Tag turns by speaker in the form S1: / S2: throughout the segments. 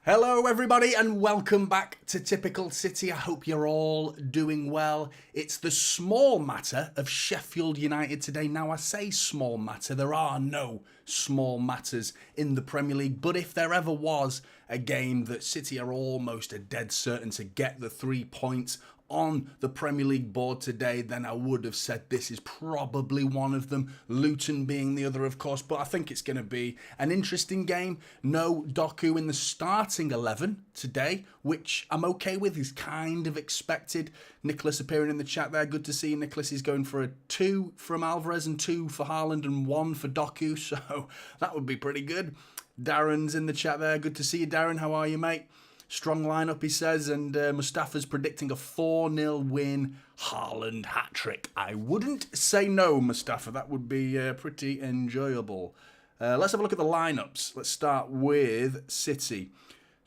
S1: Hello everybody and welcome back to Typical City. I hope you're all doing well. It's the small matter of Sheffield United today. Now I say small matter, there are no small matters in the Premier League, but if there ever was a game that City are almost a dead certain to get the 3 points on the Premier League board today, then I would have said this is probably one of them, Luton being the other of course, but I think it's going to be an interesting game. No Doku in the starting 11 today, which I'm okay with, is kind of expected. Nicholas appearing in the chat there, good to see Nicholas. Is going for a 2 from Alvarez and 2 for Haaland and 1 for Doku, so that would be pretty good. Darren's in the chat there, good to see you Darren, how are you mate? Strong lineup, he says, and Mustafa's predicting a 4-0 win, Haaland hat-trick. I wouldn't say no, Mustafa. That would be pretty enjoyable. Let's have a look at the lineups. Let's start with City.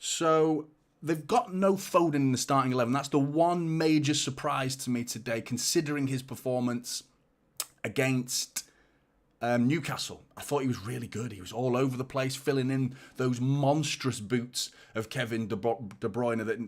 S1: So they've got no Foden in the starting 11. That's the one major surprise to me today, considering his performance against Newcastle. I thought he was really good. He was all over the place, filling in those monstrous boots of Kevin De Bruyne. That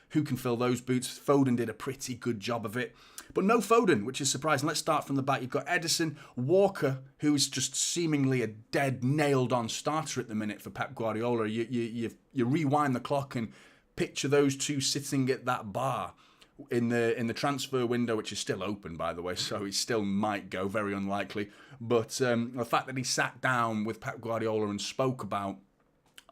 S1: who can fill those boots? Foden did a pretty good job of it. But no Foden, which is surprising. Let's start from the back. You've got Ederson, Walker, who is just seemingly a dead, nailed-on starter at the minute for Pep Guardiola. You rewind the clock and picture those two sitting at that bar in the transfer window, which is still open, by the way, so he still might go, very unlikely. But the fact that he sat down with Pep Guardiola and spoke about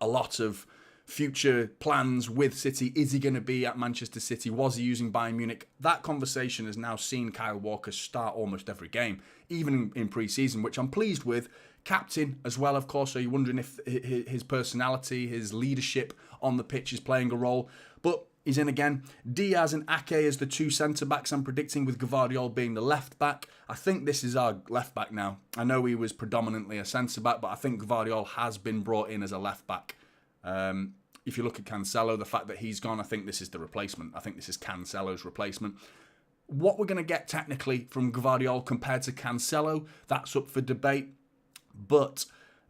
S1: a lot of future plans with City. Is he going to be at Manchester City? Was he using Bayern Munich? That conversation has now seen Kyle Walker start almost every game, even in pre-season, which I'm pleased with. Captain as well, of course, so you're wondering if his personality, his leadership on the pitch is playing a role. But he's in again. Diaz and Ake as the two centre-backs I'm predicting, with Gvardiol being the left-back. I think this is our left-back now. I know he was predominantly a centre-back, but I think Gvardiol has been brought in as a left-back. If you look at Cancelo, the fact that he's gone, I think this is the replacement. I think this is Cancelo's replacement. What we're going to get technically from Gvardiol compared to Cancelo, that's up for debate. But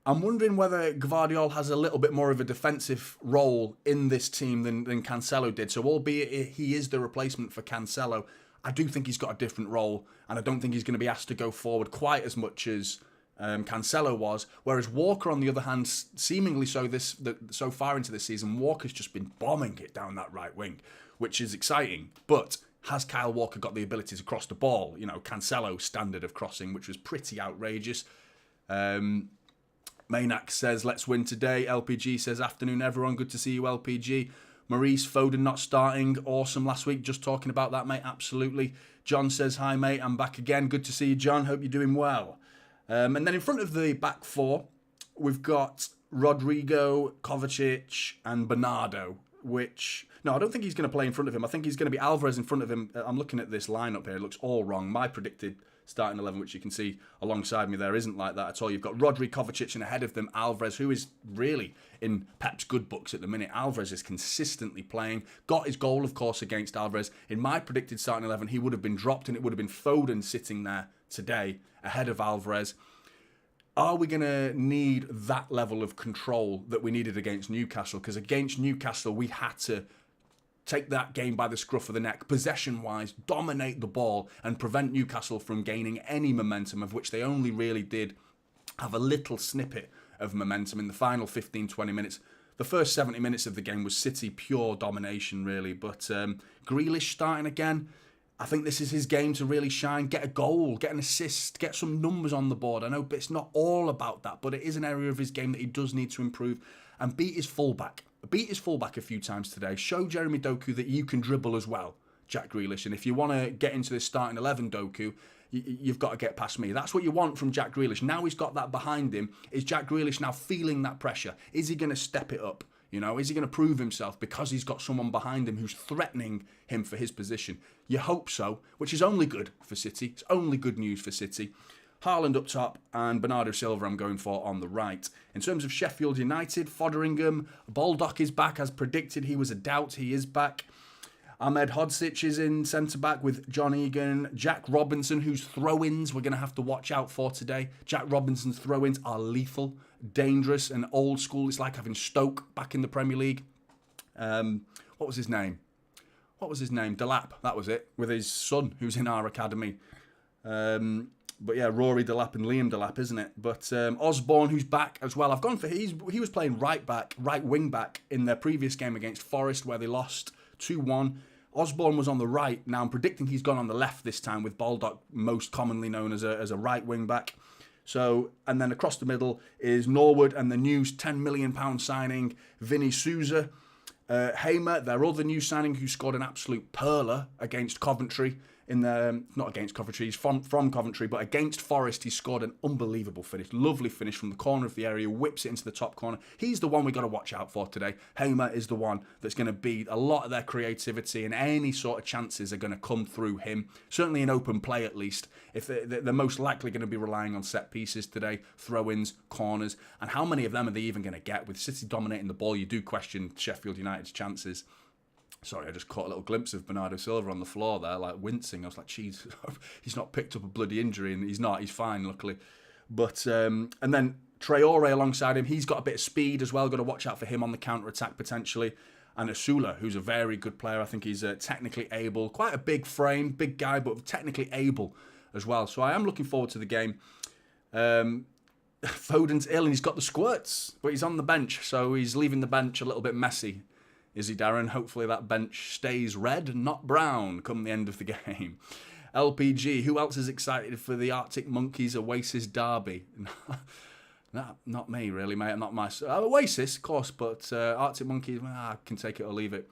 S1: I'm wondering whether Gvardiol has a little bit more of a defensive role in this team than Cancelo did. So albeit he is the replacement for Cancelo, I do think he's got a different role, and I don't think he's going to be asked to go forward quite as much as Cancelo was. Whereas Walker, on the other hand, seemingly so far into this season, Walker's just been bombing it down that right wing, which is exciting. But has Kyle Walker got the ability to cross the ball? You know, Cancelo's standard of crossing, which was pretty outrageous. Maynak says, let's win today. LPG says, afternoon everyone, good to see you LPG. Maurice, Foden not starting, awesome last week, just talking about that mate, absolutely. John says, hi mate, I'm back again, good to see you John, hope you're doing well. And then in front of the back four, we've got Rodrigo, Kovacic and Bernardo, which, no, I don't think he's going to play in front of him. I think he's going to be Alvarez in front of him. I'm looking at this lineup here, it looks all wrong. My predicted starting 11, which you can see alongside me there, isn't like that at all. You've got Rodri, Kovacic, and ahead of them, Alvarez, who is really in Pep's good books at the minute. Alvarez is consistently playing. Got his goal, of course, against Alvarez. In my predicted starting 11, he would have been dropped, and it would have been Foden sitting there today ahead of Alvarez. Are we going to need that level of control that we needed against Newcastle? Because against Newcastle, we had to take that game by the scruff of the neck, possession-wise, dominate the ball and prevent Newcastle from gaining any momentum, of which they only really did have a little snippet of momentum in the final 15-20 minutes. The first 70 minutes of the game was City pure domination, really. But Grealish starting again. I think this is his game to really shine, get a goal, get an assist, get some numbers on the board. I know it's not all about that, but it is an area of his game that he does need to improve, and beat his fullback. Beat his fullback a few times today. Show Jeremy Doku that you can dribble as well, Jack Grealish. And if you want to get into this starting 11, Doku, you've got to get past me. That's what you want from Jack Grealish. Now he's got that behind him. Is Jack Grealish now feeling that pressure? Is he going to step it up? You know, is he going to prove himself because he's got someone behind him who's threatening him for his position? You hope so, which is only good for City. It's only good news for City. Haaland up top and Bernardo Silva I'm going for on the right. In terms of Sheffield United, Fotheringham, Baldock is back as predicted. He was a doubt. He is back. Ahmed Hodzic is in centre-back with John Egan. Jack Robinson, whose throw-ins we're going to have to watch out for today. Jack Robinson's throw-ins are lethal, dangerous and old school. It's like having Stoke back in the Premier League. What was his name? Delap, that was it, with his son, who's in our academy. But yeah, Rory Delap and Liam Delap, isn't it? But Osborne, who's back as well. I've gone for he was playing right wing back in their previous game against Forest, where they lost 2-1. Osborne was on the right. Now I'm predicting he's gone on the left this time, with Baldock most commonly known as a right wing back. So, and then across the middle is Norwood and the new £10 million signing Vinny Souza. Hamer, their other new signing, who scored an absolute perler against Coventry. Not against Coventry, he's from Coventry, but against Forest, he scored an unbelievable finish. Lovely finish from the corner of the area, whips it into the top corner. He's the one we got to watch out for today. Hamer is the one that's going to be a lot of their creativity, and any sort of chances are going to come through him. Certainly in open play, at least. If they're most likely going to be relying on set pieces today, throw-ins, corners, and how many of them are they even going to get? With City dominating the ball, you do question Sheffield United's chances. Sorry, I just caught a little glimpse of Bernardo Silva on the floor there, like wincing. I was like, geez, he's not picked up a bloody injury, and he's not. He's fine, luckily. But, and then Traore alongside him, he's got a bit of speed as well. Got to watch out for him on the counter-attack, potentially. And Asula, who's a very good player. I think he's technically able. Quite a big frame, big guy, but technically able as well. So I am looking forward to the game. Foden's ill, and he's got the squirts, but he's on the bench. So he's leaving the bench a little bit messy. Is he, Darren? Hopefully that bench stays red and not brown come the end of the game. LPG, who else is excited for the Arctic Monkeys Oasis derby? Not me, really, mate. Not my... Oasis, of course, but Arctic Monkeys, I can take it or leave it.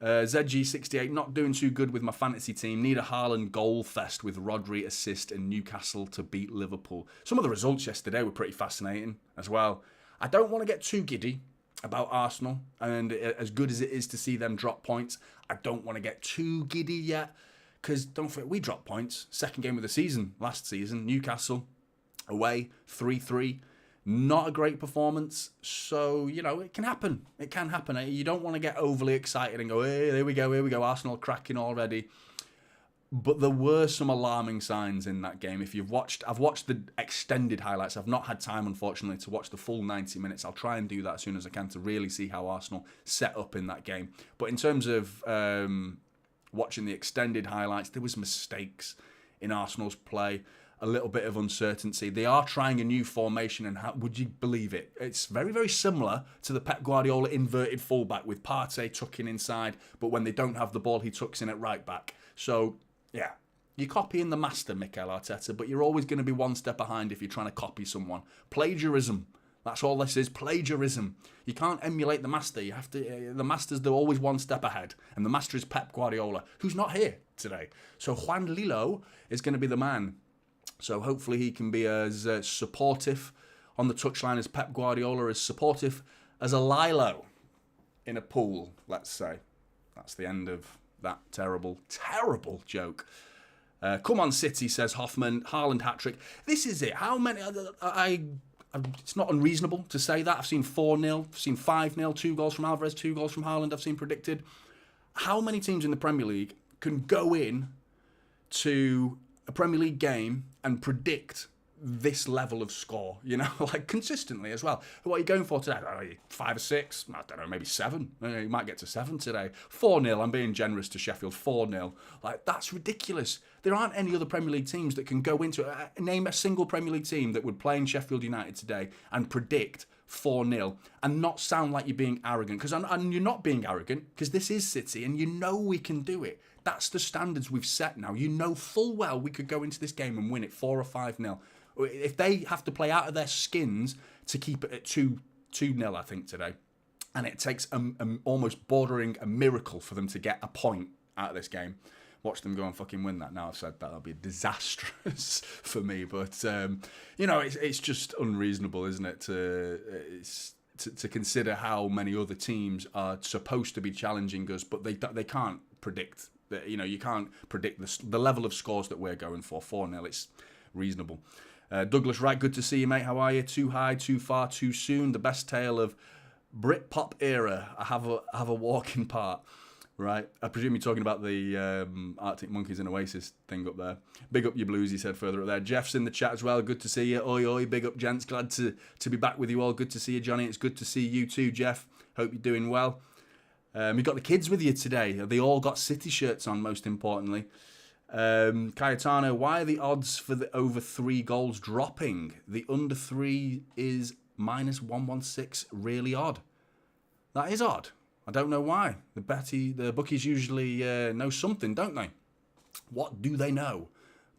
S1: ZG68, not doing too good with my fantasy team. Need a Haaland goal fest with Rodri assist and Newcastle to beat Liverpool. Some of the results yesterday were pretty fascinating as well. I don't want to get too giddy about Arsenal, and as good as it is to see them drop points, I don't want to get too giddy yet, because don't forget, we dropped points. Second game of the season, last season, Newcastle, away, 3-3. Not a great performance, so, you know, it can happen. It can happen. You don't want to get overly excited and go, hey, here we go, Arsenal cracking already. But there were some alarming signs in that game. If you've watched, I've watched the extended highlights. I've not had time, unfortunately, to watch the full 90 minutes. I'll try and do that as soon as I can to really see how Arsenal set up in that game. But in terms of watching the extended highlights, there was mistakes in Arsenal's play, a little bit of uncertainty. They are trying a new formation, and would you believe it? It's very, very similar to the Pep Guardiola inverted fullback with Partey tucking inside, but when they don't have the ball, he tucks in at right back. So, yeah, you're copying the master, Mikel Arteta, but you're always going to be one step behind if you're trying to copy someone. Plagiarism. That's all this is, plagiarism. You can't emulate the master. You have to. The masters, they're always one step ahead. And the master is Pep Guardiola, who's not here today. So Juan Lillo is going to be the man. So hopefully he can be as supportive on the touchline as Pep Guardiola, as supportive as a Lilo in a pool, let's say. That's the end of that terrible, terrible joke. Come on, City, says Hoffman. Haaland hat-trick. This is it. How many... it's not unreasonable to say that. I've seen 4-0, I've seen 5-0, 2 goals from Alvarez, 2 goals from Haaland I've seen predicted. How many teams in the Premier League can go in to a Premier League game and predict this level of score, you know, like consistently as well? What are you going for today? 5 or 6? I don't know, maybe 7. You might get to 7 today. 4-0, I'm being generous to Sheffield, 4-0. Like, that's ridiculous. There aren't any other Premier League teams that can go into it. Name a single Premier League team that would play in Sheffield United today and predict 4-0 and not sound like you're being arrogant. And you're not being arrogant, because this is City and you know we can do it. That's the standards we've set now. You know full well we could go into this game and win it 4 or 5-0. If they have to play out of their skins to keep it at 2-0, I think, today, and it takes almost bordering a miracle for them to get a point out of this game, watch them go and fucking win that. Now I've said that, that'll be disastrous for me. But, you know, it's just unreasonable, isn't it, to consider how many other teams are supposed to be challenging us, but they can't predict. You know, you can't predict the level of scores that we're going for. 4-0, it's reasonable. Douglas Wright, good to see you, mate. How are you? Too high, too far, too soon. The best tale of Britpop era. I have a walking part. Right. I presume you're talking about the Arctic Monkeys and Oasis thing up there. Big up your blues, he said further up there. Jeff's in the chat as well. Good to see you. Oi, oi. Big up, gents. Glad to be back with you all. Good to see you, Johnny. It's good to see you too, Jeff. Hope you're doing well. You've got the kids with you today. They all got City shirts on, most importantly. Cayetano, why are the odds for the over 3 goals dropping? The under 3 is minus 116. Really odd. That is odd. I don't know why. The bookies usually know something, don't they? What do they know?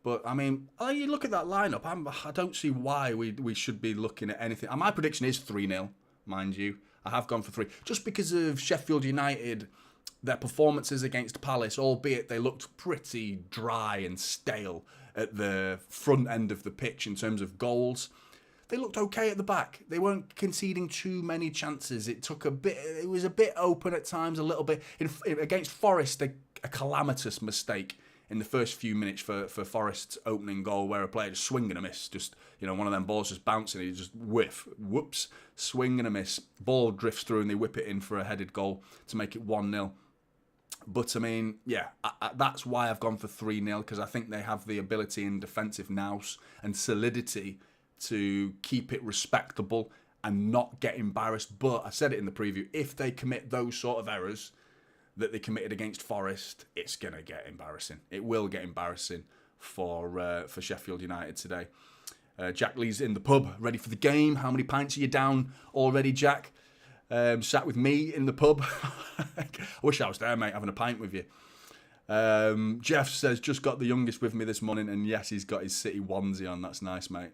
S1: But, I mean, you look at that lineup, I don't see why we should be looking at anything. My prediction is 3-0, mind you. I have gone for 3. Just because of Sheffield United, their performances against Palace, albeit they looked pretty dry and stale at the front end of the pitch in terms of goals. They looked okay at the back. They weren't conceding too many chances. It was a bit open at times, a little bit. Against Forest, a calamitous mistake in the first few minutes for Forest's opening goal, where a player just swing and a miss. Just, one of them balls just bouncing, he just whoops, swing and a miss. Ball drifts through and they whip it in for a headed goal to make it 1-0. But, I mean, yeah, that's why I've gone for 3-0, because I think they have the ability in defensive nous and solidity to keep it respectable and not get embarrassed. But I said it in the preview, if they commit those sort of errors that they committed against Forest, it's going to get embarrassing. It will get embarrassing for Sheffield United today. Jack Lee's in the pub, ready for the game. How many pints are you down already, Jack? Sat with me in the pub. I wish I was there, mate, having a pint with you. Jeff says, just got the youngest with me this morning, and yes, he's got his City onesie on. That's nice, mate.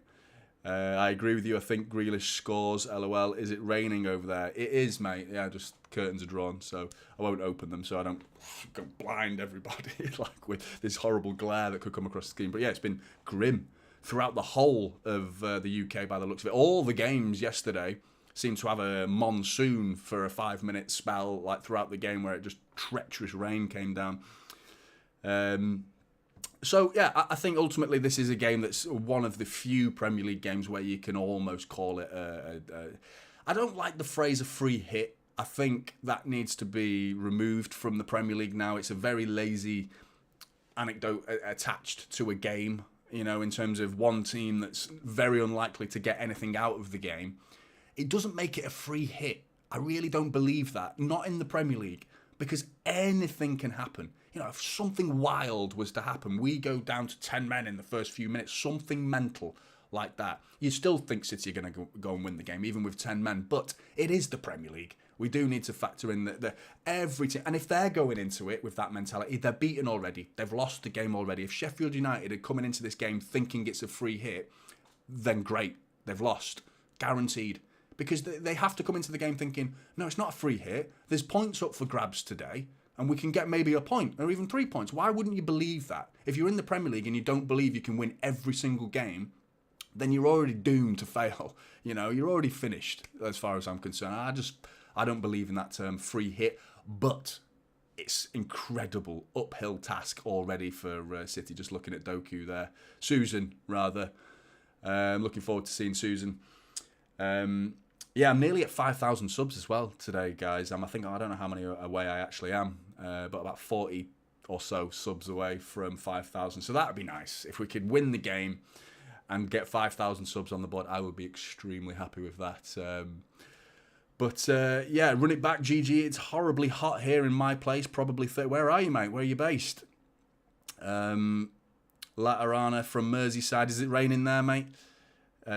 S1: I agree with you. I think Grealish scores. LOL. Is it raining over there? It is, mate. Yeah, just curtains are drawn, so I won't open them so I don't go blind everybody like with this horrible glare that could come across the screen. But yeah, it's been grim throughout the whole of the UK by the looks of it. All the games yesterday seemed to have a monsoon for a 5-minute spell, like throughout the game, where it just treacherous rain came down. So, yeah, I think ultimately this is a game that's one of the few Premier League games where you can almost call it I don't like the phrase a free hit. I think that needs to be removed from the Premier League now. It's a very lazy anecdote attached to a game, in terms of one team that's very unlikely to get anything out of the game. It doesn't make it a free hit. I really don't believe that. Not in the Premier League, because anything can happen. If something wild was to happen, we go down to 10 men in the first few minutes, something mental like that, you still think City are going to go and win the game, even with 10 men. But it is the Premier League. We do need to factor in that every team, and if they're going into it with that mentality, they're beaten already. They've lost the game already. If Sheffield United are coming into this game thinking it's a free hit, then great, they've lost, guaranteed. Because they have to come into the game thinking, no, it's not a free hit. There's points up for grabs today, and we can get maybe a point or even 3 points. Why wouldn't you believe that? If you're in the Premier League and you don't believe you can win every single game, then you're already doomed to fail. You're already finished as far as I'm concerned. I don't believe in that term free hit, but it's incredible uphill task already for City. Just looking at Doku there. Susan, rather. Looking forward to seeing Susan. Yeah, I'm nearly at 5,000 subs as well today, guys. I don't know how many away I actually am, but about 40 or so subs away from 5,000. So that would be nice. If we could win the game and get 5,000 subs on the board, I would be extremely happy with that. Yeah, run it back, GG. It's horribly hot here in my place. Probably where are you, mate? Where are you based? Laterana from Merseyside. Is it raining there, mate?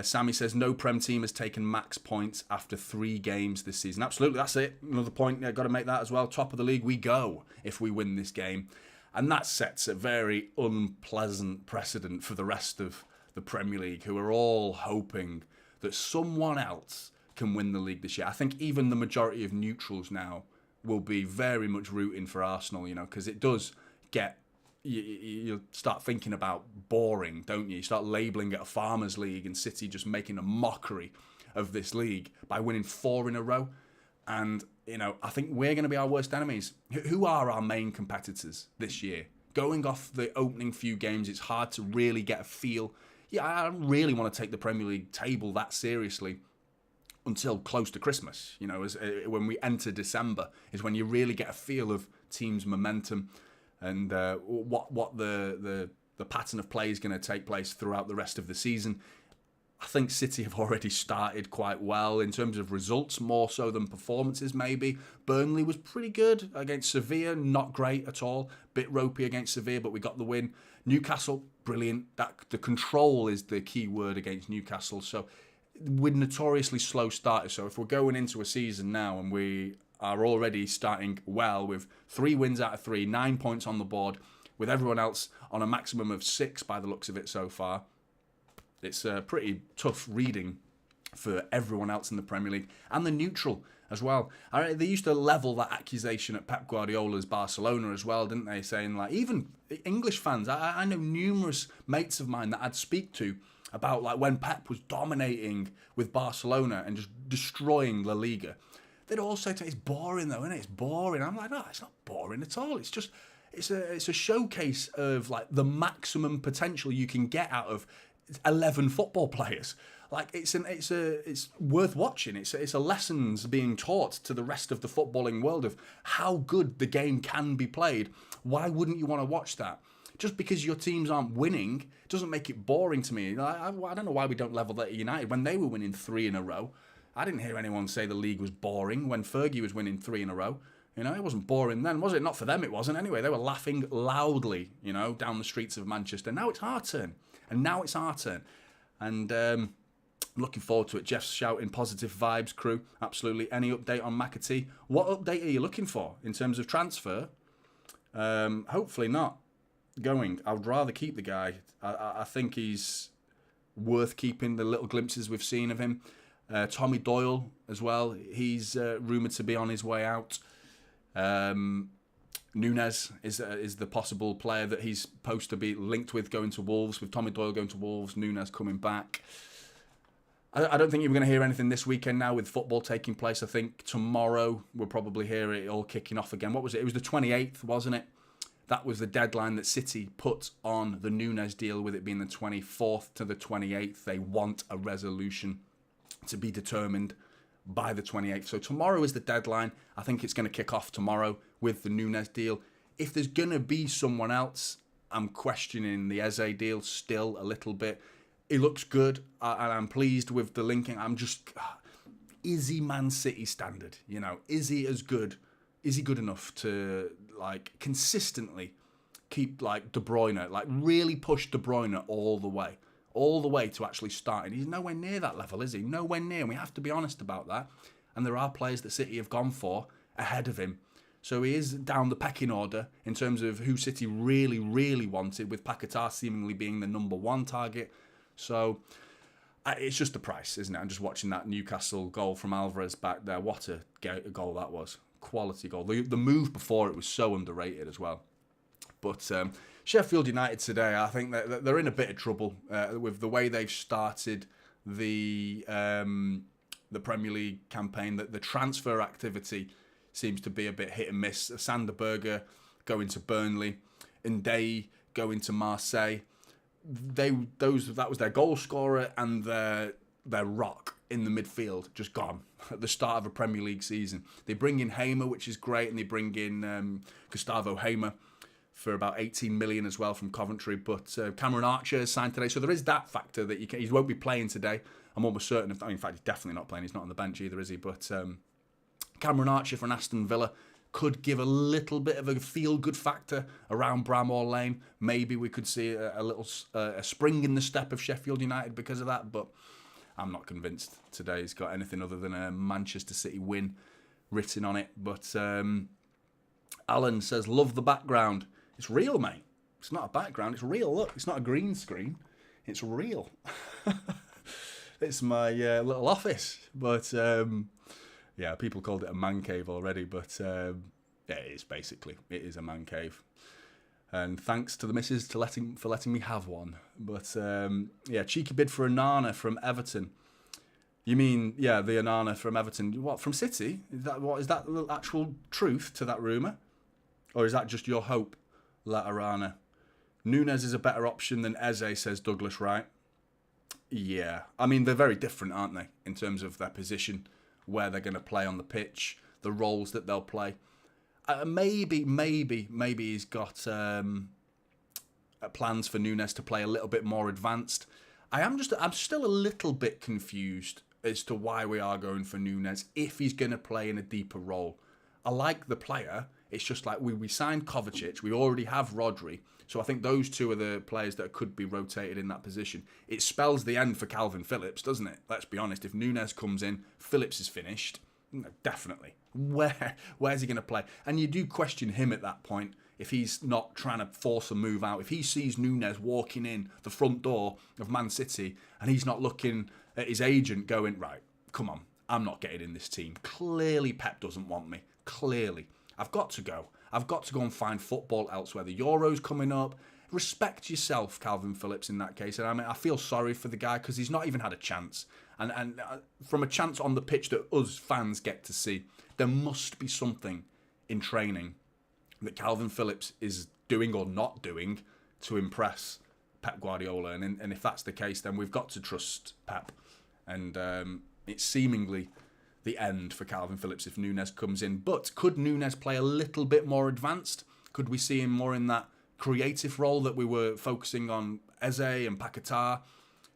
S1: Sammy says, no Prem team has taken max points after 3 games this season. Absolutely, that's it. Another point, got to make that as well. Top of the league we go if we win this game. And that sets a very unpleasant precedent for the rest of the Premier League, who are all hoping that someone else can win the league this year. I think even the majority of neutrals now will be very much rooting for Arsenal, because it does get... You start thinking about boring, don't you? You start labelling it a farmers' league, and City just making a mockery of this league by winning 4 in a row. And, I think we're going to be our worst enemies. Who are our main competitors this year? Going off the opening few games, it's hard to really get a feel. Yeah, I don't really want to take the Premier League table that seriously until close to Christmas. When we enter December is when you really get a feel of teams' momentum. And what the pattern of play is going to take place throughout the rest of the season. I think City have already started quite well in terms of results, more so than performances maybe. Burnley was pretty good against Sevilla, not great at all. Bit ropey against Sevilla, but we got the win. Newcastle, brilliant. The control is the key word against Newcastle. So we're notoriously slow starters. So if we're going into a season now and we are already starting well with 3 wins out of 3, 9 points on the board, with everyone else on a maximum of 6 by the looks of it so far, it's a pretty tough reading for everyone else in the Premier League and the neutral as well. They used to level that accusation at Pep Guardiola's Barcelona as well, didn't they? Saying, like, even English fans, I know numerous mates of mine that I'd speak to about, like, when Pep was dominating with Barcelona and just destroying La Liga. They'd all say to me, it's boring though, isn't it? It's boring. I'm like, no, it's not boring at all. It's just, it's a showcase of, like, the maximum potential you can get out of 11 football players. Like, it's worth watching. It's a lessons being taught to the rest of the footballing world of how good the game can be played. Why wouldn't you want to watch that? Just because your teams aren't winning doesn't make it boring to me. I don't know why we don't level that at United when they were winning 3 in a row. I didn't hear anyone say the league was boring when Fergie was winning 3 in a row. You know, it wasn't boring then, was it? Not for them, it wasn't. Anyway, they were laughing loudly, you know, down the streets of Manchester. Now it's our turn. And I'm looking forward to it. Jeff's shouting positive vibes, crew. Absolutely. Any update on McAtee? What update are you looking for in terms of transfer? Hopefully not going. I would rather keep the guy. I think he's worth keeping, the little glimpses we've seen of him. Tommy Doyle as well. He's rumoured to be on his way out. Nunes is the possible player that he's supposed to be linked with going to Wolves, with Tommy Doyle going to Wolves, Nunes coming back. I don't think you're going to hear anything this weekend now with football taking place. I think tomorrow we'll probably hear it all kicking off again. What was it? It was the 28th, wasn't it? That was the deadline that City put on the Nunes deal, with it being the 24th to the 28th. They want a resolution to be determined by the 28th. So tomorrow is the deadline. I think it's going to kick off tomorrow with the Nunes deal. If there's going to be someone else, I'm questioning the Eze deal still a little bit. It looks good, and I'm pleased with the linking. I'm just, is he Man City standard? You know, is he as good? Is he good enough to, like, consistently keep, like, De Bruyne, like, really push De Bruyne all the way to actually starting? He's nowhere near that level, is he? Nowhere near. And we have to be honest about that. And there are players that City have gone for ahead of him. So he is down the pecking order in terms of who City really, really wanted, with Paquetá seemingly being the number 1 target. So it's just the price, isn't it? I'm just watching that Newcastle goal from Alvarez back there. What a goal that was. Quality goal. The move before it was so underrated as well. But Sheffield United today, I think that they're in a bit of trouble with the way they've started the Premier League campaign. That the transfer activity seems to be a bit hit and miss. Sander Berge going to Burnley, Ndeye going to Marseille. That was their goal scorer and their rock in the midfield, just gone at the start of a Premier League season. They bring in Hamer, which is great, and they bring in Gustavo Hamer for about 18 million as well from Coventry. But Cameron Archer is signed today, so there is that factor that he won't be playing today. I'm almost certain of. I mean, in fact, he's definitely not playing. He's not on the bench either, is he? But Cameron Archer from Aston Villa could give a little bit of a feel-good factor around Bramall Lane. Maybe we could see a little spring in the step of Sheffield United because of that, but I'm not convinced today's got anything other than a Manchester City win written on it. But Alan says, love the background. It's real, mate. It's not a background, it's real. Look, it's not a green screen. It's real. It's my little office. But yeah, people called it a man cave already, but yeah, it is a man cave. And thanks to the missus for letting me have one. But yeah, cheeky bid for Onana from Everton. You mean, yeah, the Onana from Everton? What, from City? Is that the actual truth to that rumour, or is that just your hope, Laterana? Nunes is a better option than Eze, says Douglas Wright. Yeah, I mean, they're very different, aren't they, in terms of their position, where they're going to play on the pitch, the roles that they'll play. Maybe he's got plans for Nunes to play a little bit more advanced. I'm still a little bit confused as to why we are going for Núñez if he's going to play in a deeper role. I like the player. It's just like we signed Kovacic. We already have Rodri. So I think those two are the players that could be rotated in that position. It spells the end for Calvin Phillips, doesn't it? Let's be honest. If Núñez comes in, Phillips is finished. No, definitely. Where's he going to play? And you do question him at that point if he's not trying to force a move out. If he sees Núñez walking in the front door of Man City and he's not looking at his agent going, right, come on, I'm not getting in this team. Clearly Pep doesn't want me. Clearly. I've got to go. I've got to go and find football elsewhere. The Euro's coming up. Respect yourself, Calvin Phillips, in that case. And I mean, I feel sorry for the guy because he's not even had a chance. And from a chance on the pitch that us fans get to see, there must be something in training that Calvin Phillips is doing or not doing to impress Pep Guardiola. And if that's the case, then we've got to trust Pep. And it's seemingly the end for Calvin Phillips if Núñez comes in. But could Núñez play a little bit more advanced? Could we see him more in that creative role that we were focusing on Eze and Paquetá?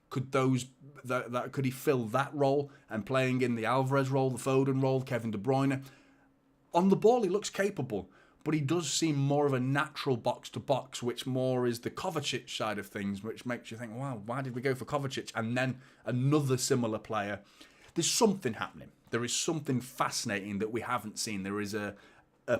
S1: Could he fill that role and playing in the Alvarez role, the Foden role, Kevin De Bruyne? On the ball, he looks capable, but he does seem more of a natural box-to-box, which more is the Kovacic side of things, which makes you think, wow, why did we go for Kovacic? And then another similar player. There's something happening. There is something fascinating that we haven't seen. There is a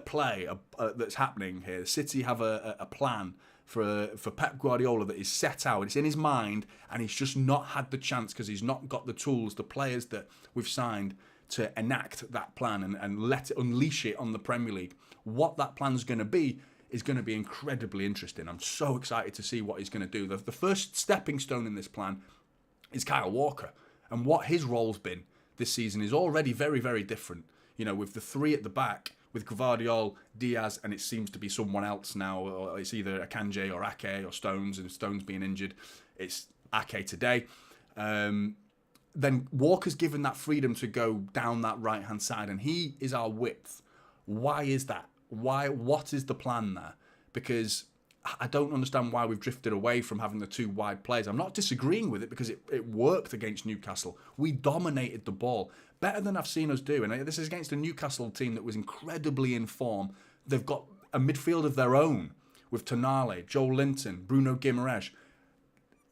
S1: play that's happening here. City have a plan for Pep Guardiola that is set out. It's in his mind, and he's just not had the chance because he's not got the tools, the players that we've signed to enact that plan and let it unleash it on the Premier League. What that plan's going to be is going to be incredibly interesting. I'm so excited to see what he's going to do. The first stepping stone in this plan is Kyle Walker, and what his role's been this season is already very, very different. You know, with the three at the back, with Gvardiol, Diaz, and it seems to be someone else now. Or it's either Akanji or Ake or Stones, and Stones being injured, it's Ake today. Then Walker's given that freedom to go down that right-hand side, and he is our width. Why is that? What is the plan there? Because I don't understand why we've drifted away from having the two wide players. I'm not disagreeing with it because it worked against Newcastle. We dominated the ball better than I've seen us do. And this is against a Newcastle team that was incredibly in form. They've got a midfield of their own with Tonali, Joel Linton, Bruno Guimaraes.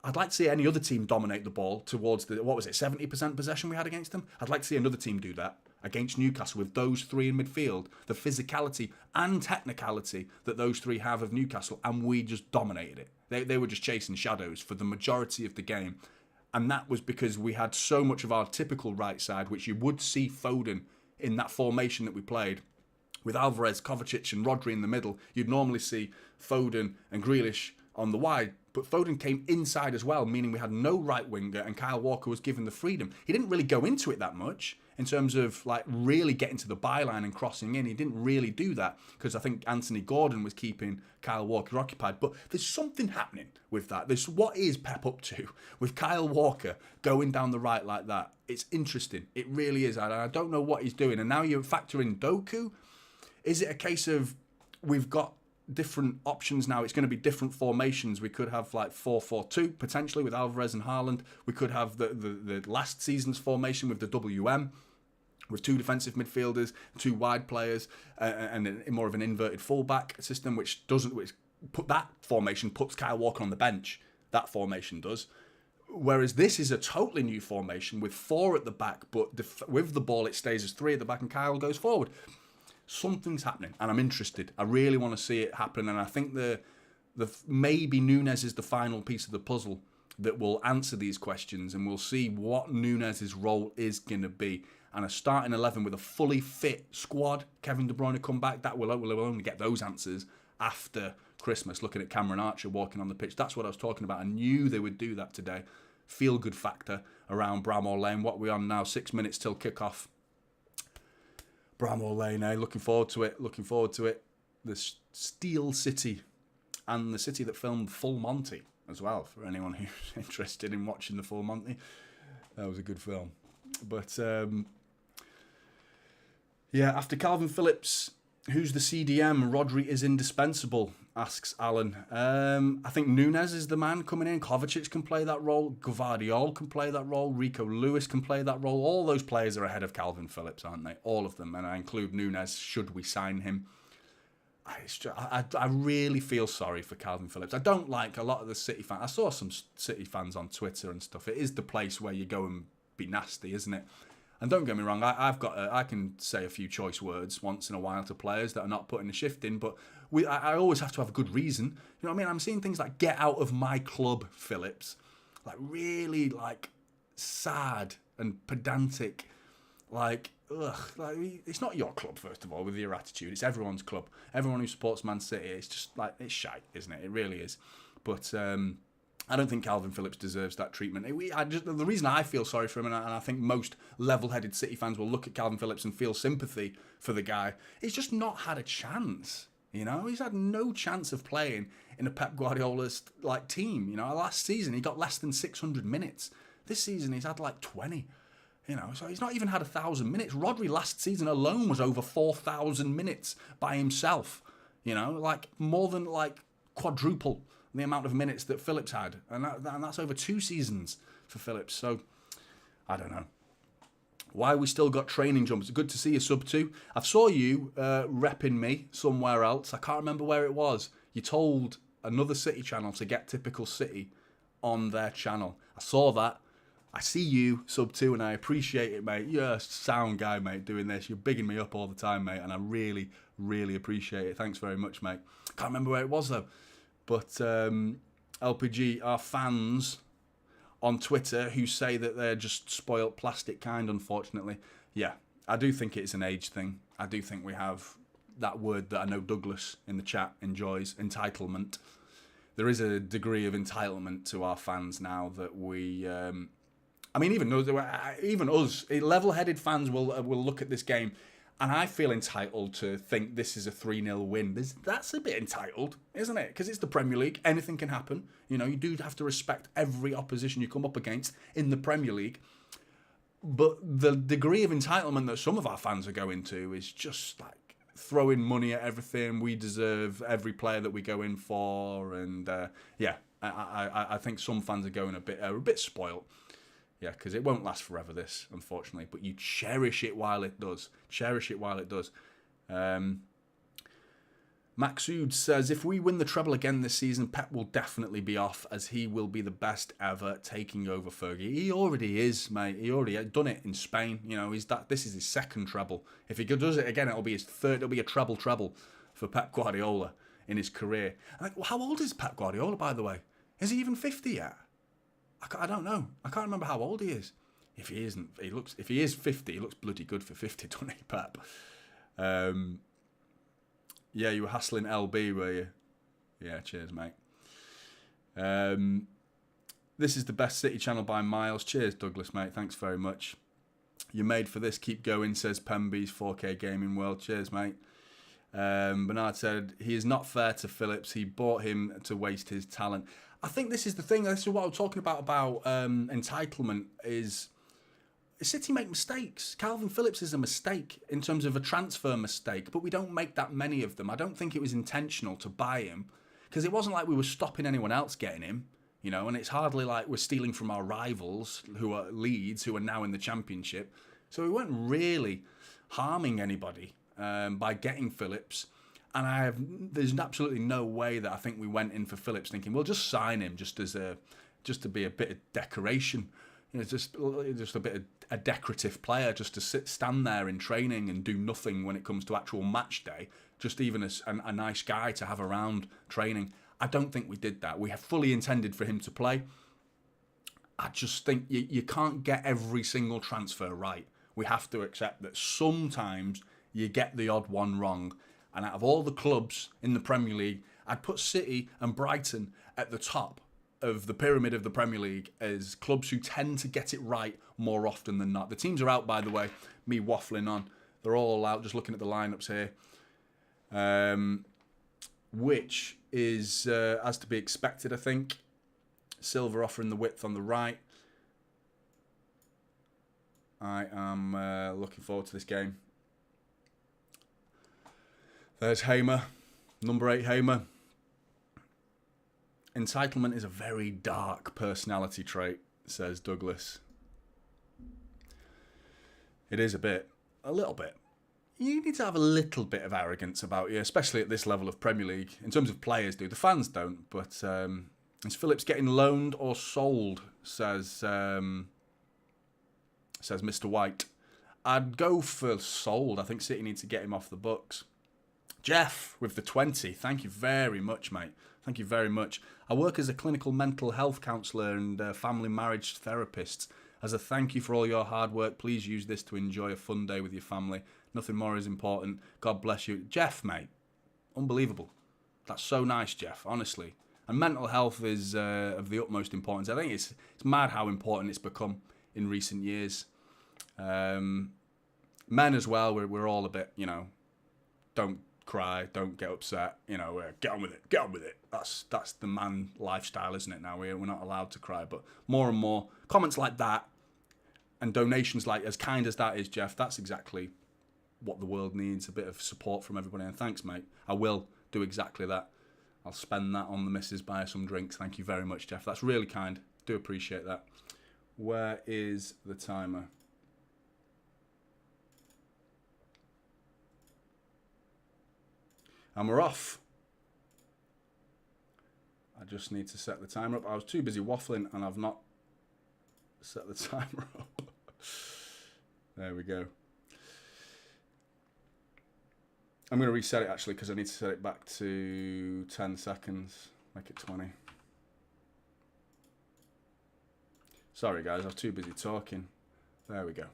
S1: I'd like to see any other team dominate the ball towards the, 70% possession we had against them? I'd like to see another team do that against Newcastle with those three in midfield, the physicality and technicality that those three have of Newcastle, and we just dominated it. They were just chasing shadows for the majority of the game, and that was because we had so much of our typical right side, which you would see Foden in that formation that we played, with Alvarez, Kovacic and Rodri in the middle. You'd normally see Foden and Grealish on the wide, but Foden came inside as well, meaning we had no right winger, and Kyle Walker was given the freedom. He didn't really go into it that much in terms of like really getting to the byline and crossing in. He didn't really do that because I think Anthony Gordon was keeping Kyle Walker occupied. But there's something happening with that. What is Pep up to with Kyle Walker going down the right like that? It's interesting. It really is. I don't know what he's doing. And now you factor in Doku. Is it a case of we've got different options now? It's going to be different formations. We could have like 4-4-2 potentially with Alvarez and Haaland. We could have the last season's formation with the WM, with two defensive midfielders, two wide players, and more of an inverted fullback system, which put that formation puts Kyle Walker on the bench. That formation does. Whereas this is a totally new formation with four at the back, but with the ball it stays as three at the back and Kyle goes forward. Something's happening, and I'm interested. I really want to see it happen, and I think the maybe Núñez is the final piece of the puzzle that will answer these questions, and we'll see what Núñez's role is going to be. And a starting 11 with a fully fit squad, Kevin De Bruyne come back, that will only get those answers after Christmas. Looking at Cameron Archer walking on the pitch, that's what I was talking about. I knew they would do that today. Feel good factor around Bramall Lane. What we on now? 6 minutes till kickoff. Bramall Lane, looking forward to it. The Steel City and the city that filmed Full Monty as well, for anyone who's interested in watching the Full Monty. That was a good film. But, after Calvin Phillips Who's the CDM? Rodri is indispensable, asks Alan. I think Nunes is the man coming in. Kovacic can play that role. Gvardiol can play that role. Rico Lewis can play that role. All those players are ahead of Calvin Phillips, aren't they? All of them. And I include Nunes, should we sign him. I really feel sorry for Calvin Phillips. I don't like a lot of the City fans. I saw some City fans on Twitter and stuff. It is the place where you go and be nasty, isn't it? And don't get me wrong, I can say a few choice words once in a while to players that are not putting the shift in, but I always have to have a good reason. You know what I mean? I'm seeing things like "get out of my club, Phillips," like really like sad and pedantic, like ugh. Like it's not your club, first of all, with your attitude. It's everyone's club. Everyone who supports Man City, it's just like it's shite, isn't it? It really is. But I don't think Calvin Phillips deserves that treatment. The reason I feel sorry for him, and I think most level-headed City fans will look at Calvin Phillips and feel sympathy for the guy, he's just not had a chance. You know, he's had no chance of playing in a Pep Guardiola's like team. You know, last season he got less than 600 minutes. This season he's had like 20. You know, so he's not even had 1,000 minutes. Rodri last season alone was over 4,000 minutes by himself. You know, like more than like quadruple the amount of minutes that Phillips had, and that's over 2 seasons for Phillips. So I don't know why we still got training jumps. Good to see you, sub 2. I saw you repping me somewhere else. I can't remember where it was. You told another City channel to get Typical City on their channel. I saw that. I see you, sub 2, and I appreciate it, mate. You're a sound guy, mate, doing this. You're bigging me up all the time, mate, and I really, really appreciate it. Thanks very much, mate. Can't remember where it was, though. But LPG are fans on Twitter who say that they're just spoilt plastic kind, unfortunately. Yeah, I do think it's an age thing. I do think we have that word that I know Douglas in the chat enjoys, entitlement. There is a degree of entitlement to our fans now that we... I mean, even us, level-headed fans will look at this game, and I feel entitled to think this is a 3-0 win. That's a bit entitled, isn't it? Because it's the Premier League. Anything can happen. You know, you do have to respect every opposition you come up against in the Premier League. But the degree of entitlement that some of our fans are going to is just like throwing money at everything. We deserve every player that we go in for. And I think some fans are going a bit spoilt. Yeah, because it won't last forever, this, unfortunately. But you cherish it while it does. Cherish it while it does. Maxud says, if we win the treble again this season, Pep will definitely be off, as he will be the best ever taking over Fergie. He already is, mate. He already had done it in Spain. You know, this is his second treble. If he does it again, it'll be his third. It'll be a treble for Pep Guardiola in his career. How old is Pep Guardiola, by the way? Is he even 50 yet? I don't know. I can't remember how old he is. If he isn't, if he is 50, he looks bloody good for 50, doesn't he, Pep? Yeah, you were hassling LB, were you? Yeah, cheers, mate. This is the best City channel by miles. Cheers, Douglas, mate. Thanks very much. You're made for this. Keep going, says Pemby's 4K Gaming World. Cheers, mate. Bernard said, he is not fair to Phillips. He bought him to waste his talent. I think this is the thing. This is what I'm talking about entitlement is City make mistakes. Calvin Phillips is a mistake in terms of a transfer mistake, but we don't make that many of them. I don't think it was intentional to buy him because it wasn't like we were stopping anyone else getting him, you know, and it's hardly like we're stealing from our rivals who are Leeds, who are now in the Championship. So we weren't really harming anybody by getting Phillips. And there's absolutely no way that I think we went in for Phillips thinking, we'll just sign him just to be a bit of decoration, you know, just a bit of a decorative player, just to stand there in training and do nothing when it comes to actual match day, just even as a nice guy to have around training. I don't think we did that. We have fully intended for him to play. I just think you can't get every single transfer right. We have to accept that sometimes you get the odd one wrong. And out of all the clubs in the Premier League, I'd put City and Brighton at the top of the pyramid of the Premier League as clubs who tend to get it right more often than not. The teams are out, by the way, me waffling on. They're all out, just looking at the lineups here, which is as to be expected, I think. Silva offering the width on the right. I am looking forward to this game. There's Hamer. Number 8 Hamer. Entitlement is a very dark personality trait, says Douglas. It is a little bit. You need to have a little bit of arrogance about you, especially at this level of Premier League. In terms of players do, the fans don't. But is Phillips getting loaned or sold? Says Mr. White. I'd go for sold. I think City need to get him off the books. Jeff with the 20. Thank you very much, mate. Thank you very much. I work as a clinical mental health counsellor and family marriage therapist. As a thank you for all your hard work, please use this to enjoy a fun day with your family. Nothing more is important. God bless you. Jeff, mate. Unbelievable. That's so nice, Jeff, honestly. And mental health is of the utmost importance. I think it's mad how important it's become in recent years. Men as well, we're all a bit, don't cry, don't get upset, get on with it. That's the man lifestyle, isn't it now? We're not allowed to cry, but more and more comments like that and donations like as kind as that is, Jeff, that's exactly what the world needs, a bit of support from everybody. And thanks, mate. I will do exactly that. I'll spend that on the missus, buy her some drinks. Thank you very much, Jeff. That's really kind. Do appreciate that. Where is the timer? And we're off. I just need to set the timer up. I was too busy waffling and I've not set the timer up. There we go. I'm going to reset it actually because I need to set it back to 10 seconds. Make it 20. Sorry guys, I was too busy talking. There we go.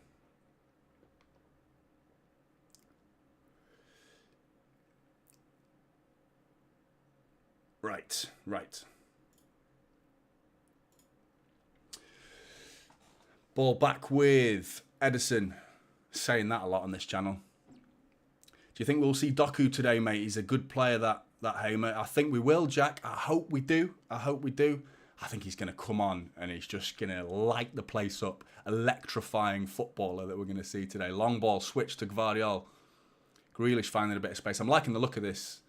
S1: Right. Ball back with Edison. Saying that a lot on this channel. Do you think we'll see Doku today, mate? He's a good player, that Hamer. I think we will, Jack. I hope we do. I think he's going to come on and he's just going to light the place up. Electrifying footballer that we're going to see today. Long ball, switch to Gvardiol. Grealish finding a bit of space. I'm liking the look of this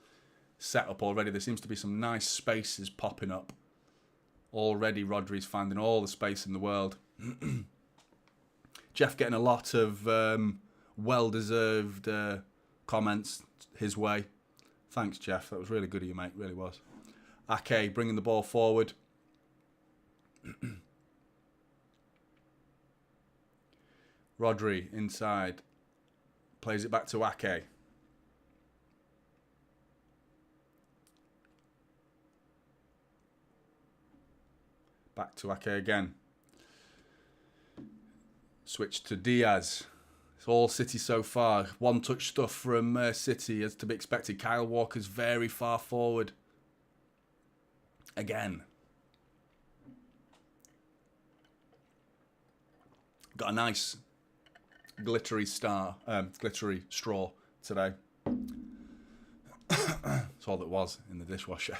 S1: setup already. There seems to be some nice spaces popping up. Already Rodri's finding all the space in the world. Jeff getting a lot of well-deserved comments his way. Thanks, Jeff. That was really good of you, mate. Really was. Ake bringing the ball forward. Rodri inside. Plays it back to Ake. Back to Ake again. Switch to Diaz. It's all City so far. One-touch stuff from City as to be expected. Kyle Walker's very far forward. Again. Got a nice glittery straw today. That's all that was in the dishwasher.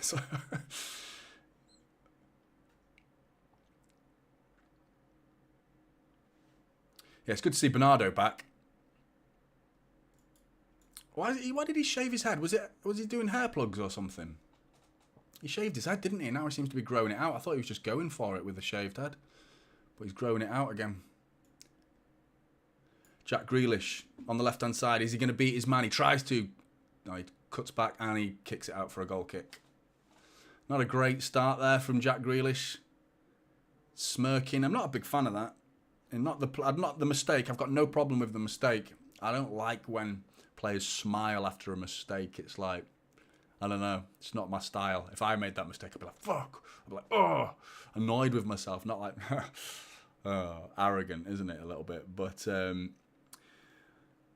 S1: Yeah, it's good to see Bernardo back. Why did he shave his head? Was he doing hair plugs or something? He shaved his head, didn't he? Now he seems to be growing it out. I thought he was just going for it with the shaved head. But he's growing it out again. Jack Grealish on the left-hand side. Is he going to beat his man? He tries to. No, he cuts back and he kicks it out for a goal kick. Not a great start there from Jack Grealish. Smirking. I'm not a big fan of that. And not the mistake. I've got no problem with the mistake. I don't like when players smile after a mistake. It's like, I don't know. It's not my style. If I made that mistake, I'd be like, fuck. I'd be like, oh, annoyed with myself. Not like, arrogant, isn't it? A little bit. But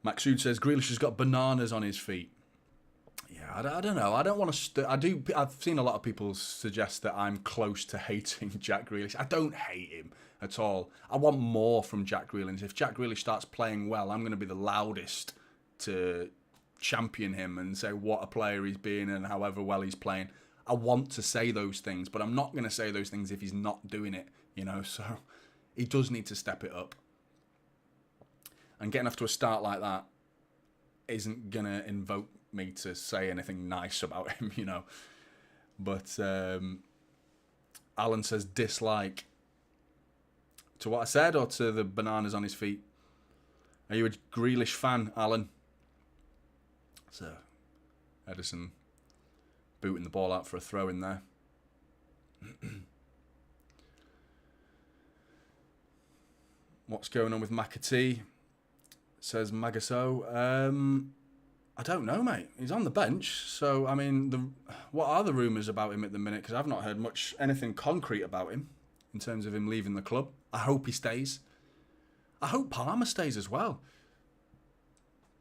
S1: Maxud says Grealish has got bananas on his feet. Yeah, I don't know. I don't want to. I've seen a lot of people suggest that I'm close to hating Jack Grealish. I don't hate him at all. I want more from Jack Grealish. If Jack Grealish starts playing well, I'm going to be the loudest to champion him and say what a player he's been and however well he's playing. I want to say those things, but I'm not going to say those things if he's not doing it, So he does need to step it up. And getting off to a start like that isn't going to me to say anything nice about him, you know. But Alan says dislike. To what I said or to the bananas on his feet? Are you a Grealish fan, Alan? So, Edison booting the ball out for a throw in there. What's going on with McAtee? Says Magaso. I don't know, mate. He's on the bench. So, I mean, what are the rumours about him at the minute? Because I've not heard anything concrete about him in terms of him leaving the club. I hope he stays. I hope Palmer stays as well.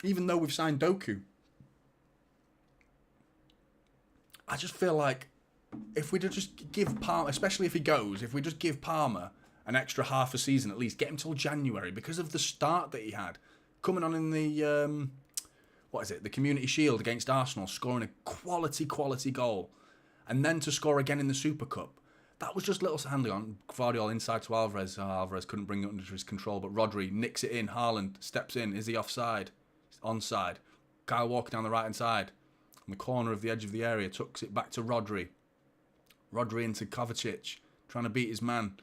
S1: Even though we've signed Doku. I just feel like if we just give Palmer, especially if he goes, if we just give Palmer an extra half a season at least, get him till January because of the start that he had. Coming on in the, the Community Shield against Arsenal, scoring a quality goal. And then to score again in the Super Cup. That was just little handling on. Gvardiol inside to Alvarez. Alvarez couldn't bring it under his control, but Rodri nicks it in. Haaland steps in. Is he offside? Onside. Kyle Walker down the right-hand side. On the corner of the edge of the area, tucks it back to Rodri. Rodri into Kovacic, trying to beat his man.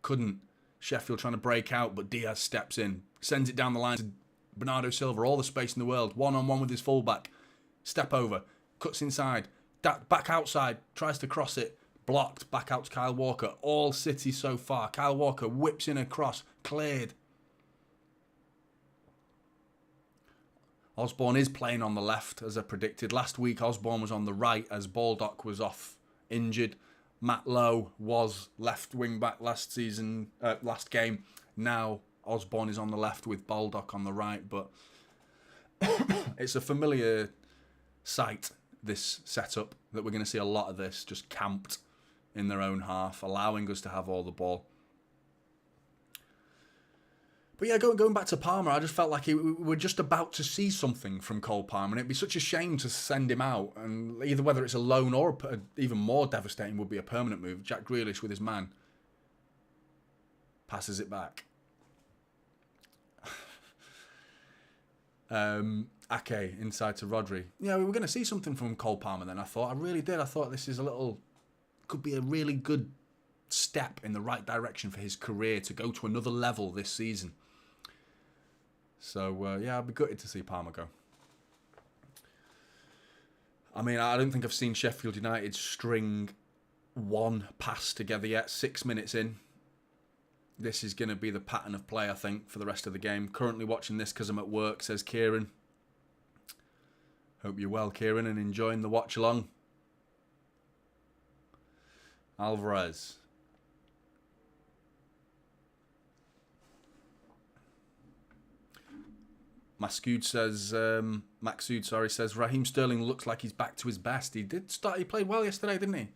S1: Couldn't. Sheffield trying to break out, but Diaz steps in. Sends it down the line to Bernardo Silva. All the space in the world. One-on-one with his fullback. Step over. Cuts inside. Back outside. Tries to cross it. Blocked, back out to Kyle Walker. All City so far. Kyle Walker whips in a cross. Cleared. Osborne is playing on the left, as I predicted. Last week, Osborne was on the right, as Baldock was off injured. Matt Lowe was left wing-back last game. Now, Osborne is on the left with Baldock on the right. But it's a familiar sight, this setup, that we're going to see a lot of this, just camped in their own half, allowing us to have all the ball. But yeah, going back to Palmer, I just felt like we're just about to see something from Cole Palmer, and it'd be such a shame to send him out. And either whether it's a loan or even more devastating would be a permanent move. Jack Grealish with his man passes it back. Ake inside to Rodri. Yeah, we were going to see something from Cole Palmer then, I thought. I really did. I thought this is could be a really good step in the right direction for his career to go to another level this season. So, yeah, I'd be gutted to see Palmer go. I mean, I don't think I've seen Sheffield United string one pass together yet. 6 minutes in. This is going to be the pattern of play, I think, for the rest of the game. Currently watching this because I'm at work, says Kieran. Hope you're well, Kieran, and enjoying the watch-along. Alvarez. Maxud says, Raheem Sterling looks like he's back to his best. He played well yesterday, didn't he?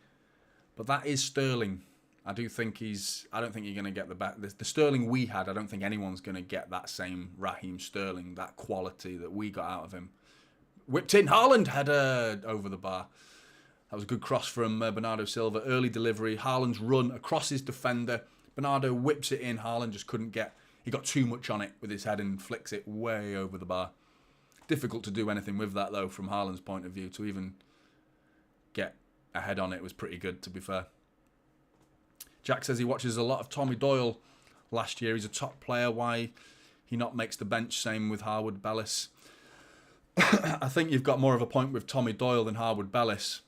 S1: But that is Sterling. I don't think you're going to get the Sterling we had. I don't think anyone's going to get that same Raheem Sterling, that quality that we got out of him. Whipped in, Haaland header over the bar. That was a good cross from Bernardo Silva. Early delivery. Haaland's run across his defender. Bernardo whips it in. Haaland just couldn't get... He got too much on it with his head and flicks it way over the bar. Difficult to do anything with that, though, from Haaland's point of view. To even get a head on it was pretty good, to be fair. Jack says he watches a lot of Tommy Doyle last year. He's a top player. Why he not makes the bench? Same with Harwood Bellis. I think you've got more of a point with Tommy Doyle than Harwood Bellis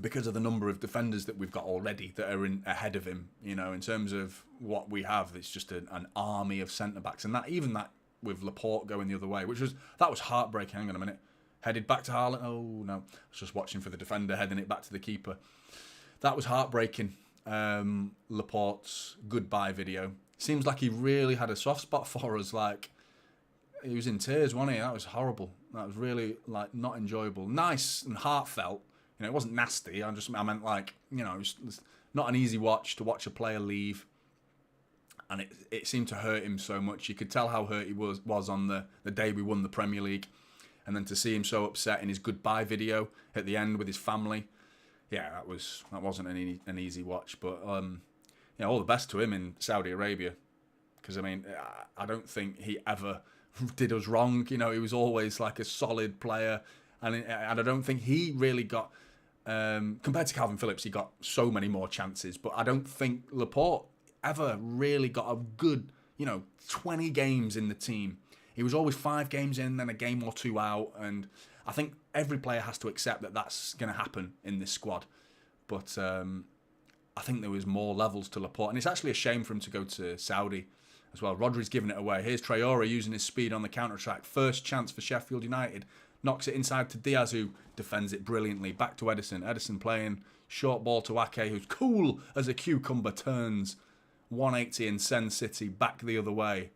S1: because of the number of defenders that we've got already that are ahead of him. You know, in terms of what we have, it's just an army of centre-backs. And that with Laporte going the other way, that was heartbreaking. Hang on a minute. Headed back to Haaland. Oh, no. I was just watching for the defender, heading it back to the keeper. That was heartbreaking. Laporte's goodbye video. Seems like he really had a soft spot for us. Like, he was in tears, wasn't he? That was horrible. That was really, like, not enjoyable. Nice and heartfelt. You know, it wasn't nasty. I meant, like, you know, it's not an easy watch to watch a player leave. And it seemed to hurt him so much. You could tell how hurt he was on the day we won the Premier League. And then to see him so upset in his goodbye video at the end with his family. Yeah, that wasn't an easy watch. But, yeah, all the best to him in Saudi Arabia. Because, I mean, I don't think he ever did us wrong. You know, he was always like a solid player. And I don't think he really got, compared to Calvin Phillips, he got so many more chances. But I don't think Laporte ever really got a good, 20 games in the team. He was always 5 games in, then a game or 2 out. And I think every player has to accept that that's going to happen in this squad. But I think there was more levels to Laporte. And it's actually a shame for him to go to Saudi as well. Rodri's giving it away. Here's Traore using his speed on the counter-attack. First chance for Sheffield United. Knocks it inside to Diaz, who defends it brilliantly. Back to Ederson. Ederson playing short ball to Ake, who's cool as a cucumber. Turns 180 and sends City back the other way.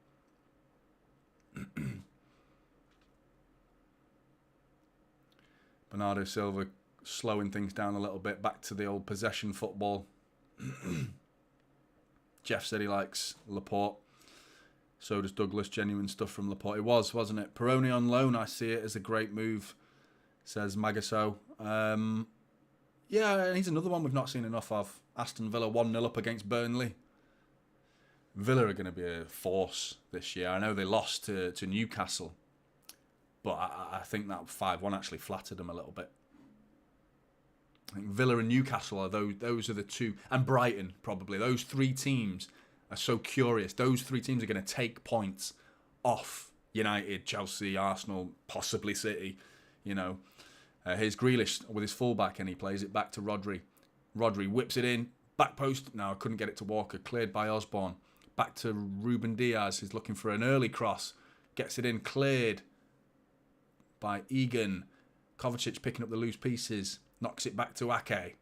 S1: Bernardo Silva slowing things down a little bit. Back to the old possession football. Jeff said he likes Laporte. So does Douglas. Genuine stuff from Laporte. It was, wasn't it? Peroni on loan. I see it as a great move, says Magaso. Yeah, he's another one we've not seen enough of. Aston Villa 1-0 up against Burnley. Villa are going to be a force this year. I know they lost to Newcastle, but I think that 5-1 actually flattered them a little bit. I think Villa and Newcastle are those are the two, and Brighton probably. Those 3 teams are so curious. Those 3 teams are going to take points off United, Chelsea, Arsenal, possibly City. Here's Grealish with his fullback, and he plays it back to Rodri. Rodri whips it in, back post. No, I couldn't get it to Walker. Cleared by Osborne. Back to Ruben Diaz, who's looking for an early cross. Gets it in, cleared by Egan. Kovacic picking up the loose pieces. Knocks it back to Ake.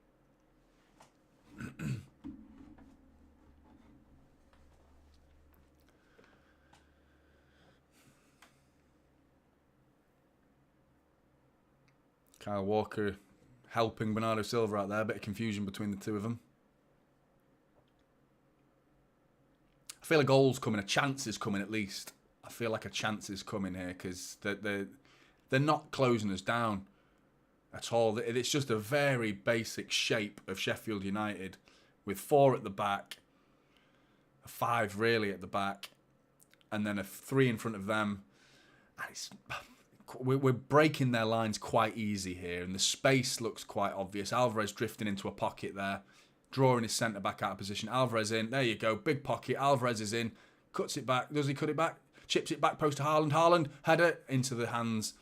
S1: Kyle Walker helping Bernardo Silva out there. A bit of confusion between the two of them. I feel a goal's coming. A chance is coming at least. I feel like a chance is coming here because they're not closing us down at all. It's just a very basic shape of Sheffield United with 4 at the back, a 5 really at the back, and then a 3 in front of them. And we're breaking their lines quite easy here, and the space looks quite obvious. Alvarez drifting into a pocket there, drawing his centre-back out of position. Alvarez in. There you go. Big pocket. Alvarez is in. Cuts it back. Does he cut it back? Chips it back post to Haaland. Haaland, header into the hands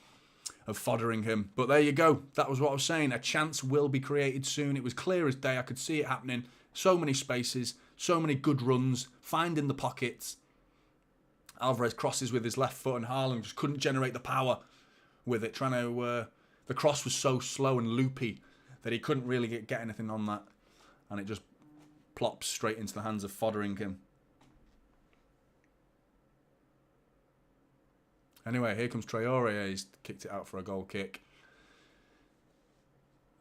S1: of Fotheringham. But there you go. That was what I was saying. A chance will be created soon. It was clear as day. I could see it happening. So many spaces. So many good runs. Finding the pockets. Alvarez crosses with his left foot, and Haaland just couldn't generate the power with it. The cross was so slow and loopy that he couldn't really get anything on that. And it just plops straight into the hands of Fotheringham. Anyway, here comes Traore. He's kicked it out for a goal kick.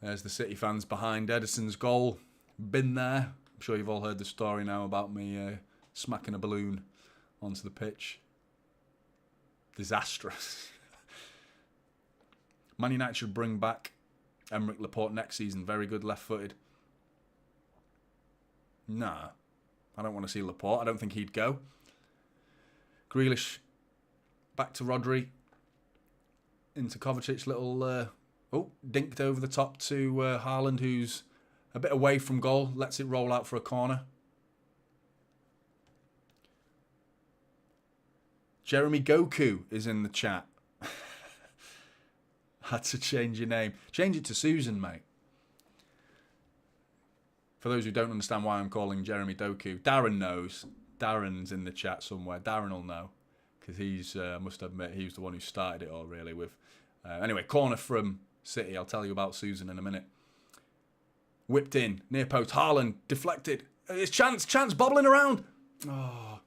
S1: There's the City fans behind Ederson's goal. Been there. I'm sure you've all heard the story now about me smacking a balloon onto the pitch. Disastrous. Man United should bring back Aymeric Laporte next season. Very good left-footed. Nah, I don't want to see Laporte. I don't think he'd go. Grealish back to Rodri. Into Kovacic. Little, dinked over the top to Haaland, who's a bit away from goal. Lets it roll out for a corner. Jeremy Goku is in the chat. Had to change your name. Change it to Susan, mate. For those who don't understand why I'm calling Jeremy Doku, Darren knows. Darren's in the chat somewhere. Darren will know. Because he's, I must admit, he was the one who started it all, really. With anyway, corner from City. I'll tell you about Susan in a minute. Whipped in. Near post. Haaland deflected. It's chance bobbling around. Oh.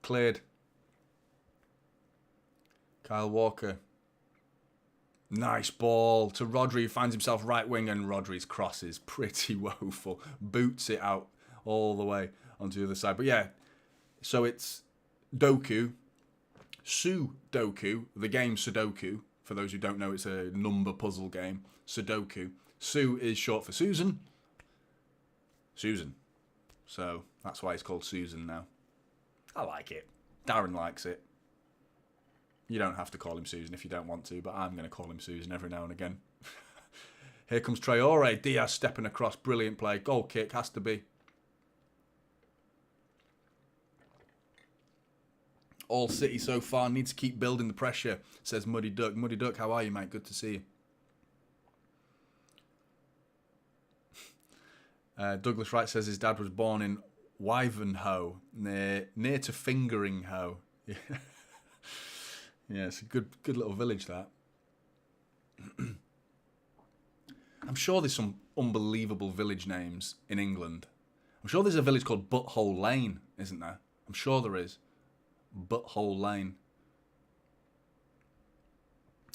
S1: Cleared. Kyle Walker. Nice ball to Rodri, who finds himself right wing, and Rodri's cross is pretty woeful. Boots it out all the way onto the other side. But yeah, so it's Doku, Sudoku, the game Sudoku. For those who don't know, it's a number puzzle game. Sudoku. Su is short for Susan. Susan. So that's why it's called Susan now. I like it. Darren likes it. You don't have to call him Susan if you don't want to, but I'm going to call him Susan every now and again. Here comes Traore. Diaz stepping across. Brilliant play. Goal kick. Has to be. All City so far. Need to keep building the pressure, says Muddy Duck. Muddy Duck, how are you, mate? Good to see you. Douglas Wright says his dad was born in Wivenhoe, near to Fingering-Hoe. Yeah. Yeah, it's a good little village, that. I'm sure there's some unbelievable village names in England. I'm sure there's a village called Butthole Lane, isn't there? I'm sure there is. Butthole Lane.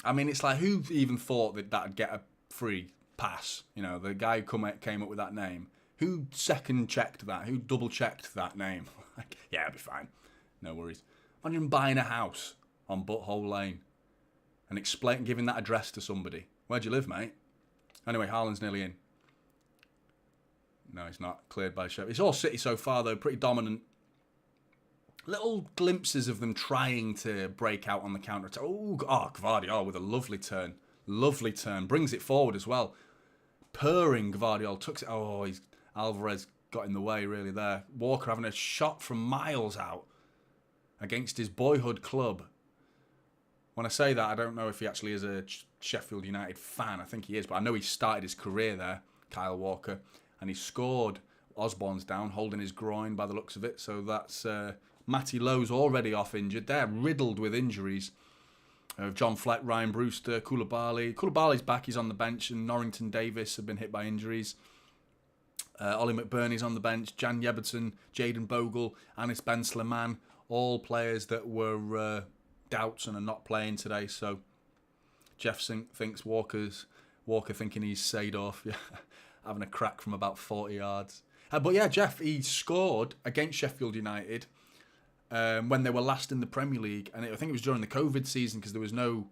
S1: I mean, it's like, who even thought that that'd get a free pass? You know, the guy who came up with that name. Who second-checked that? Who double-checked that name? Like, yeah, it'll be fine. No worries. Imagine buying a house on Butthole Lane and giving that address to somebody. Where'd you live, mate? Anyway, Haaland's nearly in. No, he's not. Cleared by Sheffield. It's all City so far, though. Pretty dominant. Little glimpses of them trying to break out on the counter-attack. Oh, Gvardiol with a lovely turn. Lovely turn. Brings it forward as well. Purring Gvardiol. Tucks it. Oh, Alvarez got in the way, really, there. Walker having a shot from miles out against his boyhood club. When I say that, I don't know if he actually is a Sheffield United fan. I think he is, but I know he started his career there, Kyle Walker, and he scored. Osborne's down, holding his groin by the looks of it. So that's Matty Lowe's already off injured. They're riddled with injuries. John Fleck, Ryan Brewster, Koulibaly. Koulibaly's back, he's on the bench, and Norrington Davis have been hit by injuries. Ollie McBurney's on the bench. Jan Yeberton, Jayden Bogle, Anis Ben Sleman, all players that were doubts and are not playing today. So Jeff thinks Walker thinking he's Seedorf, yeah, having a crack from about 40 yards. But yeah, Jeff, he scored against Sheffield United when they were last in the Premier League, and I think it was during the COVID season because there was no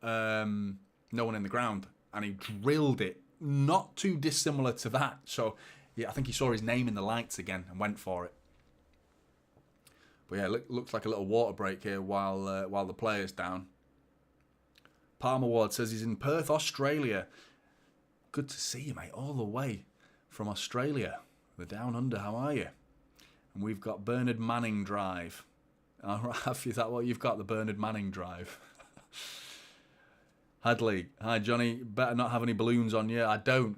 S1: one in the ground, and he drilled it, not too dissimilar to that. So yeah, I think he saw his name in the lights again and went for it. But yeah, looks like a little water break here while the player's down. Palmer Ward says he's in Perth, Australia. Good to see you, mate, all the way from Australia. The Down Under, how are you? And we've got Bernard Manning Drive. All right, is that what you've got, the Bernard Manning Drive? Hadley, hi Johnny, better not have any balloons on you. I don't.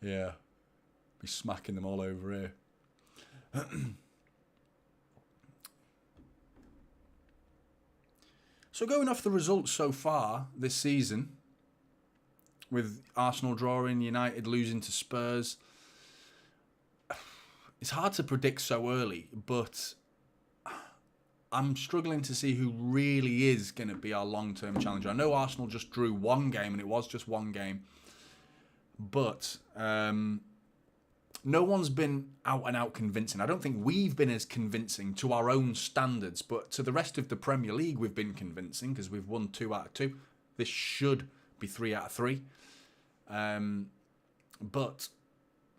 S1: Yeah, be smacking them all over here. So going off the results so far this season, with Arsenal drawing, United losing to Spurs, it's hard to predict so early, but I'm struggling to see who really is going to be our long-term challenger. I know Arsenal just drew one game, and it was just one game, but no one's been out-and-out convincing. I don't think we've been as convincing to our own standards, but to the rest of the Premier League, we've been convincing because we've won 2 out of 2. This should be 3 out of 3. But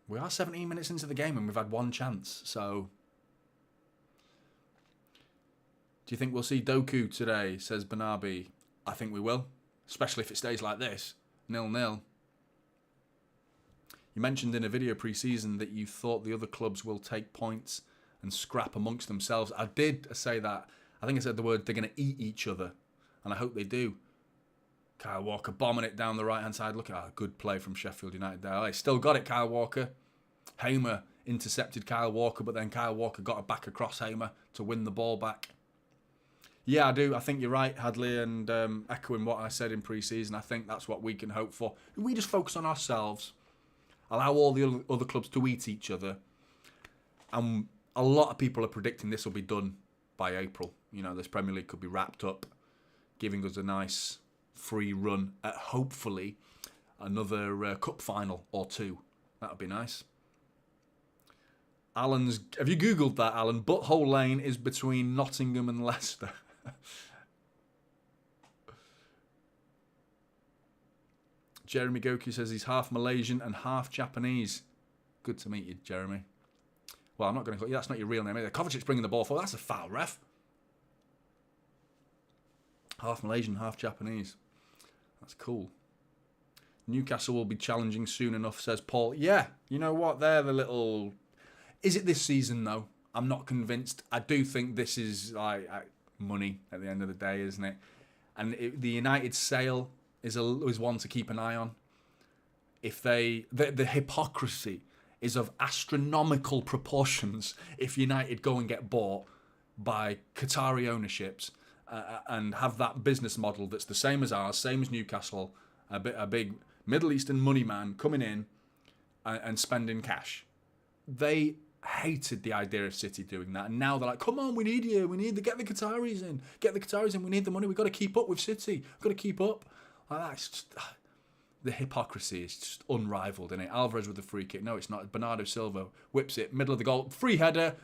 S1: we are 17 minutes into the game and we've had one chance. So, do you think we'll see Doku today, says Banabi? I think we will, especially if it stays like this, 0-0. You mentioned in a video pre-season that you thought the other clubs will take points and scrap amongst themselves. I did say that. I think I said the word, they're going to eat each other. And I hope they do. Kyle Walker bombing it down the right-hand side. Look at that good play from Sheffield United there. He still got it, Kyle Walker. Hamer intercepted Kyle Walker, but then Kyle Walker got it back across Hamer to win the ball back. Yeah, I do. I think you're right, Hadley, and echoing what I said in pre-season, I think that's what we can hope for. We just focus on ourselves. Allow all the other clubs to eat each other. And a lot of people are predicting this will be done by April. You know, this Premier League could be wrapped up, giving us a nice free run at hopefully another cup final or 2. That would be nice. Have you Googled that, Alan? Butthole Lane is between Nottingham and Leicester. Jeremy Goku says he's half Malaysian and half Japanese. Good to meet you, Jeremy. Well, I'm not going to call you. That's not your real name. Kovacic's bringing the ball forward. That's a foul, ref. Half Malaysian, half Japanese. That's cool. Newcastle will be challenging soon enough, says Paul. Yeah, you know what? They're the little... Is it this season, though? I'm not convinced. I do think this is like money at the end of the day, isn't it? And the United sale is one to keep an eye on. If the hypocrisy is of astronomical proportions if United go and get bought by Qatari ownerships and have that business model that's the same as ours, same as Newcastle, a big Middle Eastern money man coming in and spending cash. They hated the idea of City doing that, and now they're like, come on, we need you, get the Qataris in, we need the money, we've got to keep up with City, we've got to keep up. Like that, it's just... The hypocrisy is just unrivaled, isn't it? Alvarez with the free kick. No, it's not. Bernardo Silva whips it, middle of the goal. Free header.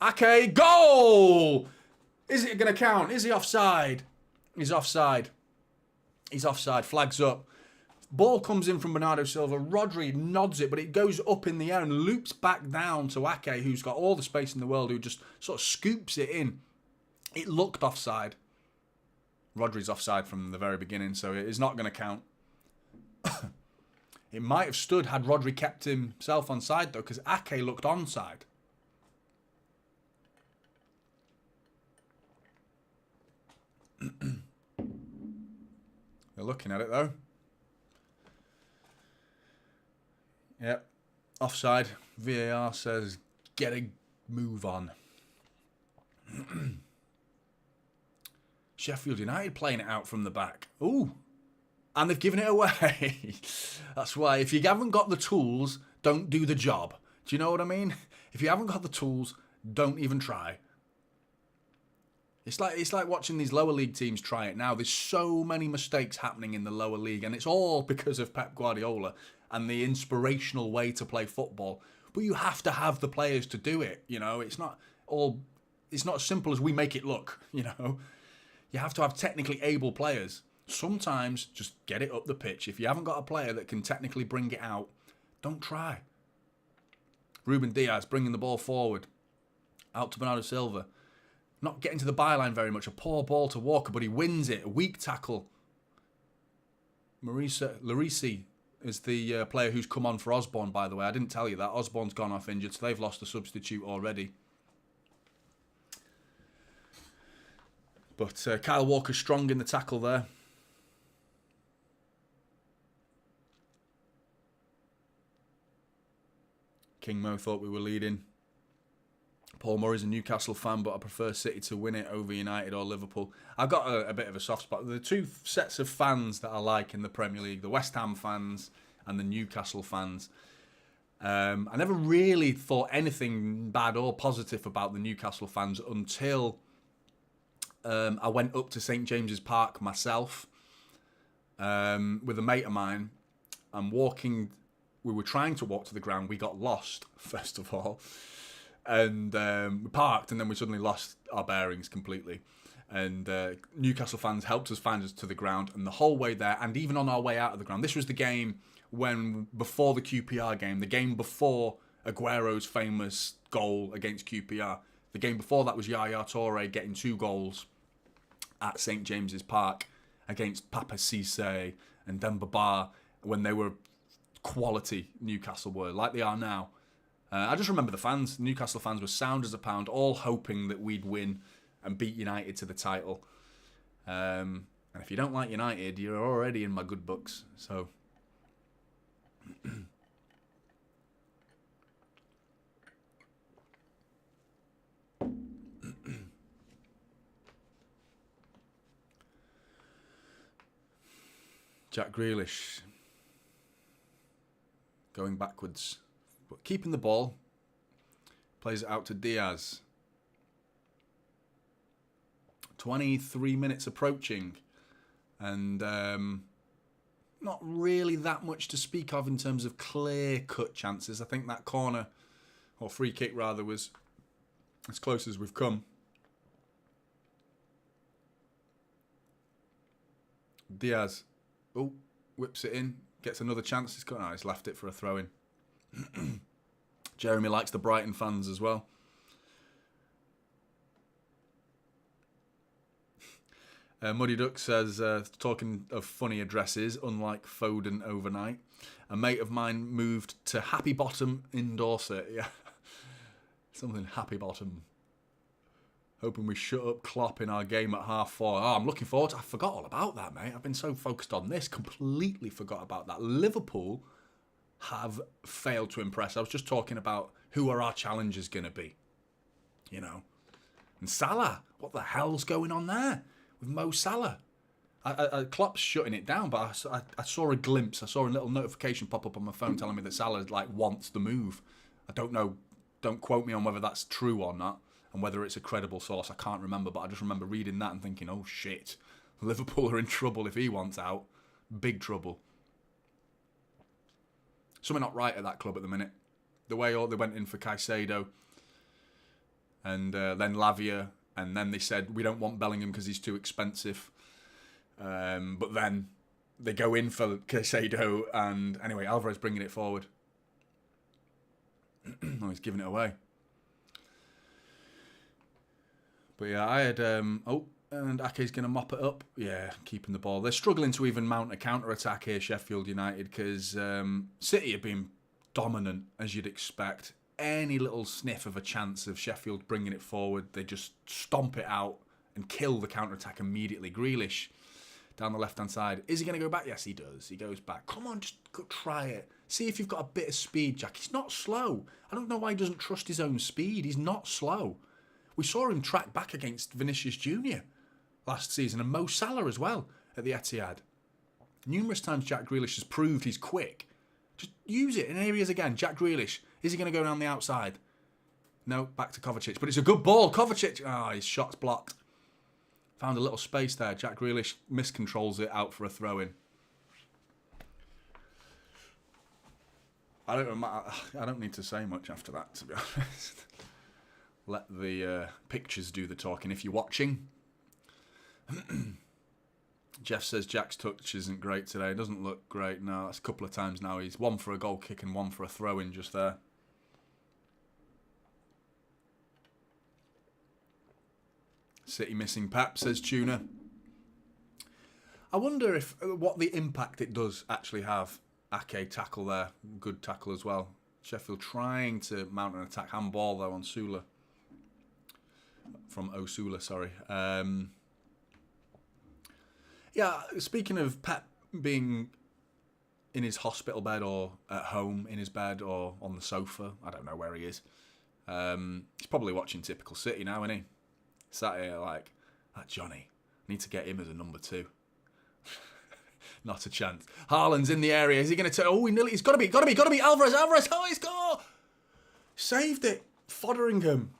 S1: Ake, goal! Is it going to count? Is he offside? He's offside. He's offside. Flags up. Ball comes in from Bernardo Silva. Rodri nods it, but it goes up in the air and loops back down to Ake, who's got all the space in the world, who just sort of scoops it in. It looked offside. Rodri's offside from the very beginning, so it is not going to count. It might have stood had Rodri kept himself onside, though, because Ake looked onside. They're looking at it, though. Yep. Offside. VAR says, get a move on. Sheffield United playing it out from the back. Ooh. And they've given it away. That's why, if you haven't got the tools, don't do the job. Do you know what I mean? If you haven't got the tools, don't even try. It's like watching these lower league teams try it now. There's so many mistakes happening in the lower league, and it's all because of Pep Guardiola and the inspirational way to play football. But you have to have the players to do it. You know, it's not as simple as we make it look. You know, you have to have technically able players. Sometimes just get it up the pitch. If you haven't got a player that can technically bring it out, don't try. Ruben Diaz bringing the ball forward. Out to Bernardo Silva. Not getting to the byline very much. A poor ball to Walker, but he wins it. A weak tackle. Larisi is the player who's come on for Osborne, by the way. I didn't tell you that. Osborne's gone off injured, so they've lost a substitute already. But Kyle Walker's strong in the tackle there. King Mo thought we were leading. Paul Murray's a Newcastle fan, but I prefer City to win it over United or Liverpool. I've got a bit of a soft spot. There are two sets of fans that I like in the Premier League. The West Ham fans and the Newcastle fans. I never really thought anything bad or positive about the Newcastle fans until I went up to St James's Park myself with a mate of mine. We were trying to walk to the ground. We got lost, first of all. And we parked, and then we suddenly lost our bearings completely. And Newcastle fans helped us find us to the ground. And the whole way there, and even on our way out of the ground, this was the game before the QPR game, the game before Aguero's famous goal against QPR. The game before that was Yaya Toure getting 2 goals at St James's Park against Papa Cisse and Demba Ba when they were quality. Newcastle were like they are now. I just remember the fans. Newcastle fans were sound as a pound, all hoping that we'd win and beat United to the title. And if you don't like United, you're already in my good books. So Jack Grealish going backwards, but keeping the ball. Plays it out to Diaz. 23 minutes approaching, and not really that much to speak of in terms of clear-cut chances. I think that corner, or free kick rather, was as close as we've come. Diaz, whips it in, gets another chance. He's left it for a throw-in. Jeremy likes the Brighton fans as well. Muddy Duck says, talking of funny addresses, unlike Foden overnight, a mate of mine moved to Happy Bottom in Dorset. Yeah, something Happy Bottom. Hoping we shut up Klopp in our game at 4:30. Oh, I'm looking forward to it. I forgot all about that, mate. I've been so focused on this, completely forgot about that. Liverpool have failed to impress. I was just talking about who are our challengers going to be, you know. And Salah, what the hell's going on there with Mo Salah? Klopp's shutting it down, but I saw a glimpse. I saw a little notification pop up on my phone telling me that Salah wants the move. I don't know. Don't quote me on whether that's true or not, and whether it's a credible source. I can't remember, but I just remember reading that and thinking, oh shit, Liverpool are in trouble if he wants out. Big trouble. Something not right at that club at the minute. The way they went in for Caicedo, and then Lavia, and then they said, we don't want Bellingham because he's too expensive. But then they go in for Caicedo, and anyway, Alvarez bringing it forward. Oh, he's giving it away. But yeah, I had... and Ake's going to mop it up. Yeah, keeping the ball. They're struggling to even mount a counter-attack here, Sheffield United, because City have been dominant, as you'd expect. Any little sniff of a chance of Sheffield bringing it forward, they just stomp it out and kill the counter-attack immediately. Grealish down the left-hand side. Is he going to go back? Yes, he does. He goes back. Come on, just go try it. See if you've got a bit of speed, Jack. He's not slow. I don't know why he doesn't trust his own speed. He's not slow. We saw him track back against Vinicius Jr. last season, and Mo Salah as well at the Etihad. Numerous times Jack Grealish has proved he's quick. Just use it. And here he is again, Jack Grealish. Is he going to go down the outside? No, back to Kovacic. But it's a good ball. Kovacic. Ah, his shot's blocked. Found a little space there. Jack Grealish miscontrols it out for a throw-in. I don't need to say much after that, to be honest. Let the pictures do the talking if you're watching. Jeff says Jack's touch isn't great today. It doesn't look great. No, that's a couple of times now. He's one for a goal kick and one for a throw-in just there. City missing Pep, says Tuna. I wonder if what the impact it does actually have. Ake tackle there. Good tackle as well. Sheffield trying to mount an attack. Handball though on Sula. From Osula, sorry. Yeah, speaking of Pep being in his hospital bed or at home in his bed or on the sofa, I don't know where he is. He's probably watching Typical City now, isn't he? Sat here like, that Jonny, need to get him as a number 2. Not a chance. Haaland's in the area. Is he going to... Oh, he's got to be. Alvarez. Oh, he's got... Saved it. Fotheringham.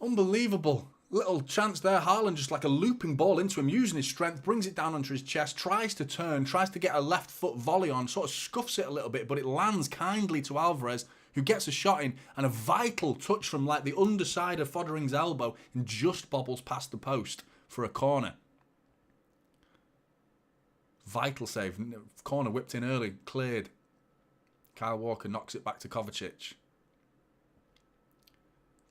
S1: Unbelievable. Little chance there. Haaland just like a looping ball into him, using his strength, brings it down onto his chest, tries to turn, tries to get a left foot volley on, sort of scuffs it a little bit, but it lands kindly to Alvarez, who gets a shot in, and a vital touch from like the underside of Fothering's elbow and just bobbles past the post for a corner. Vital save. Corner whipped in early, cleared. Kyle Walker knocks it back to Kovacic.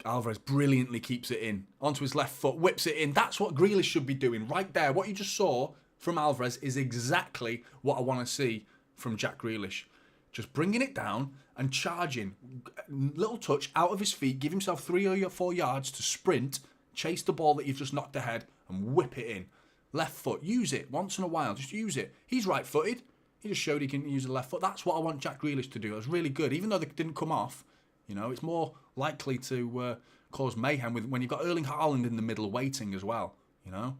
S1: Alvarez brilliantly keeps it in. Onto his left foot, whips it in. That's what Grealish should be doing right there. What you just saw from Alvarez is exactly what I want to see from Jack Grealish. Just bringing it down and charging. Little touch out of his feet. Give himself 3 or 4 yards to sprint. Chase the ball that you've just knocked ahead and whip it in. Left foot. Use it once in a while. Just use it. He's right-footed. He just showed he can use the left foot. That's what I want Jack Grealish to do. That was really good. Even though they didn't come off, you know, it's more likely to cause mayhem when you've got Erling Haaland in the middle waiting as well, you know.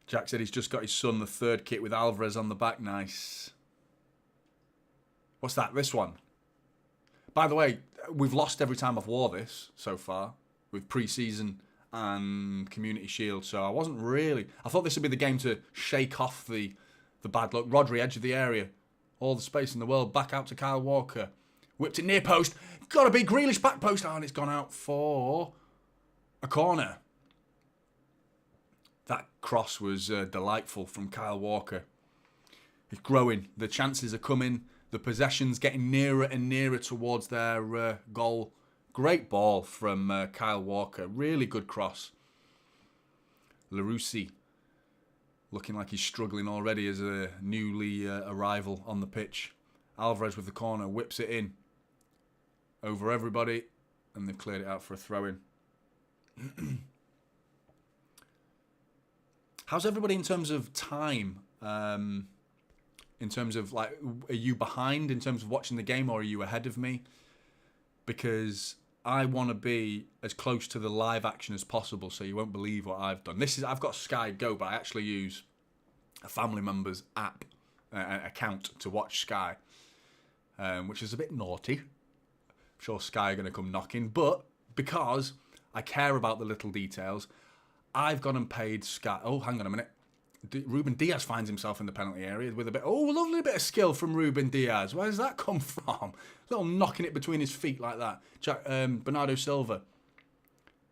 S1: Jack said he's just got his son the 3rd kit with Alvarez on the back. Nice. What's that? This one. By the way, we've lost every time I've wore this so far with pre-season and Community Shield. So I wasn't really... I thought this would be the game to shake off the bad luck. Rodri, edge of the area. All the space in the world. Back out to Kyle Walker. Whipped it near post. Got to be Grealish back post. Oh, and it's gone out for a corner. That cross was delightful from Kyle Walker. It's growing. The chances are coming. The possession's getting nearer and nearer towards their goal. Great ball from Kyle Walker. Really good cross. Larousse looking like he's struggling already as a newly arrival on the pitch. Alvarez with the corner, whips it in over everybody, and they've cleared it out for a throw-in. How's everybody in terms of time? In terms of, like, are you behind in terms of watching the game, or are you ahead of me? Because I want to be as close to the live action as possible, so you won't believe what I've done. I've got Sky Go, but I actually use a family member's app account to watch Sky, which is a bit naughty. I'm sure Sky are going to come knocking, but because I care about the little details, I've gone and paid Sky. Oh, hang on a minute. Ruben Diaz finds himself in the penalty area with a lovely bit of skill from Ruben Diaz. Where does that come from? Little knocking it between his feet like that. Bernardo Silva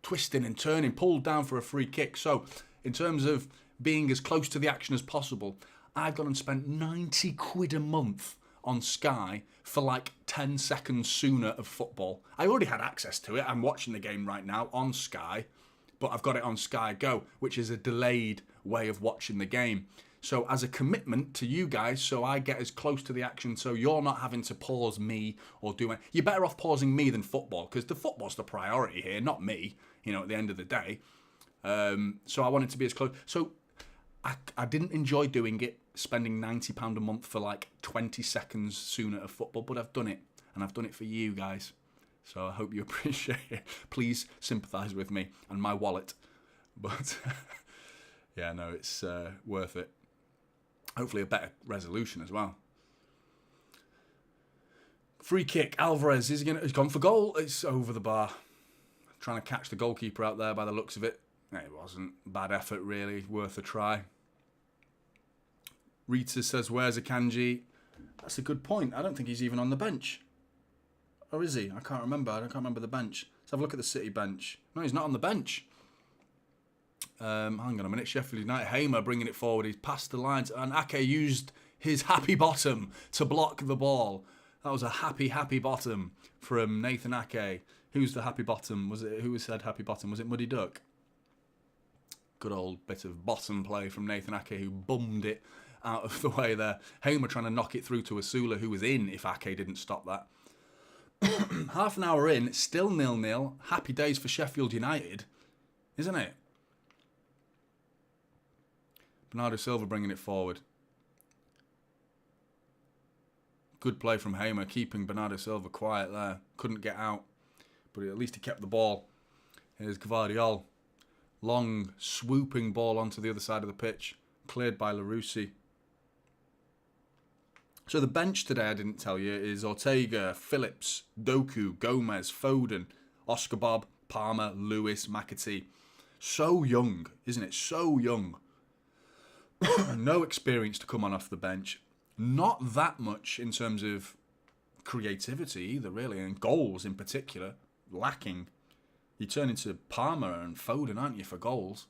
S1: twisting and turning, pulled down for a free kick. So, in terms of being as close to the action as possible, I've gone and spent 90 quid a month on Sky for like 10 seconds sooner of football. I already had access to it. I'm watching the game right now on Sky, but I've got it on Sky Go, which is a delayed way of watching the game. So as a commitment to you guys, so I get as close to the action, so you're not having to pause me or do it. You're better off pausing me than football, because the football's the priority here, not me, at the end of the day. So I wanted to be as close. So I didn't enjoy doing it, spending £90 a month for like 20 seconds sooner of football, but I've done it, and I've done it for you guys. So I hope you appreciate it. Please sympathise with me and my wallet. But yeah, no, it's worth it. Hopefully a better resolution as well. Free kick. Alvarez, he's gone for goal. It's over the bar. Trying to catch the goalkeeper out there by the looks of it. It wasn't bad effort, really. Worth a try. Rita says, where's Akanji? That's a good point. I don't think he's even on the bench. Or is he? I can't remember. I can't remember the bench. Let's have a look at the City bench. No, he's not on the bench. Hang on a minute. Sheffield United. Hamer bringing it forward. He's passed the lines. And Ake used his happy bottom to block the ball. That was a happy bottom from Nathan Ake. Who's the happy bottom? Who said happy bottom? Was it Muddy Duck? Good old bit of bottom play from Nathan Ake, who bummed it out of the way there. Hamer trying to knock it through to Asula, who was in if Ake didn't stop that. Half an hour in, still 0-0. Happy days for Sheffield United, isn't it? Bernardo Silva bringing it forward. Good play from Hamer, keeping Bernardo Silva quiet there. Couldn't get out, but at least he kept the ball. Here's Gvardiol. Long, swooping ball onto the other side of the pitch. Cleared by Larousse. So the bench today, I didn't tell you, is Ortega, Phillips, Doku, Gomez, Foden, Oscar Bob, Palmer, Lewis, McAtee. So young, isn't it? So young. No experience to come on off the bench. Not that much in terms of creativity either, really, and goals in particular. Lacking. You turn into Palmer and Foden, aren't you, for goals?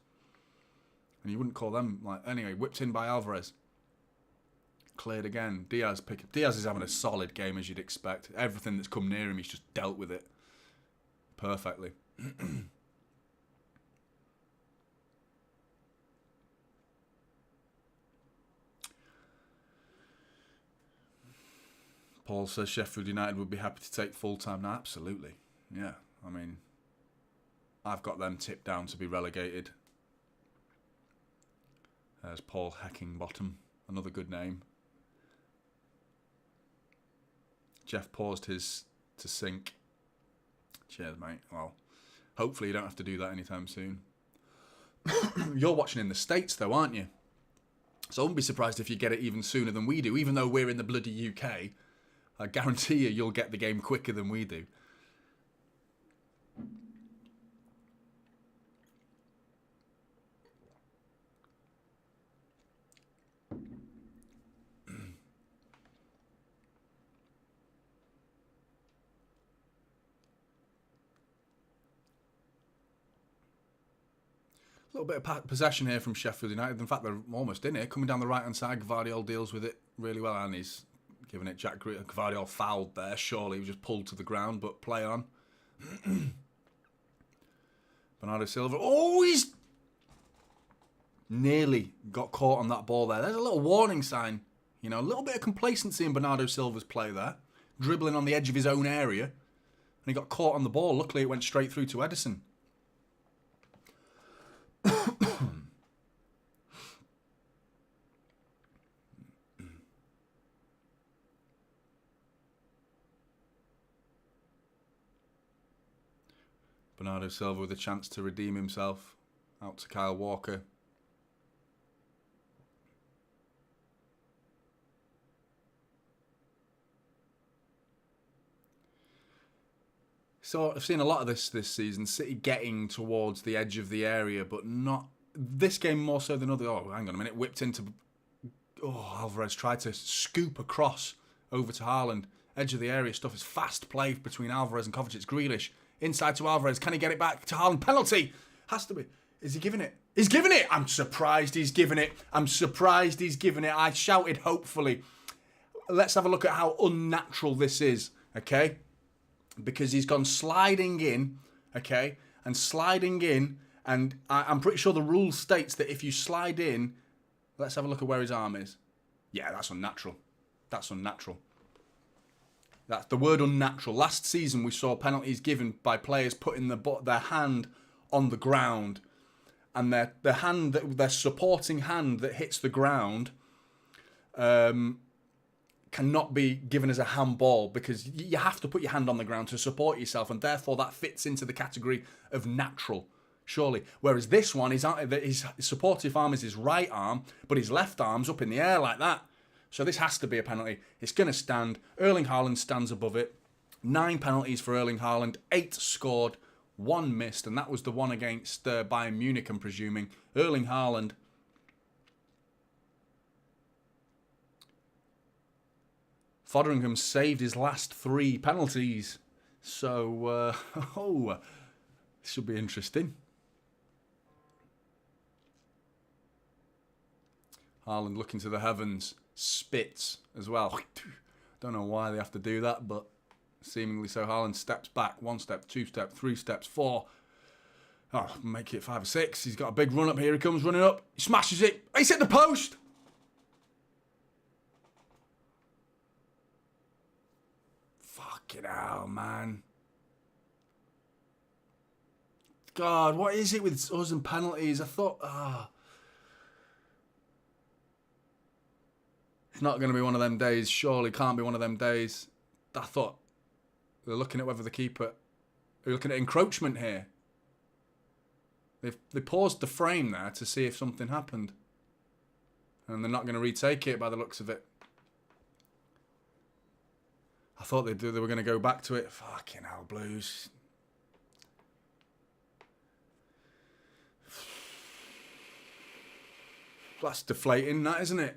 S1: And you wouldn't call them, anyway, whipped in by Alvarez. Cleared again. Diaz is having a solid game, as you'd expect. Everything that's come near him, he's just dealt with it perfectly. Paul says Sheffield United would be happy to take full time now. Absolutely. Yeah, I mean, I've got them tipped down to be relegated. There's Paul Heckingbottom, another good name. Jeff paused his to sink. Cheers, mate. Well, hopefully you don't have to do that anytime soon. You're watching in the States, though, aren't you? So I wouldn't be surprised if you get it even sooner than we do. Even though we're in the bloody UK, I guarantee you'll get the game quicker than we do. A little bit of possession here from Sheffield United. In fact, they're almost in here. Coming down the right-hand side, Gvardiol deals with it really well, and he's giving it Jack Gvardiol fouled there. Surely he was just pulled to the ground, but play on. Bernardo Silva. Oh, he's nearly got caught on that ball there. There's a little warning sign. You know, a little bit of complacency in Bernardo Silva's play there. Dribbling on the edge of his own area. And he got caught on the ball. Luckily, it went straight through to Edison. Bernardo Silva with a chance to redeem himself. Out to Kyle Walker. So I've seen a lot of this season. City getting towards the edge of the area, but not this game more so than other. Oh, hang on a minute. Whipped into. Oh, Alvarez tried to scoop across over to Haaland. Edge of the area stuff is fast play between Alvarez and Kovacic. It's Grealish. Inside to Alvarez. Can he get it back to Haaland? Penalty. Has to be. Is he giving it? He's giving it. I'm surprised he's giving it. I'm surprised he's giving it. I shouted hopefully. Let's have a look at how unnatural this is. Okay. Because he's gone sliding in. Okay. And sliding in. And I'm pretty sure the rule states that if you slide in. Let's have a look at where his arm is. Yeah, that's unnatural. That's unnatural. That's the word unnatural. Last season we saw penalties given by players putting their hand on the ground, and their supporting hand that hits the ground cannot be given as a handball because you have to put your hand on the ground to support yourself, and therefore that fits into the category of natural, surely. Whereas this one, his supportive arm is his right arm, but his left arm's up in the air like that. So this has to be a penalty. It's going to stand. Erling Haaland stands above it. 9 penalties for Erling Haaland. 8 scored. 1 missed. And that was the one against Bayern Munich, I'm presuming. Erling Haaland. Fotheringham saved his last 3 penalties. So, this should be interesting. Haaland looking to the heavens. Spits as well. Don't know why they have to do that, but seemingly so. Haaland steps back. 1 step, 2 steps, 3 steps, 4. Oh, make it 5 or 6. He's got a big run up here. He comes running up. He smashes it. He's hit the post. Fucking hell, man. God, what is it with us and penalties? I thought, it's not going to be one of them days. Surely can't be one of them days. I thought they're looking at whether the keeper. They're looking at encroachment here. They paused the frame there to see if something happened. And they're not going to retake it by the looks of it. I thought they were going to go back to it. Fucking hell, Blues. That's deflating, that, isn't it?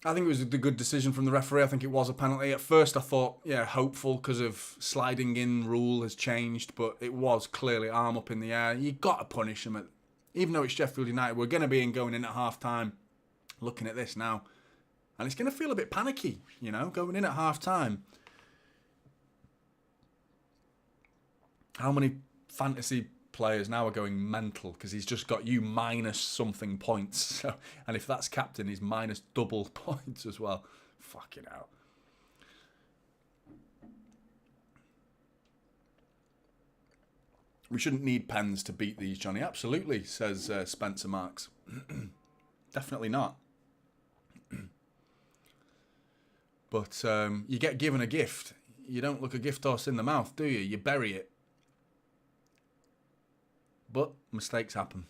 S1: I think it was a good decision from the referee. I think it was a penalty. At first I thought, yeah, hopeful because of sliding in rule has changed, but it was clearly arm up in the air. You got to punish him. Even though it's Sheffield United, we're going to be going in at half-time looking at this now. And it's going to feel a bit panicky, you know, going in at half-time. How many fantasy players now are going mental because he's just got you minus something points. So, and if that's captain, he's minus double points as well. Fucking hell. We shouldn't need pens to beat these, Johnny. Absolutely, says Spencer Marks. Definitely not. But you get given a gift. You don't look a gift horse in the mouth, do you? You bury it. But mistakes happen.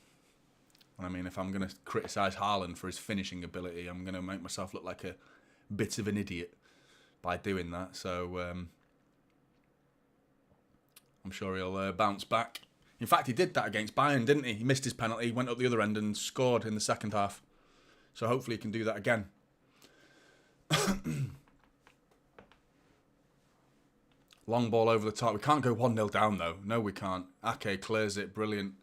S1: I mean, if I'm going to criticise Haaland for his finishing ability, I'm going to make myself look like a bit of an idiot by doing that. So I'm sure he'll bounce back. In fact, he did that against Bayern, didn't he? He missed his penalty, went up the other end and scored in the second half. So hopefully he can do that again. Long ball over the top. We can't go 1-0 down, though. No, we can't. Ake clears it. Brilliant.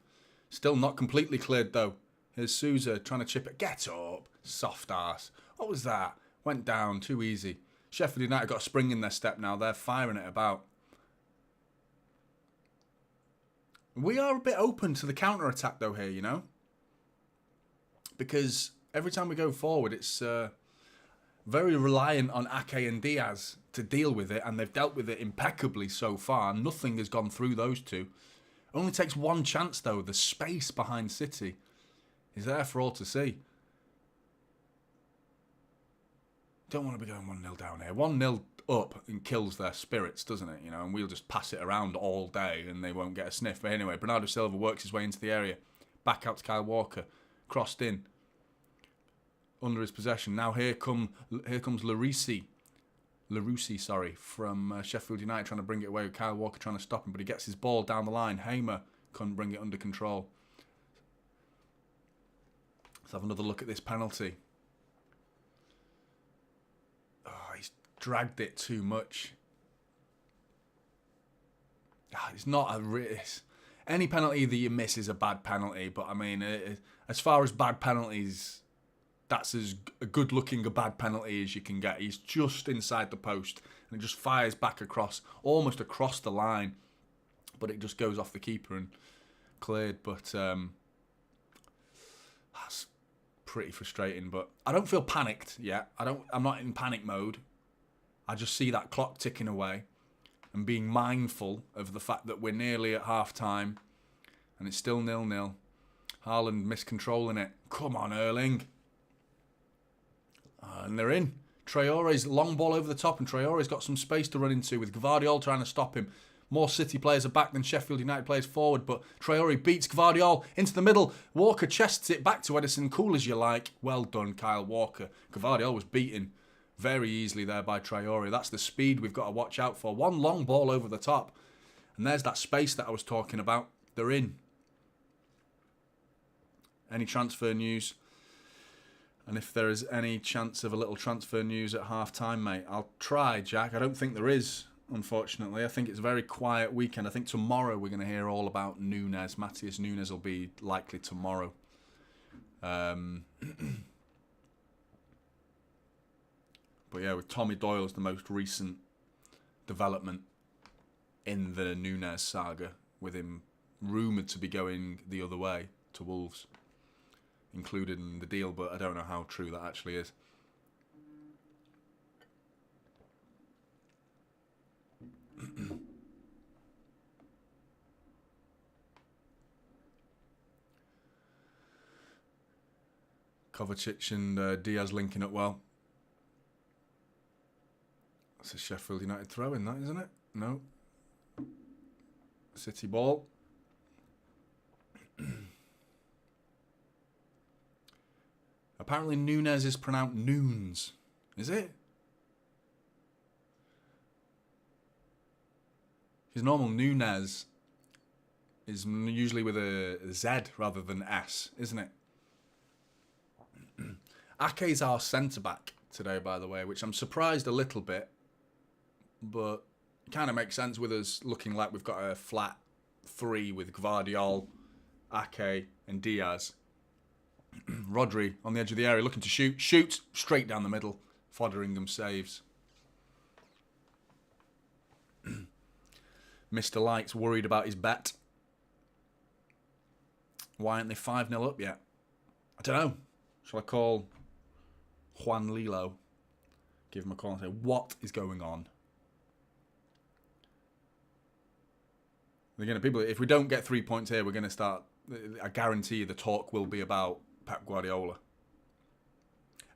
S1: Still not completely cleared, though. Here's Souza trying to chip it. Get up. Soft ass. What was that? Went down. Too easy. Sheffield United got a spring in their step now. They're firing it about. We are a bit open to the counter-attack, though, here, you know? Because every time we go forward, it's very reliant on Ake and Diaz to deal with it, and they've dealt with it impeccably so far. Nothing has gone through those two. Only takes one chance, though. The space behind City is there for all to see. Don't want to be going 1-0 down here. 1-0 up and kills their spirits, doesn't it? You know, and we'll just pass it around all day and they won't get a sniff. But anyway, Bernardo Silva works his way into the area. Back out to Kyle Walker. Crossed in. Under his possession. Now here comes Larusi, from Sheffield United, trying to bring it away with Kyle Walker trying to stop him, but he gets his ball down the line. Hamer couldn't bring it under control. Let's have another look at this penalty. Oh, he's dragged it too much. It's not a any penalty that you miss is a bad penalty, but I mean, as far as bad penalties, that's as good-looking a bad penalty as you can get. He's just inside the post, and it just fires back across, almost across the line, but it just goes off the keeper and cleared. But that's pretty frustrating. But I don't feel panicked yet. I'm not in panic mode. I just see that clock ticking away, and being mindful of the fact that we're nearly at half-time, and it's still 0-0. Haaland miscontrolling it. Come on, Erling. And they're in. Traore's long ball over the top, and Traore's got some space to run into with Gvardiol trying to stop him. More City players are back than Sheffield United players forward, but Traore beats Gvardiol into the middle. Walker chests it back to Edison. Cool as you like. Well done, Kyle Walker. Gvardiol was beaten very easily there by Traore. That's the speed we've got to watch out for. One long ball over the top. And there's that space that I was talking about. They're in. Any transfer news? And if there is any chance of a little transfer news at half-time, mate, I'll try, Jack. I don't think there is, unfortunately. I think it's a very quiet weekend. I think tomorrow we're going to hear all about Nunes. Matheus Nunes will be likely tomorrow. But yeah, with Tommy Doyle's the most recent development in the Nunes saga, with him rumoured to be going the other way to Wolves, included in the deal, but I don't know how true that actually is. Kovacic and Diaz linking up well. That's a Sheffield United throw in that, isn't it? No. City ball. Apparently Nunes is pronounced Noons. Is it? His normal Nunes is usually with a Z rather than S, isn't it? Ake's our centre-back today, by the way, which I'm surprised a little bit, but it kind of makes sense with us looking like we've got a flat three with Gvardiol, Ake and Diaz. Rodri on the edge of the area looking to shoot. Shoots straight down the middle. Fotheringham saves. Mr. Light's worried about his bet. Why aren't they 5-0 up yet? I don't know. Shall I call Juan Lilo? Give him a call and say, what is going on? They're going to people. If we don't get 3 points here, we're going to start. I guarantee you the talk will be about Pep Guardiola.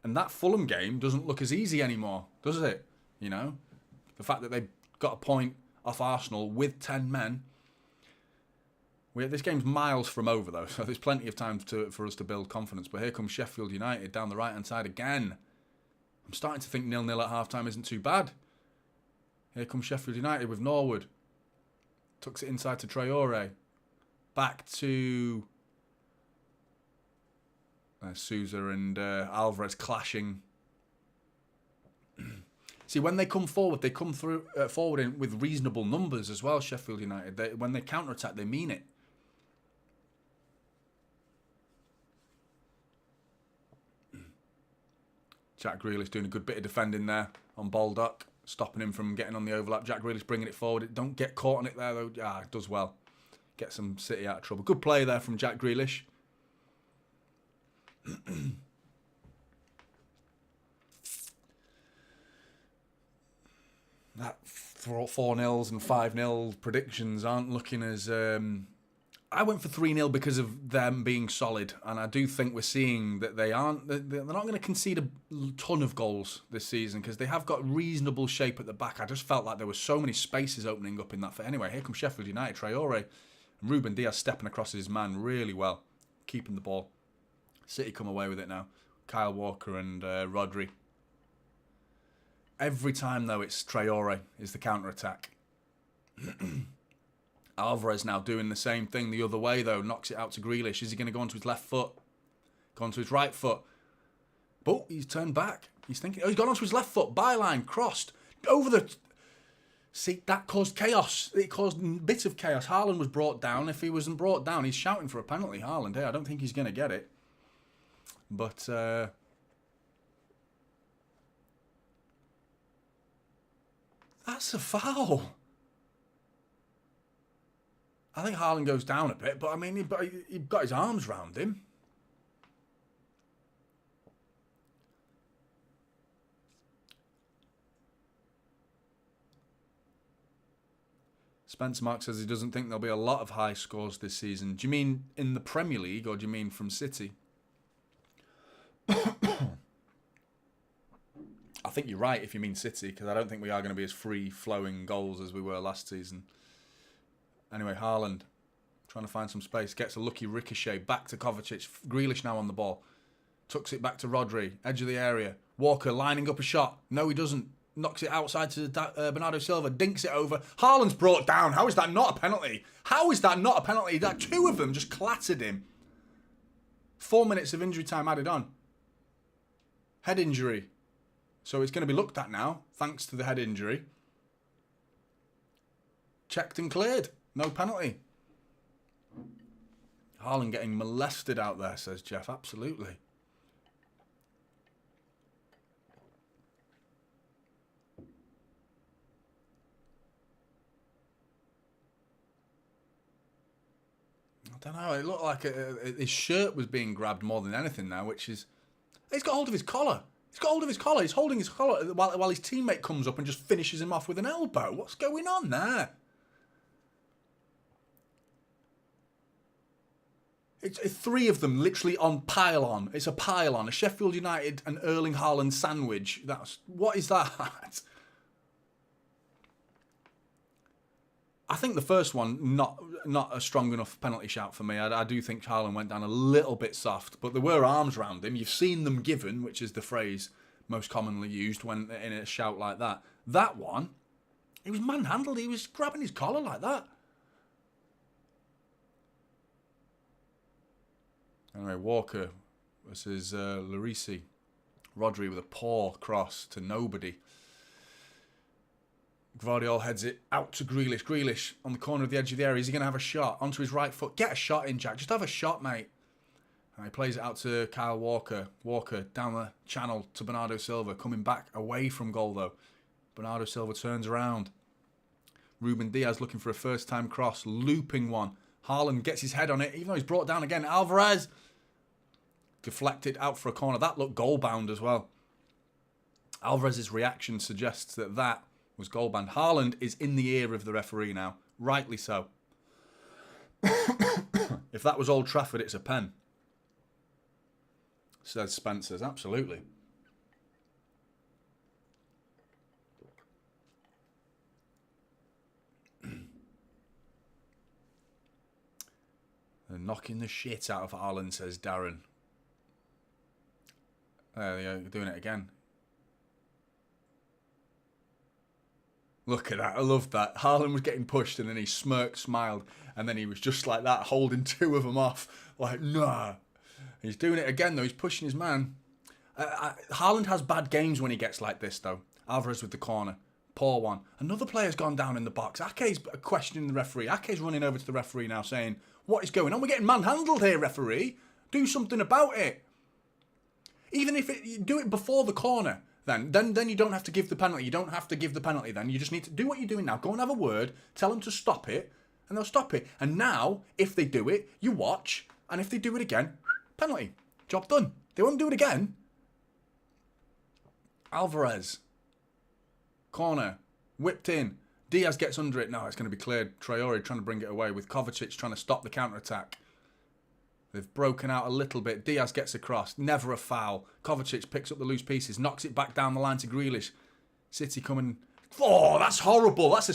S1: And that Fulham game doesn't look as easy anymore, does it? You know, the fact that they got a point off Arsenal with 10 men. This game's miles from over, though, so there's plenty of time for us to build confidence. But here comes Sheffield United down the right-hand side again. I'm starting to think 0-0 at half-time isn't too bad. Here comes Sheffield United with Norwood. Tucks it inside to Traore. Back to Sousa and Alvarez clashing. See, when they come forward, they come through forward with reasonable numbers as well, Sheffield United. When they counter-attack, they mean it. Jack Grealish doing a good bit of defending there. on buildup, stopping him from getting on the overlap. Jack Grealish bringing it forward. Don't get caught on it there, though. It does well. Get some City out of trouble. Good play there from Jack Grealish. That 4-0s and 5-0 predictions aren't looking as... I went for 3-0 because of them being solid, and I do think we're seeing that they're not going to concede a ton of goals this season because they have got reasonable shape at the back. I just felt like there were so many spaces opening up in that. Anyway, here comes Sheffield United. Traore and Ruben Diaz stepping across his man really well, keeping the ball. City come away with it now. Kyle Walker and Rodri. Every time, though, it's Traore is the counter-attack. Alvarez now doing the same thing the other way, though. Knocks it out to Grealish. Is he going to go onto his left foot? Go onto his right foot. But he's turned back. He's thinking, he's gone onto his left foot. Byline, crossed. Over the... See, that caused chaos. It caused a bit of chaos. Haaland was brought down. If he wasn't brought down, he's shouting for a penalty, Haaland. Hey, I don't think he's going to get it. But... that's a foul. I think Haaland goes down a bit, but I mean, he got his arms round him. Spencer Mark says he doesn't think there'll be a lot of high scores this season. Do you mean in the Premier League or do you mean from City? I think you're right if you mean City, because I don't think we are going to be as free-flowing goals as we were last season. Anyway, Haaland trying to find some space. Gets a lucky ricochet back to Kovacic. Grealish now on the ball. Tucks it back to Rodri. Edge of the area. Walker lining up a shot. No, he doesn't. Knocks it outside to Bernardo Silva. Dinks it over. Haaland's brought down. How is that not a penalty? How is that not a penalty? That two of them just clattered him. 4 minutes of injury time added on. Head injury. So it's going to be looked at now, thanks to the head injury. Checked and cleared. No penalty. Haaland getting molested out there, says Jeff. Absolutely. I don't know. It looked like his shirt was being grabbed more than anything now, which is... He's got hold of his collar. He's got hold of his collar. He's holding his collar while his teammate comes up and just finishes him off with an elbow. What's going on there? It's three of them literally on pile-on. It's a pile-on. A Sheffield United and Erling Haaland sandwich. What is that? I think the first one, not a strong enough penalty shout for me. I do think Haaland went down a little bit soft, but there were arms around him. You've seen them given, which is the phrase most commonly used when in a shout like that. That one, he was manhandled. He was grabbing his collar like that. Anyway, Walker versus Larisi. Rodri with a poor cross to nobody. Gvardiol heads it out to Grealish. Grealish on the corner of the edge of the area. Is he going to have a shot? Onto his right foot. Get a shot in, Jack. Just have a shot, mate. And he plays it out to Kyle Walker. Walker down the channel to Bernardo Silva. Coming back away from goal, though. Bernardo Silva turns around. Ruben Diaz looking for a first-time cross. Looping one. Haaland gets his head on it, even though he's brought down again. Alvarez deflected out for a corner. That looked goal-bound as well. Alvarez's reaction suggests that was goal-bound. Haaland is in the ear of the referee now. Rightly so. If that was Old Trafford, it's a pen. Says Spencer's. Absolutely. They're knocking the shit out of Haaland, says Darren. There they go, doing it again. Look at that, I love that. Haaland was getting pushed and then he smirked, smiled, and then he was just like that, holding two of them off. Like, nah. He's doing it again, though. He's pushing his man. Haaland has bad games when he gets like this, though. Alvarez with the corner. Poor one. Another player's gone down in the box. Ake's questioning the referee. Ake's running over to the referee now saying, what is going on? We're getting manhandled here, referee. Do something about it. Even if you do it before the corner. Then you don't have to give the penalty. You don't have to give the penalty then. You just need to do what you're doing now. Go and have a word. Tell them to stop it. And they'll stop it. And now, if they do it, you watch. And if they do it again, penalty. Job done. They won't do it again. Alvarez. Corner. Whipped in. Diaz gets under it. No, it's going to be cleared. Traore trying to bring it away with Kovacic trying to stop the counter-attack. They've broken out a little bit. Diaz gets across. Never a foul. Kovacic picks up the loose pieces. Knocks it back down the line to Grealish. City coming. Oh, that's horrible. It's a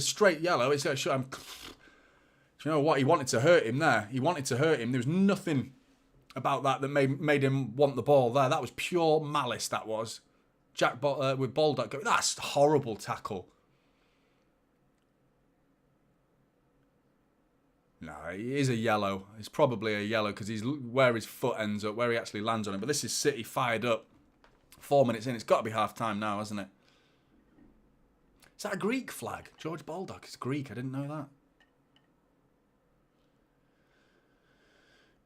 S1: straight yellow. You know what? He wanted to hurt him there. He wanted to hurt him. There was nothing about that made him want the ball there. That was pure malice, that was. Jack with buildup. That's a horrible tackle. No, it is a yellow. It's probably a yellow because he's where his foot ends up, where he actually lands on it. But this is City fired up. 4 minutes in. It's got to be half time now, hasn't it? Is that a Greek flag? George Baldock is Greek. I didn't know that.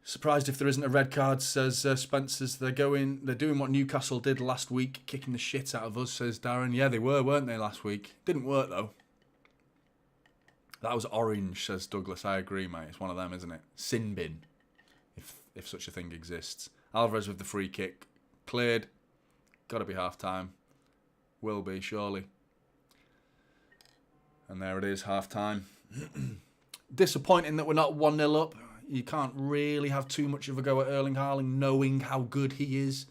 S1: Surprised if there isn't a red card, says Spencer's. They're doing what Newcastle did last week, kicking the shit out of us, says Darren. Yeah, they were, weren't they, last week? Didn't work, though. That was orange, says Douglas. I agree, mate. It's one of them, isn't it? Sin bin, if such a thing exists. Alvarez with the free kick. Cleared. Got to be half-time. Will be, surely. And there it is, half-time. Disappointing that we're not 1-0 up. You can't really have too much of a go at Erling Haaland, knowing how good he is.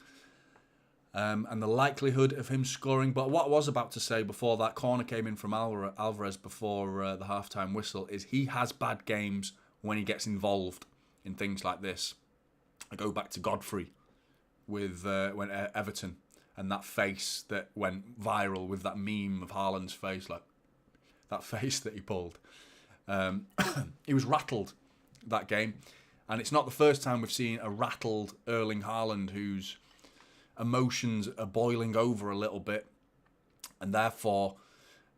S1: And the likelihood of him scoring. But what I was about to say before that corner came in from Alvarez before the half-time whistle is he has bad games when he gets involved in things like this. I go back to Godfrey with when Everton and that face that went viral with that meme of Haaland's face, like that face that he pulled. He was rattled that game. And it's not the first time we've seen a rattled Erling Haaland whose emotions are boiling over a little bit, and therefore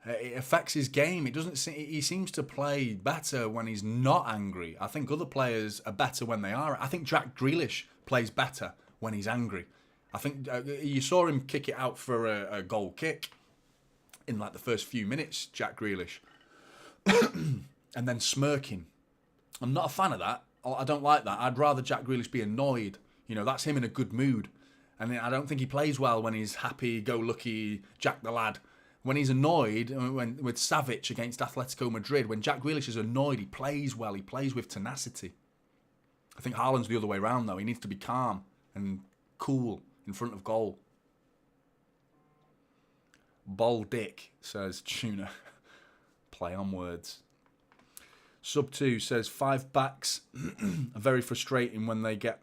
S1: it affects his game. He seems to play better when he's not angry. I think other players are better when they are. I think Jack Grealish plays better when he's angry. I think you saw him kick it out for a goal kick in like the first few minutes, Jack Grealish, and then smirking. I'm not a fan of that. I don't like that. I'd rather Jack Grealish be annoyed. You know, that's him in a good mood. And I don't think he plays well when he's happy-go-lucky Jack the lad. When he's annoyed, with Savic against Atletico Madrid, when Jack Grealish is annoyed, he plays well. He plays with tenacity. I think Haaland's the other way around, though. He needs to be calm and cool in front of goal. Ball dick, says Tuna. Play on words. Sub 2 says 5 backs are very frustrating when they get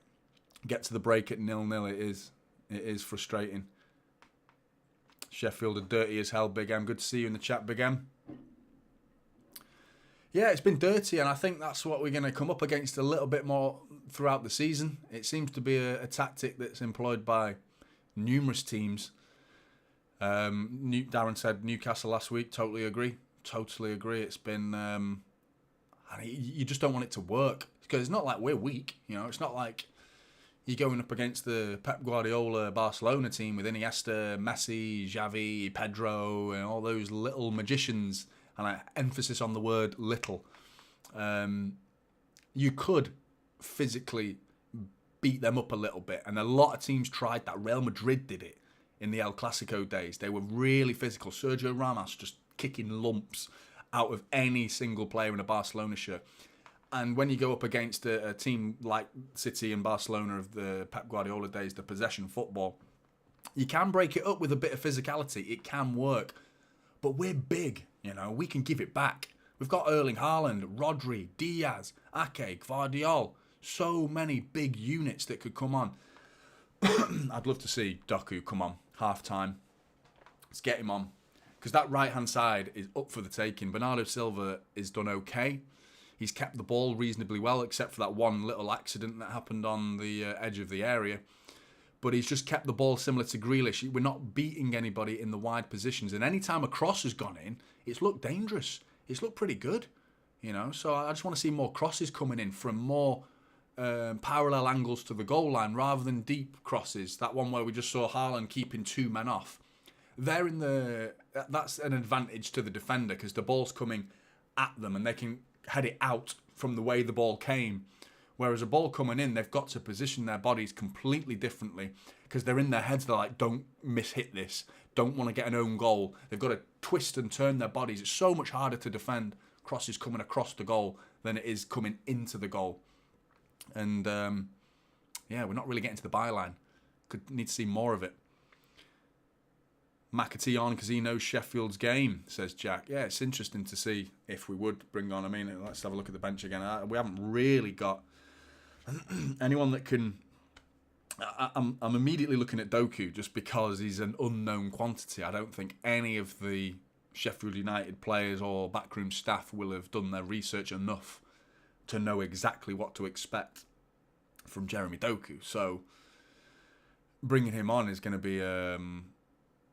S1: to the break at 0-0. It is frustrating. Sheffield are dirty as hell, Big M. Good to see you in the chat, Big M. Yeah, it's been dirty, and I think that's what we're going to come up against a little bit more throughout the season. It seems to be a tactic that's employed by numerous teams. Darren said Newcastle last week. Totally agree. It's been... and you just don't want it to work. Because it's not like we're weak. You know, it's not like... You're going up against the Pep Guardiola Barcelona team with Iniesta, Messi, Xavi, Pedro, and all those little magicians. And emphasis on the word little. You could physically beat them up a little bit. And a lot of teams tried that. Real Madrid did it in the El Clasico days. They were really physical. Sergio Ramos just kicking lumps out of any single player in a Barcelona shirt. And when you go up against a team like City and Barcelona of the Pep Guardiola days, the possession football, you can break it up with a bit of physicality. It can work. But we're big, you know. We can give it back. We've got Erling Haaland, Rodri, Diaz, Ake, Gvardiol. So many big units that could come on. I'd love to see Doku come on, half-time. Let's get him on. Because that right-hand side is up for the taking. Bernardo Silva is done okay. He's kept the ball reasonably well, except for that one little accident that happened on the edge of the area. But he's just kept the ball similar to Grealish. We're not beating anybody in the wide positions. And any time a cross has gone in, it's looked dangerous. It's looked pretty good, you know. So I just want to see more crosses coming in from more parallel angles to the goal line rather than deep crosses. That one where we just saw Haaland keeping 2 men off. That's an advantage to the defender because the ball's coming at them and they can head it out from the way the ball came. Whereas a ball coming in, they've got to position their bodies completely differently because they're in their heads. They're like, don't mishit this. Don't want to get an own goal. They've got to twist and turn their bodies. It's so much harder to defend crosses coming across the goal than it is coming into the goal. And we're not really getting to the byline. Need to see more of it. McAtee on because he knows Sheffield's game, says Jack. Yeah, it's interesting to see if we would bring on. I mean, let's have a look at the bench again. We haven't really got anyone that can. I'm immediately looking at Doku just because he's an unknown quantity. I don't think any of the Sheffield United players or backroom staff will have done their research enough to know exactly what to expect from Jeremy Doku. So bringing him on is going to be,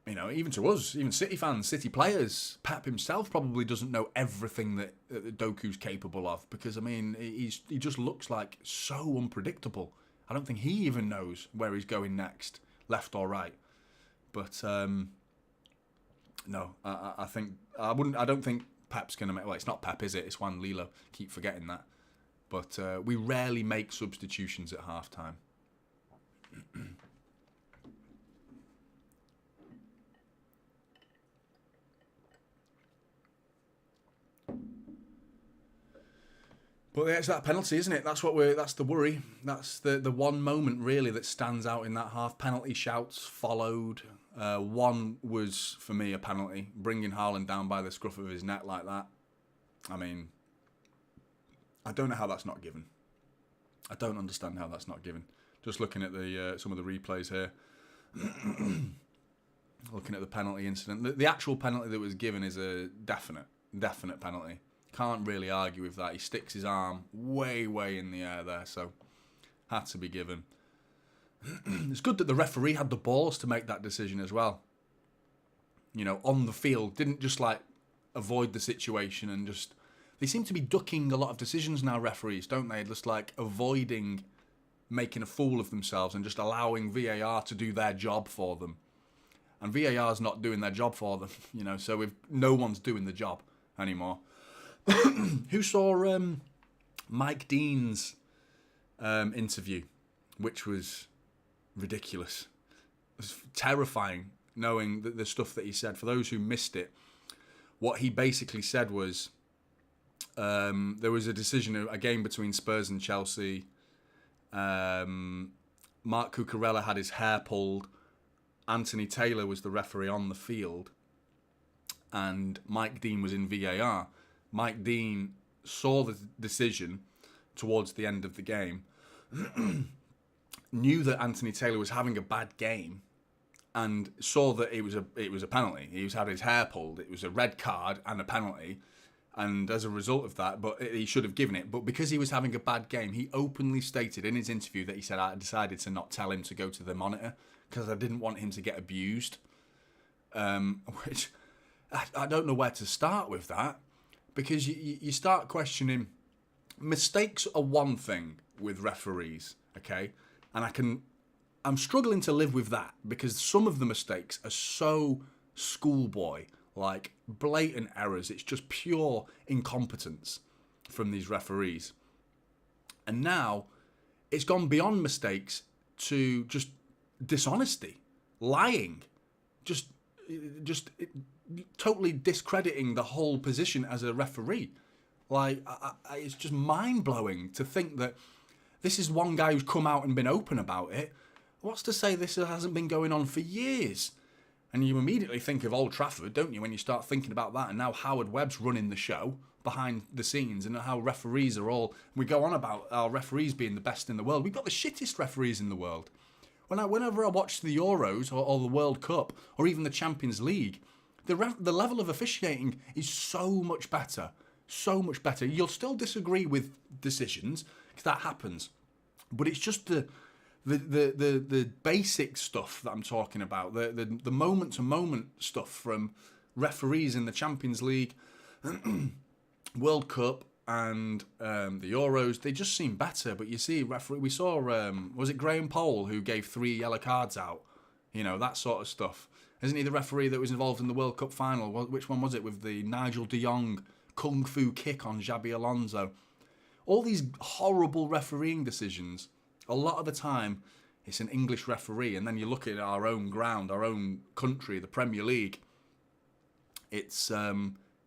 S1: even to us, even City fans, City players, Pep himself probably doesn't know everything that Doku's capable of because, I mean, he just looks like so unpredictable. I don't think he even knows where he's going next, left or right. But no, I don't think Pep's going to make. Well, it's not Pep, is it? It's Juan Lilo. Keep forgetting that. But we rarely make substitutions at half time. But it's that penalty, isn't it? That's the worry. That's the one moment really that stands out in that half. Penalty shouts followed. One was for me a penalty, bringing Haaland down by the scruff of his neck like that. I mean, I don't know how that's not given. I don't understand how that's not given. Just looking at the some of the replays here, looking at the penalty incident. The actual penalty that was given is a definite penalty. Can't really argue with that. He sticks his arm way in the air there, so had to be given. It's good that the referee had the balls to make that decision as well. You know, on the field, didn't just like avoid the situation and just. They seem to be ducking a lot of decisions now, referees, don't they? Just like avoiding making a fool of themselves and just allowing VAR to do their job for them. And VAR's not doing their job for them, you know, so no one's doing the job anymore. Who saw Mike Dean's interview, which was ridiculous? It was terrifying knowing the stuff that he said. For those who missed it, what he basically said was there was a decision, a game between Spurs and Chelsea. Mark Cucurella had his hair pulled. Anthony Taylor was the referee on the field. And Mike Dean was in VAR. Mike Dean saw the decision towards the end of the game, knew that Anthony Taylor was having a bad game, and saw that it was a penalty. He had his hair pulled. It was a red card and a penalty, and as a result of that, he should have given it. But because he was having a bad game, he openly stated in his interview that he said, "I decided to not tell him to go to the monitor because I didn't want him to get abused." Which I don't know where to start with that. Because you start questioning, mistakes are one thing with referees, okay? And I'm struggling to live with that because some of the mistakes are so schoolboy, like blatant errors. It's just pure incompetence from these referees. And now it's gone beyond mistakes to just dishonesty, lying, just totally discrediting the whole position as a referee. Like, it's just mind-blowing to think that this is one guy who's come out and been open about it. What's to say this hasn't been going on for years? And you immediately think of Old Trafford, don't you, when you start thinking about that, and now Howard Webb's running the show behind the scenes, and how referees are all. We go on about our referees being the best in the world. We've got the shittest referees in the world. Whenever I watch the Euros or the World Cup or even the Champions League, the level of officiating is so much better. So much better. You'll still disagree with decisions, because that happens. But it's just the basic stuff that I'm talking about. The moment-to-moment stuff from referees in the Champions League, World Cup, and the Euros, they just seem better. But you see, we saw, was it Graham Poll who gave 3 yellow cards out? You know, that sort of stuff. Isn't he the referee that was involved in the World Cup final? Which one was it, with the Nigel de Jong kung fu kick on Xabi Alonso? All these horrible refereeing decisions, a lot of the time, it's an English referee. And then you look at our own ground, our own country, the Premier League. It's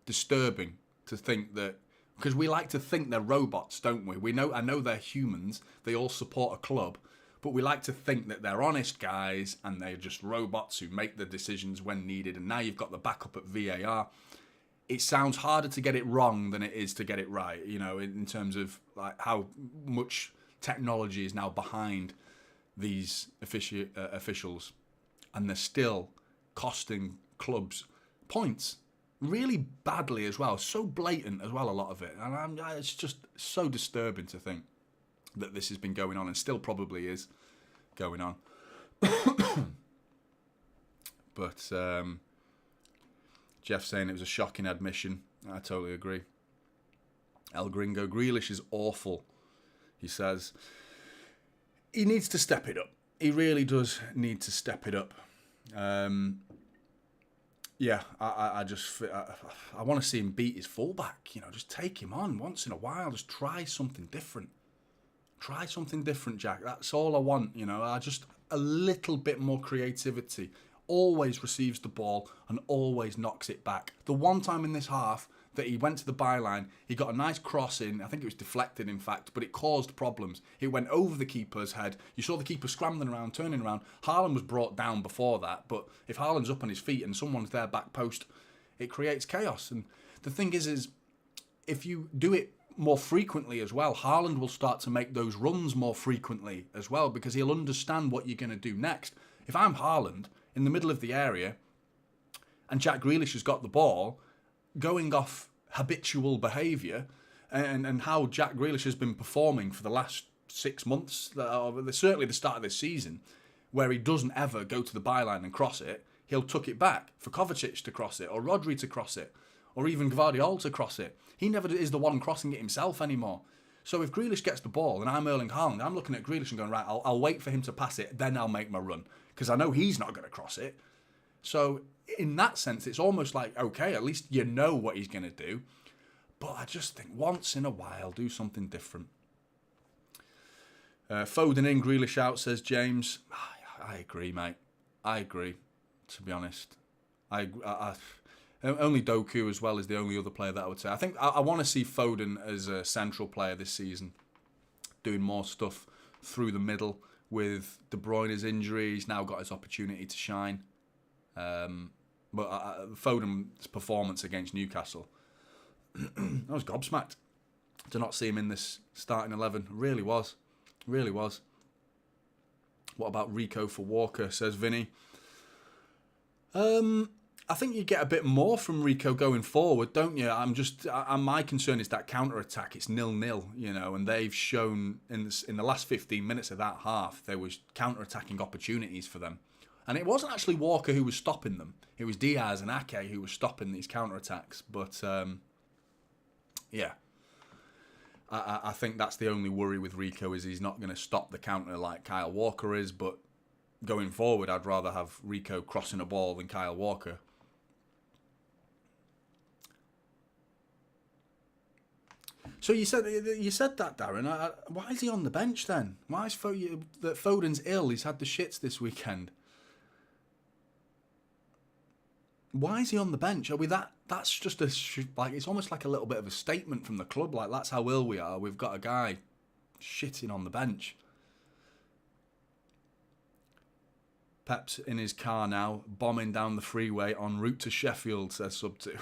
S1: disturbing to think that, because we like to think they're robots, don't we? I know they're humans. They all support a club. But we like to think that they're honest guys and they're just robots who make the decisions when needed. And now you've got the backup at VAR. It sounds harder to get it wrong than it is to get it right, you know, in terms of like how much technology is now behind these officials. And they're still costing clubs points really badly as well. So blatant as well, a lot of it. And it's just so disturbing to think that this has been going on and still probably is going on. But Jeff saying it was a shocking admission. I totally agree. El Gringo, Grealish is awful. He says he needs to step it up. He really does need to step it up. Yeah, I want to see him beat his fullback. You know, just take him on once in a while. Just try something different. Try something different, Jack. That's all I want, you know. Just a little bit more creativity. Always receives the ball and always knocks it back. The one time in this half that he went to the byline, he got a nice cross in. I think it was deflected, in fact, but it caused problems. It went over the keeper's head. You saw the keeper scrambling around, turning around. Haaland was brought down before that, but if Haaland's up on his feet and someone's there back post, it creates chaos. And the thing is if you do it more frequently as well, Haaland will start to make those runs more frequently as well, because he'll understand what you're going to do next. If I'm Haaland in the middle of the area and Jack Grealish has got the ball, going off habitual behaviour and how Jack Grealish has been performing for the last 6 months, certainly the start of this season, where he doesn't ever go to the byline and cross it, he'll tuck it back for Kovacic to cross it, or Rodri to cross it, or even Gvardiol to cross it. He never is the one crossing it himself anymore. So if Grealish gets the ball and I'm Erling Haaland, I'm looking at Grealish and going, right, I'll wait for him to pass it, then I'll make my run, because I know he's not going to cross it. So in that sense, it's almost like, okay, at least you know what he's going to do. But I just think once in a while, do something different. Foden in, Grealish out, says James. I agree, mate. I agree, to be honest. Only Doku as well is the only other player that I would say. I think I want to see Foden as a central player this season, doing more stuff through the middle. With De Bruyne's injury, he's now got his opportunity to shine. But Foden's performance against Newcastle, I was gobsmacked to not see him in this starting 11. Really was. Really was. What about Rico for Walker, says Vinny. I think you get a bit more from Rico going forward, don't you? My concern is that counter-attack. It's 0-0, you know, and they've shown in the last 15 minutes of that half, there was counter-attacking opportunities for them. And it wasn't actually Walker who was stopping them. It was Diaz and Ake who were stopping these counter-attacks. But, yeah. I think that's the only worry with Rico, is he's not going to stop the counter like Kyle Walker is. But going forward, I'd rather have Rico crossing a ball than Kyle Walker. So you said that, Darren. Why is he on the bench then? Why is Foden's ill? He's had the shits this weekend. Why is he on the bench? Are we that's just it's almost like a little bit of a statement from the club. Like, that's how ill we are. We've got a guy shitting on the bench. Pep's in his car now, bombing down the freeway en route to Sheffield, says Sub2.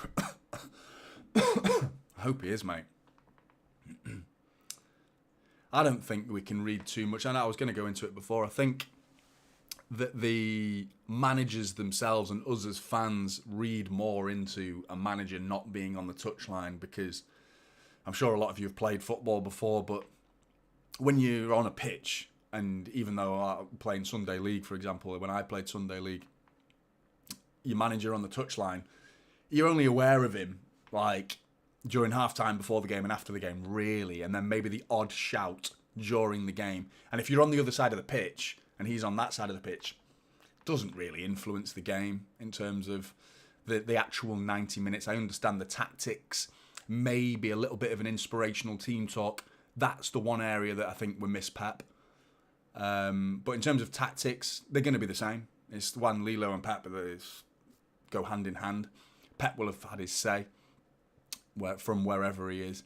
S1: I hope he is, mate. I don't think we can read too much. I know I was going to go into it before. I think that the managers themselves and us as fans read more into a manager not being on the touchline, because I'm sure a lot of you have played football before, but when you're on a pitch, and even though I'm playing Sunday League, for example, when I played Sunday League, your manager on the touchline, you're only aware of him like during halftime, before the game, and after the game, really, and then maybe the odd shout during the game. And if you're on the other side of the pitch and he's on that side of the pitch, it doesn't really influence the game in terms of the actual 90 minutes. I understand the tactics, maybe a little bit of an inspirational team talk. That's the one area that I think we miss Pep. But in terms of tactics, they're going to be the same. It's the one Lilo and Pep that go hand in hand. Pep will have had his say from wherever he is.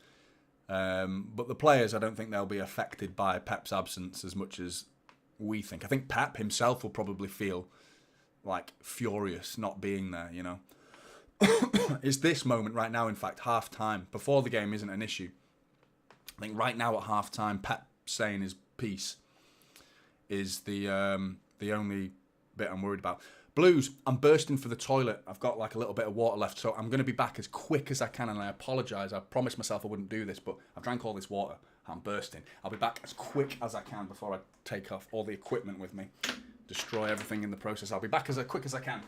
S1: But the players, I don't think they'll be affected by Pep's absence as much as we think. I think Pep himself will probably feel like furious not being there, you know. It's this moment right now, in fact, half time. Before the game isn't an issue. I think right now at half time, Pep saying his piece is the only bit I'm worried about. Blues, I'm bursting for the toilet. I've got like a little bit of water left, so I'm going to be back as quick as I can, and I apologise. I promised myself I wouldn't do this, but I've drank all this water. I'm bursting. I'll be back as quick as I can before I take off all the equipment with me. Destroy everything in the process. I'll be back as quick as I can.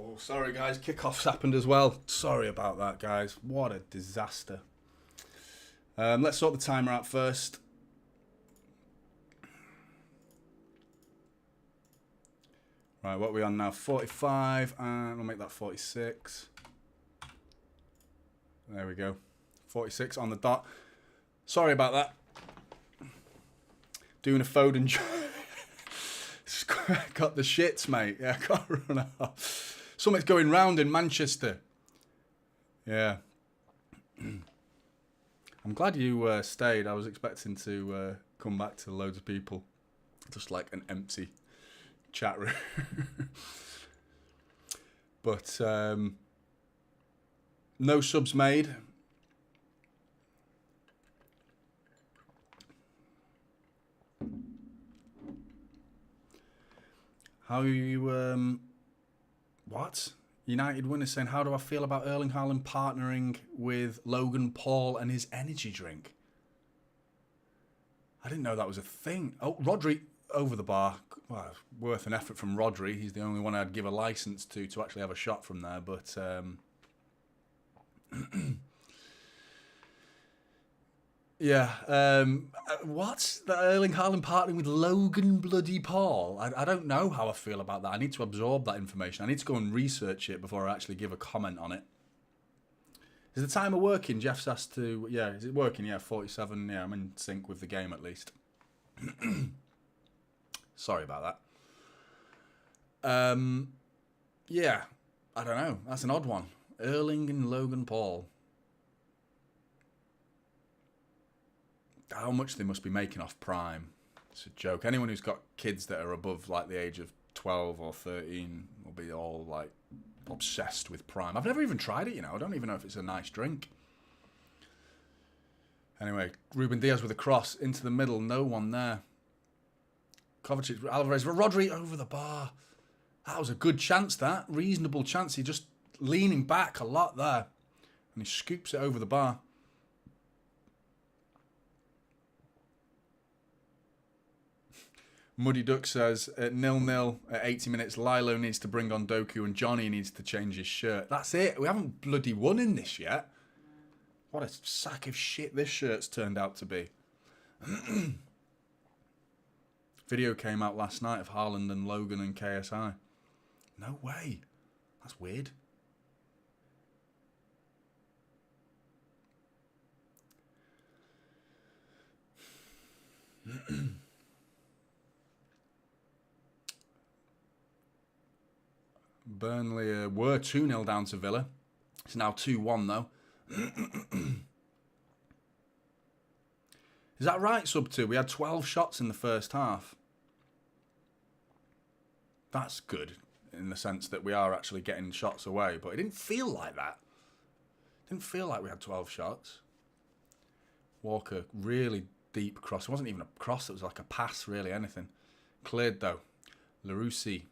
S1: Oh, sorry guys, kickoffs happened as well. Sorry about that, guys. What a disaster. Let's sort the timer out first. Right, what are we on now? 45, and we'll make that 46. There we go. 46 on the dot. Sorry about that. Doing a Foden job. Got the shits, mate. Yeah, I can't run off. Something's going round in Manchester. Yeah. I'm glad you stayed. I was expecting to come back to loads of people. Just like an empty chat room. But no subs made. How are you... What? United winners saying, how do I feel about Erling Haaland partnering with Logan Paul and his energy drink? I didn't know that was a thing. Oh, Rodri over the bar. Well, worth an effort from Rodri. He's the only one I'd give a license to actually have a shot from there. But yeah. What? The Erling Haaland partnering with Logan bloody Paul? I don't know how I feel about that. I need to absorb that information. I need to go and research it before I actually give a comment on it. Is the timer working? Jeff's asked to... Yeah, is it working? Yeah, 47. Yeah, I'm in sync with the game at least. Sorry about that. Yeah, I don't know. That's an odd one. Erling and Logan Paul. How much they must be making off Prime. It's a joke. Anyone who's got kids that are above like the age of 12 or 13 will be all like obsessed with Prime. I've never even tried it, you know. I don't even know if it's a nice drink. Anyway, Ruben Diaz with a cross into the middle. No one there. Kovacic, Alvarez, Rodri over the bar. That was a good chance, that. Reasonable chance. He just leaning back a lot there. And he scoops it over the bar. Muddy Duck says, at 0-0 at 80 minutes, Lilo needs to bring on Doku and Jonny needs to change his shirt. That's it. We haven't bloody won in this yet. What a sack of shit this shirt's turned out to be. Video came out last night of Haaland and Logan and KSI. No way. That's weird. Burnley were 2-0 down to Villa. It's now 2-1 though. Is that right, Sub 2? We had 12 shots in the first half. That's good in the sense that we are actually getting shots away, but it didn't feel like that. It didn't feel like we had 12 shots. Walker, really deep cross. It wasn't even a cross, it was like a pass, really, anything. Cleared though. Larousse.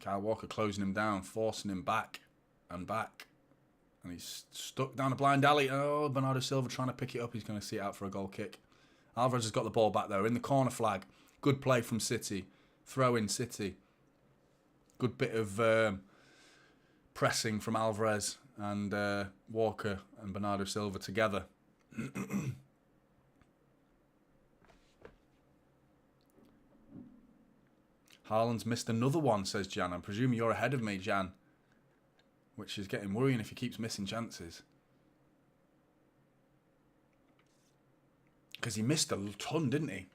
S1: Kyle Walker closing him down, forcing him back and back. And he's stuck down a blind alley. Oh, Bernardo Silva trying to pick it up. He's going to see it out for a goal kick. Alvarez has got the ball back there in the corner flag. Good play from City. Throw in City. Good bit of pressing from Alvarez and Walker and Bernardo Silva together. Haaland's missed another one, says Jan. I'm presuming you're ahead of me, Jan. Which is getting worrying if he keeps missing chances. Because he missed a ton, didn't he?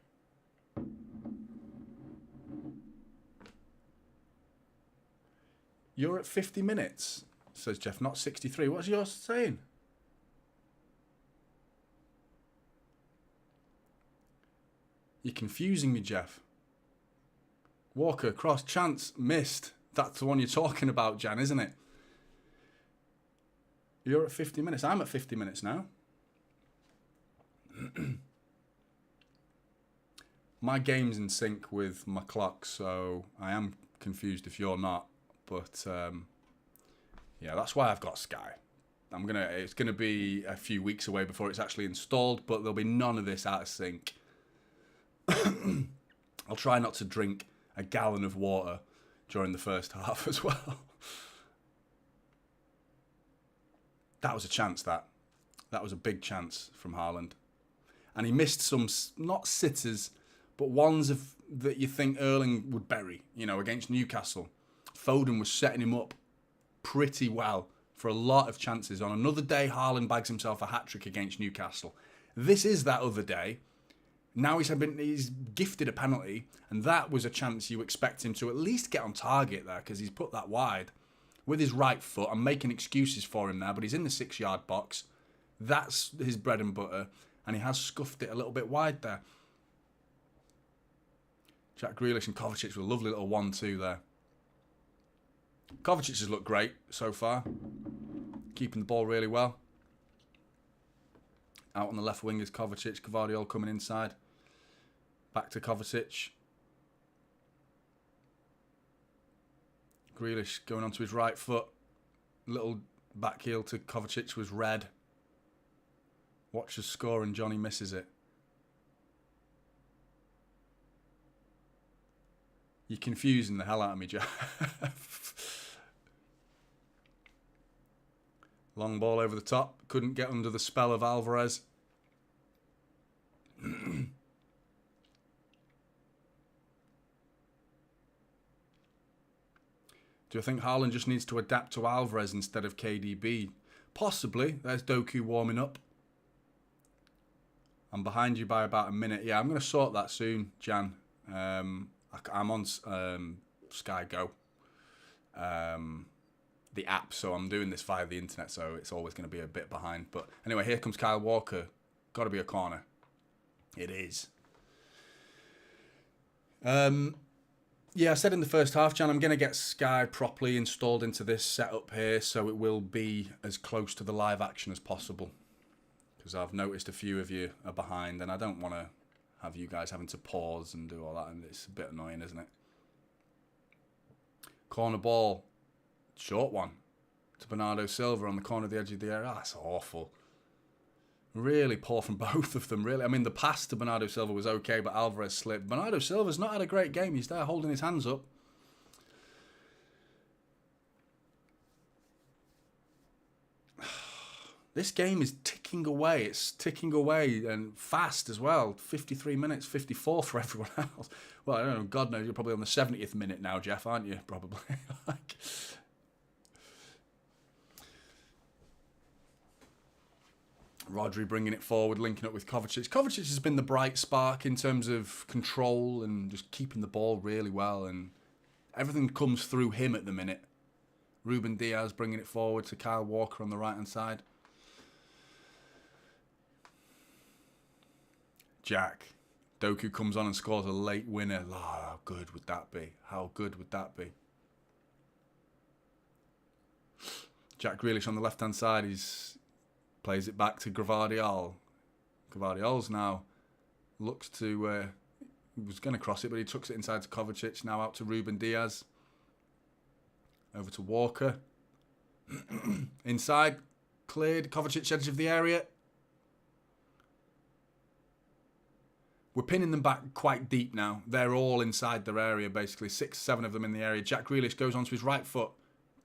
S1: You're at 50 minutes, says Jeff, not 63. What's yours saying? You're confusing me, Jeff. Walker, cross, chance, missed. That's the one you're talking about, Jan, isn't it? You're at 50 minutes. I'm at 50 minutes now. My game's in sync with my clock, so I am confused if you're not. But yeah, that's why I've got Sky. It's gonna be a few weeks away before it's actually installed, but there'll be none of this out of sync. I'll try not to drink a gallon of water during the first half as well. That was a chance, that was a big chance from Haaland. And he missed some, not sitters, but ones that you think Erling would bury, against Newcastle. Foden was setting him up pretty well for a lot of chances. On another day, Haaland bags himself a hat-trick against Newcastle. This is that other day. Now he's gifted a penalty, and that was a chance you expect him to at least get on target there, because he's put that wide. With his right foot, I'm making excuses for him there, but he's in the 6-yard box. That's his bread and butter, and he has scuffed it a little bit wide there. Jack Grealish and Kovacic with a lovely little 1-2 there. Kovacic has looked great so far. Keeping the ball really well. Out on the left wing is Kovacic. Gvardiol coming inside. Back to Kovacic. Grealish going onto his right foot. Little back heel to Kovacic was red. Watch the score and Jonny misses it. You're confusing the hell out of me, Jeff. Long ball over the top. Couldn't get under the spell of Alvarez. Do I think Haaland just needs to adapt to Alvarez instead of KDB? Possibly. There's Doku warming up. I'm behind you by about a minute. Yeah, I'm going to sort that soon, Jan. I'm on Sky Go, the app, so I'm doing this via the internet, so it's always going to be a bit behind. But anyway, here comes Kyle Walker. Got to be a corner. It is. Yeah, I said in the first half, Jan, I'm going to get Sky properly installed into this setup here, so it will be as close to the live action as possible. Because I've noticed a few of you are behind, and I don't want to have you guys having to pause and do all that, and it's a bit annoying, isn't it? Corner ball. Short one. To Bernardo Silva on the corner of the edge of the area. Oh, that's awful. Really poor from both of them, really. I mean, the pass to Bernardo Silva was okay, but Alvarez slipped. Bernardo Silva's not had a great game. He's there holding his hands up. This game is ticking away. It's ticking away and fast as well. 53 minutes, 54 for everyone else. Well, I don't know. God knows, you're probably on the 70th minute now, Jeff, aren't you? Probably. Rodri bringing it forward, linking up with Kovacic. Kovacic has been the bright spark in terms of control and just keeping the ball really well. And everything comes through him at the minute. Ruben Diaz bringing it forward to Kyle Walker on the right-hand side. Jack. Doku comes on and scores a late winner. Oh, how good would that be? How good would that be? Jack Grealish on the left-hand side. He's plays it back to Gvardiol. Gvardiol's now looks to... he was going to cross it, but he tucks it inside to Kovacic. Now out to Ruben Diaz. Over to Walker. Inside. Cleared. Kovacic edge of the area. We're pinning them back quite deep now. They're all inside their area, basically. 6, 7 of them in the area. Jack Grealish goes onto his right foot.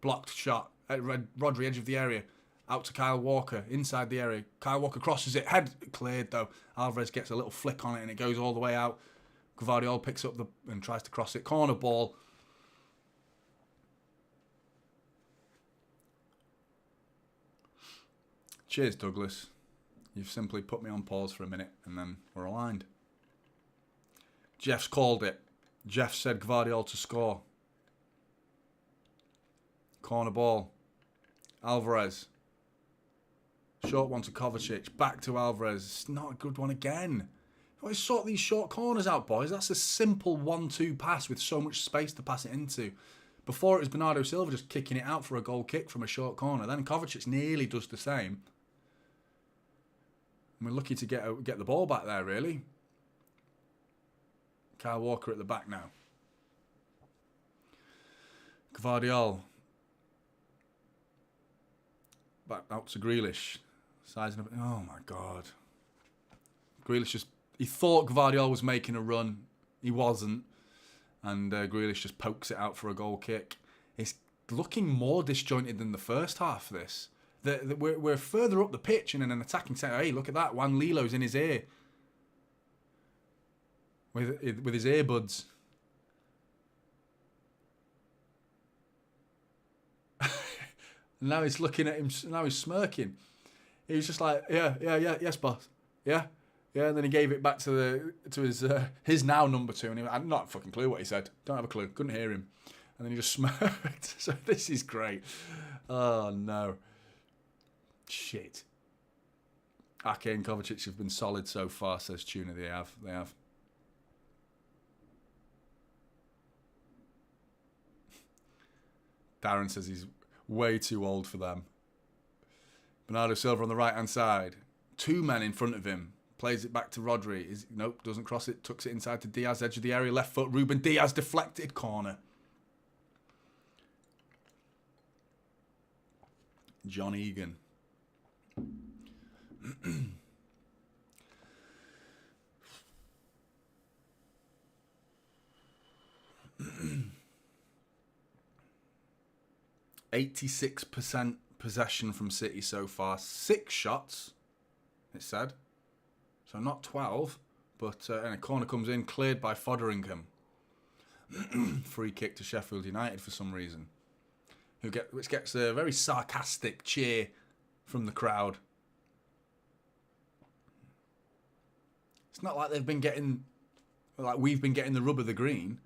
S1: Blocked shot. Rodri, edge of the area. Out to Kyle Walker. Inside the area. Kyle Walker crosses it. Head cleared, though. Alvarez gets a little flick on it, and it goes all the way out. Gvardiol picks up and tries to cross it. Corner ball. Cheers, Douglas. You've simply put me on pause for a minute, and then we're aligned. Jeff's called it. Jeff said Gvardiol to score. Corner ball. Alvarez. Short one to Kovacic. Back to Alvarez. It's not a good one again. Always sort these short corners out, boys. That's a simple 1-2 pass with so much space to pass it into. Before it was Bernardo Silva just kicking it out for a goal kick from a short corner. Then Kovacic nearly does the same. And we're lucky to get the ball back there, really. Kyle Walker at the back now. Gvardiol. Back out to Grealish. Sizing up. Oh, my God. Grealish just... He thought Gvardiol was making a run. He wasn't. And Grealish just pokes it out for a goal kick. It's looking more disjointed than the first half, this. We're further up the pitch and in an attacking centre. Hey, look at that. Juan Lilo's in his ear. With his earbuds. Now he's looking at him. Now he's smirking. He was just like, yeah, yes, boss. Yeah. And then he gave it back to his now number 2. And I had not a fucking clue what he said. Don't have a clue. Couldn't hear him. And then he just smirked. So this is great. Oh, no. Shit. Ake and Kovacic have been solid so far, says Tuna. They have. Darren says he's way too old for them. Bernardo Silva on the right-hand side. 2 men in front of him. Plays it back to Rodri. Nope, doesn't cross it. Tucks it inside to Diaz, edge of the area. Left foot. Ruben Diaz deflected corner. John Egan. 86% possession from City so far. 6 shots, it said. So not 12, but and a corner comes in, cleared by Fotheringham. Free kick to Sheffield United for some reason. Which gets a very sarcastic cheer from the crowd. It's not like we've been getting the rub of the green.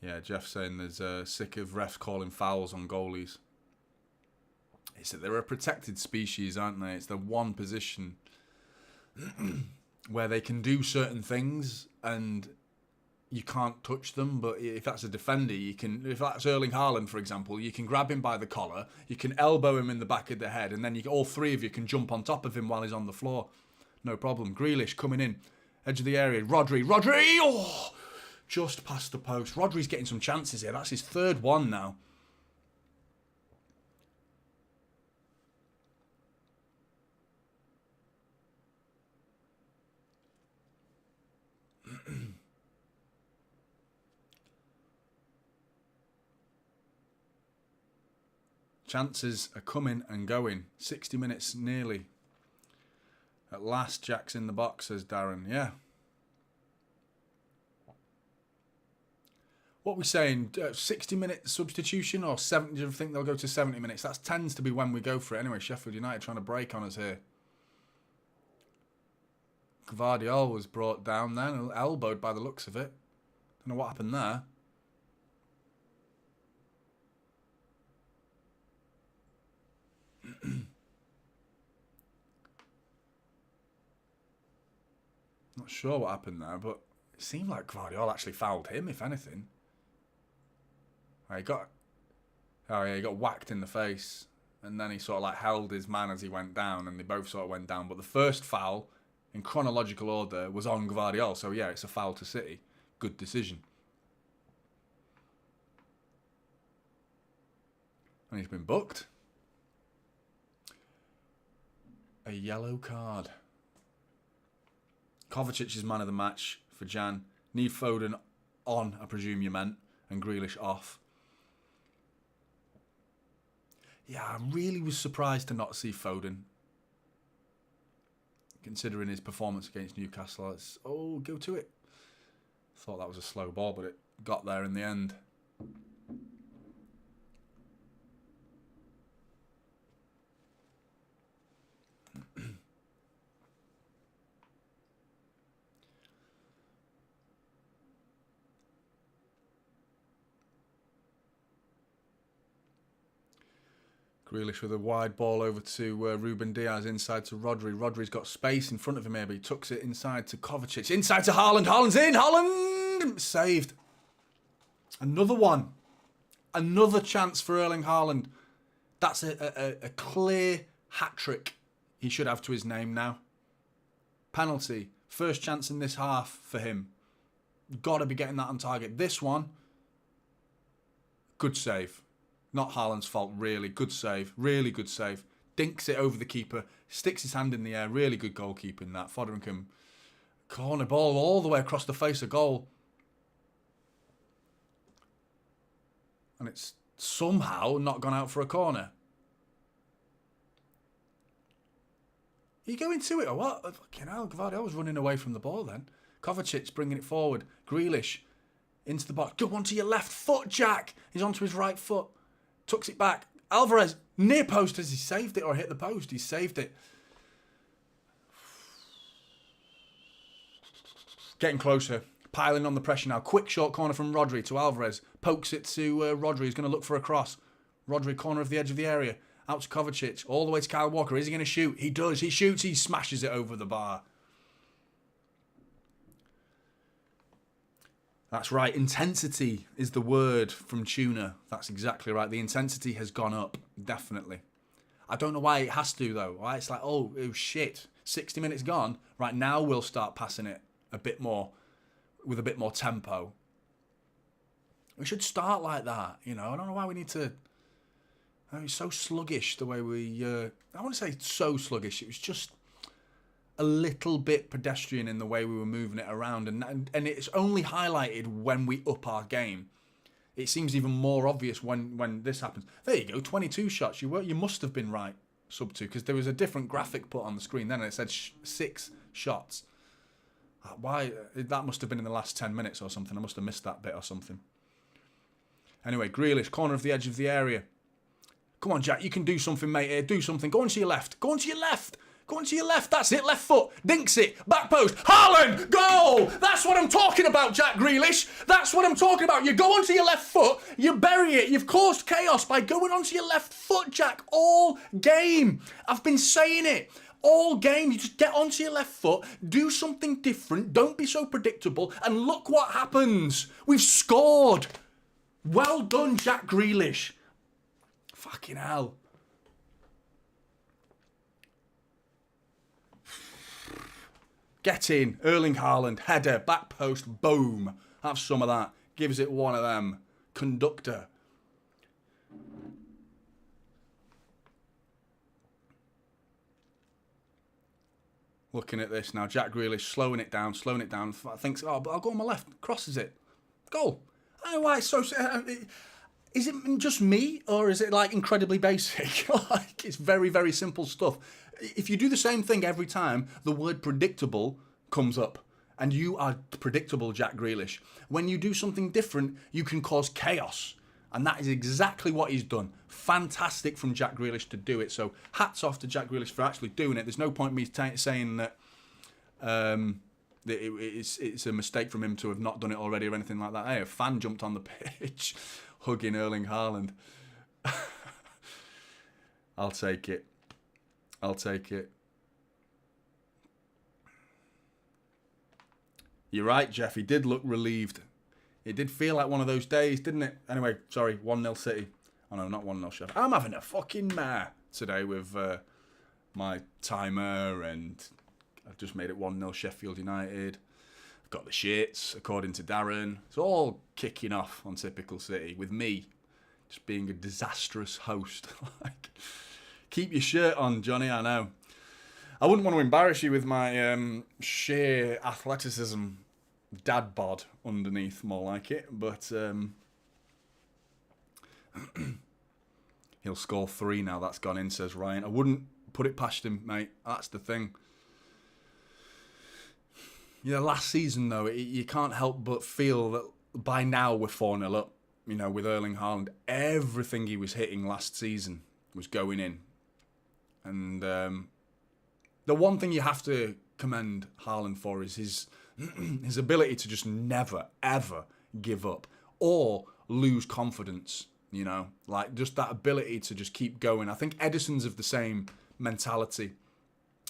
S1: Yeah, Jeff saying there's sick of refs calling fouls on goalies. He said they're a protected species, aren't they? It's the one position where they can do certain things and you can't touch them. But if that's a defender, you can. If that's Erling Haaland, for example, you can grab him by the collar, you can elbow him in the back of the head, and then all 3 of you can jump on top of him while he's on the floor. No problem. Grealish coming in, edge of the area. Rodri! Oh! Just past the post. Rodri's getting some chances here. That's his 3rd one now. Chances are coming and going. 60 minutes nearly. At last, Jack's in the box, says Darren. Yeah. What are we saying? 60-minute substitution or 70? Do you think they'll go to 70 minutes? That tends to be when we go for it. Anyway, Sheffield United trying to break on us here. Gvardiol was brought down then, elbowed by the looks of it. Don't know what happened there. Not sure what happened there, but it seemed like Gvardiol actually fouled him, if anything. He got whacked in the face, and then he sort of like held his man as he went down, and they both sort of went down. But the first foul, in chronological order, was on Gvardiol, so yeah, it's a foul to City. Good decision. And he's been booked. A yellow card. Kovacic is man of the match for Jan. Need Foden on, I presume you meant, and Grealish off. Yeah, I really was surprised to not see Foden. Considering his performance against Newcastle. It's, go to it. Thought that was a slow ball, but it got there in the end. Grealish with a wide ball over to Ruben Diaz, inside to Rodri. Rodri's got space in front of him here, but he tucks it inside to Kovacic. Inside to Haaland. Haaland's in. Haaland! Saved. Another one. Another chance for Erling Haaland. That's a clear hat-trick he should have to his name now. Penalty. First chance in this half for him. Got to be getting that on target. This one, good save. Not Haaland's fault, really. Good save. Really good save. Dinks it over the keeper. Sticks his hand in the air. Really good goalkeeping that. Fotheringham. Corner ball all the way across the face of goal. And it's somehow not gone out for a corner. Are you going to it or what? Fucking hell, Gvardiol was running away from the ball then. Kovacic bringing it forward. Grealish into the box. Go onto your left foot, Jack. He's onto his right foot. Tucks it back. Alvarez, near post. Has he saved it or hit the post? He saved it. Getting closer. Piling on the pressure now. Quick short corner from Rodri to Alvarez. Pokes it to Rodri. He's going to look for a cross. Rodri, corner of the edge of the area. Out to Kovacic. All the way to Kyle Walker. Is he going to shoot? He does. He shoots. He smashes it over the bar. That's right. Intensity is the word from Tuna. That's exactly right. The intensity has gone up. Definitely. I don't know why it has to, though. Why it's like, oh shit. 60 minutes gone. Right, now we'll start passing it a bit more, with a bit more tempo. We should start like that, you know. I don't know why we need to... It's so sluggish the way we... I want to say so sluggish. It was just a little bit pedestrian in the way we were moving it around. And it's only highlighted when we up our game. It seems even more obvious when this happens. There you go, 22 shots. You must have been right, sub 2, because there was a different graphic put on the screen then, and it said 6 shots. Why? That must have been in the last 10 minutes or something. I must have missed that bit or something. Anyway, Grealish, corner of the edge of the area. Come on, Jack, you can do something, mate, here. Do something. Go on to your left. Go on to your left. Go on to your left. That's it. Left foot. Dinks it. Back post. Haaland. Goal. That's what I'm talking about, Jack Grealish. That's what I'm talking about. You go onto your left foot. You bury it. You've caused chaos by going onto your left foot, Jack. All game. I've been saying it. All game. You just get onto your left foot. Do something different. Don't be so predictable. And look what happens. We've scored. Well done, Jack Grealish. Fucking hell. Get in. Erling Haaland. Header. Back post. Boom. Have some of that. Gives it one of them. Conductor. Looking at this now. Jack Grealish slowing it down. Thinks, oh, but I'll go on my left. Crosses it. Goal. I don't know why it's so... Is it just me, or is it like incredibly basic? Like, it's very, very simple stuff. If you do the same thing every time, the word predictable comes up. And you are predictable, Jack Grealish. When you do something different, you can cause chaos. And that is exactly what he's done. Fantastic from Jack Grealish to do it. So hats off to Jack Grealish for actually doing it. There's no point in me saying that it's a mistake from him to have not done it already or anything like that. Hey, a fan jumped on the pitch hugging Erling Haaland. I'll take it. You're right, Jeff. He did look relieved. It did feel like one of those days, didn't it? Anyway, sorry, 1-0 City. Oh no, not 1-0 Sheffield. I'm having a fucking mare today with my timer, and I've just made it 1-0 Sheffield United. I've got the shits, according to Darren. It's all kicking off on Typical City, with me just being a disastrous host. Like, keep your shirt on, Jonny, I know. I wouldn't want to embarrass you with my sheer athleticism dad bod underneath, more like it, but he'll score 3 now. That's gone in, says Ryan. I wouldn't put it past him, mate. That's the thing. You know, last season, though, you can't help but feel that by now we're 4-0 up. You know, with Erling Haaland, everything he was hitting last season was going in. And the one thing you have to commend Haaland for is his ability to just never, ever give up or lose confidence, you know, like just that ability to just keep going. I think Edison's of the same mentality.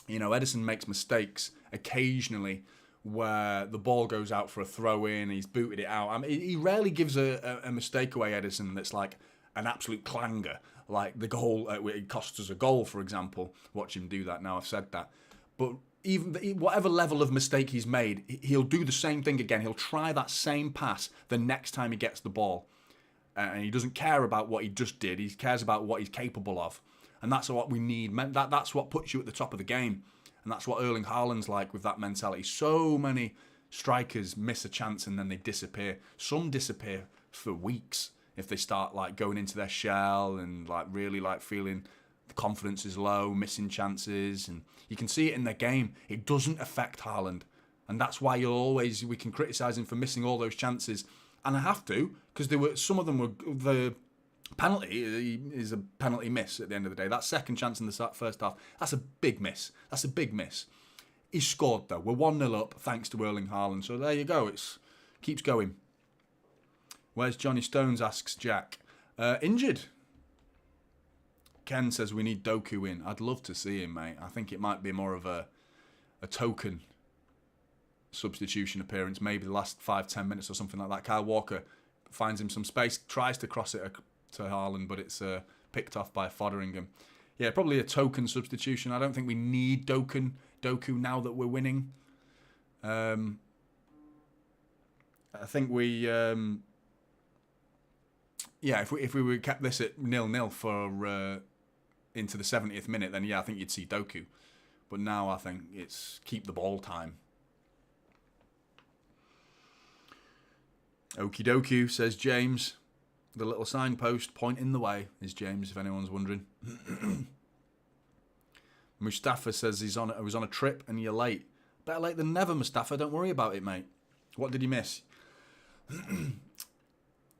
S1: You know, Edison makes mistakes occasionally where the ball goes out for a throw-in, he's booted it out. I mean, he rarely gives a mistake away, Edison, that's like an absolute clanger. Like the goal, it costs us a goal, for example. Watch him do that now, I've said that. But even whatever level of mistake he's made, he'll do the same thing again. He'll try that same pass the next time he gets the ball. And he doesn't care about what he just did. He cares about what he's capable of. And that's what we need. That's what puts you at the top of the game. And that's what Erling Haaland's like with that mentality. So many strikers miss a chance and then they disappear. Some disappear for weeks if they start like going into their shell and like really like feeling the confidence is low, missing chances, and you can see it in their game. It doesn't affect Haaland, and that's why we can criticise him for missing all those chances. And I have to, because some of them were the penalty is a penalty miss at the end of the day. That second chance in the first half, that's a big miss. He scored though. We're 1-0 up thanks to Erling Haaland. So there you go. It keeps going. Where's Johnny Stones, asks Jack. Injured. Ken says we need Doku in. I'd love to see him, mate. I think it might be more of a token substitution appearance, maybe the last 5-10 minutes or something like that. Kyle Walker finds him some space, tries to cross it to Haaland, but it's picked off by Fotheringham. Yeah, probably a token substitution. I don't think we need Doku now that we're winning. I think we... if we were kept this at 0-0 for into the 70th minute, then yeah, I think you'd see Doku. But now I think it's keep the ball time. Okie dokie, says James. The little signpost pointing the way is James, if anyone's wondering. Mustafa says I was on a trip and you're late. Better late than never, Mustafa. Don't worry about it, mate. What did you miss?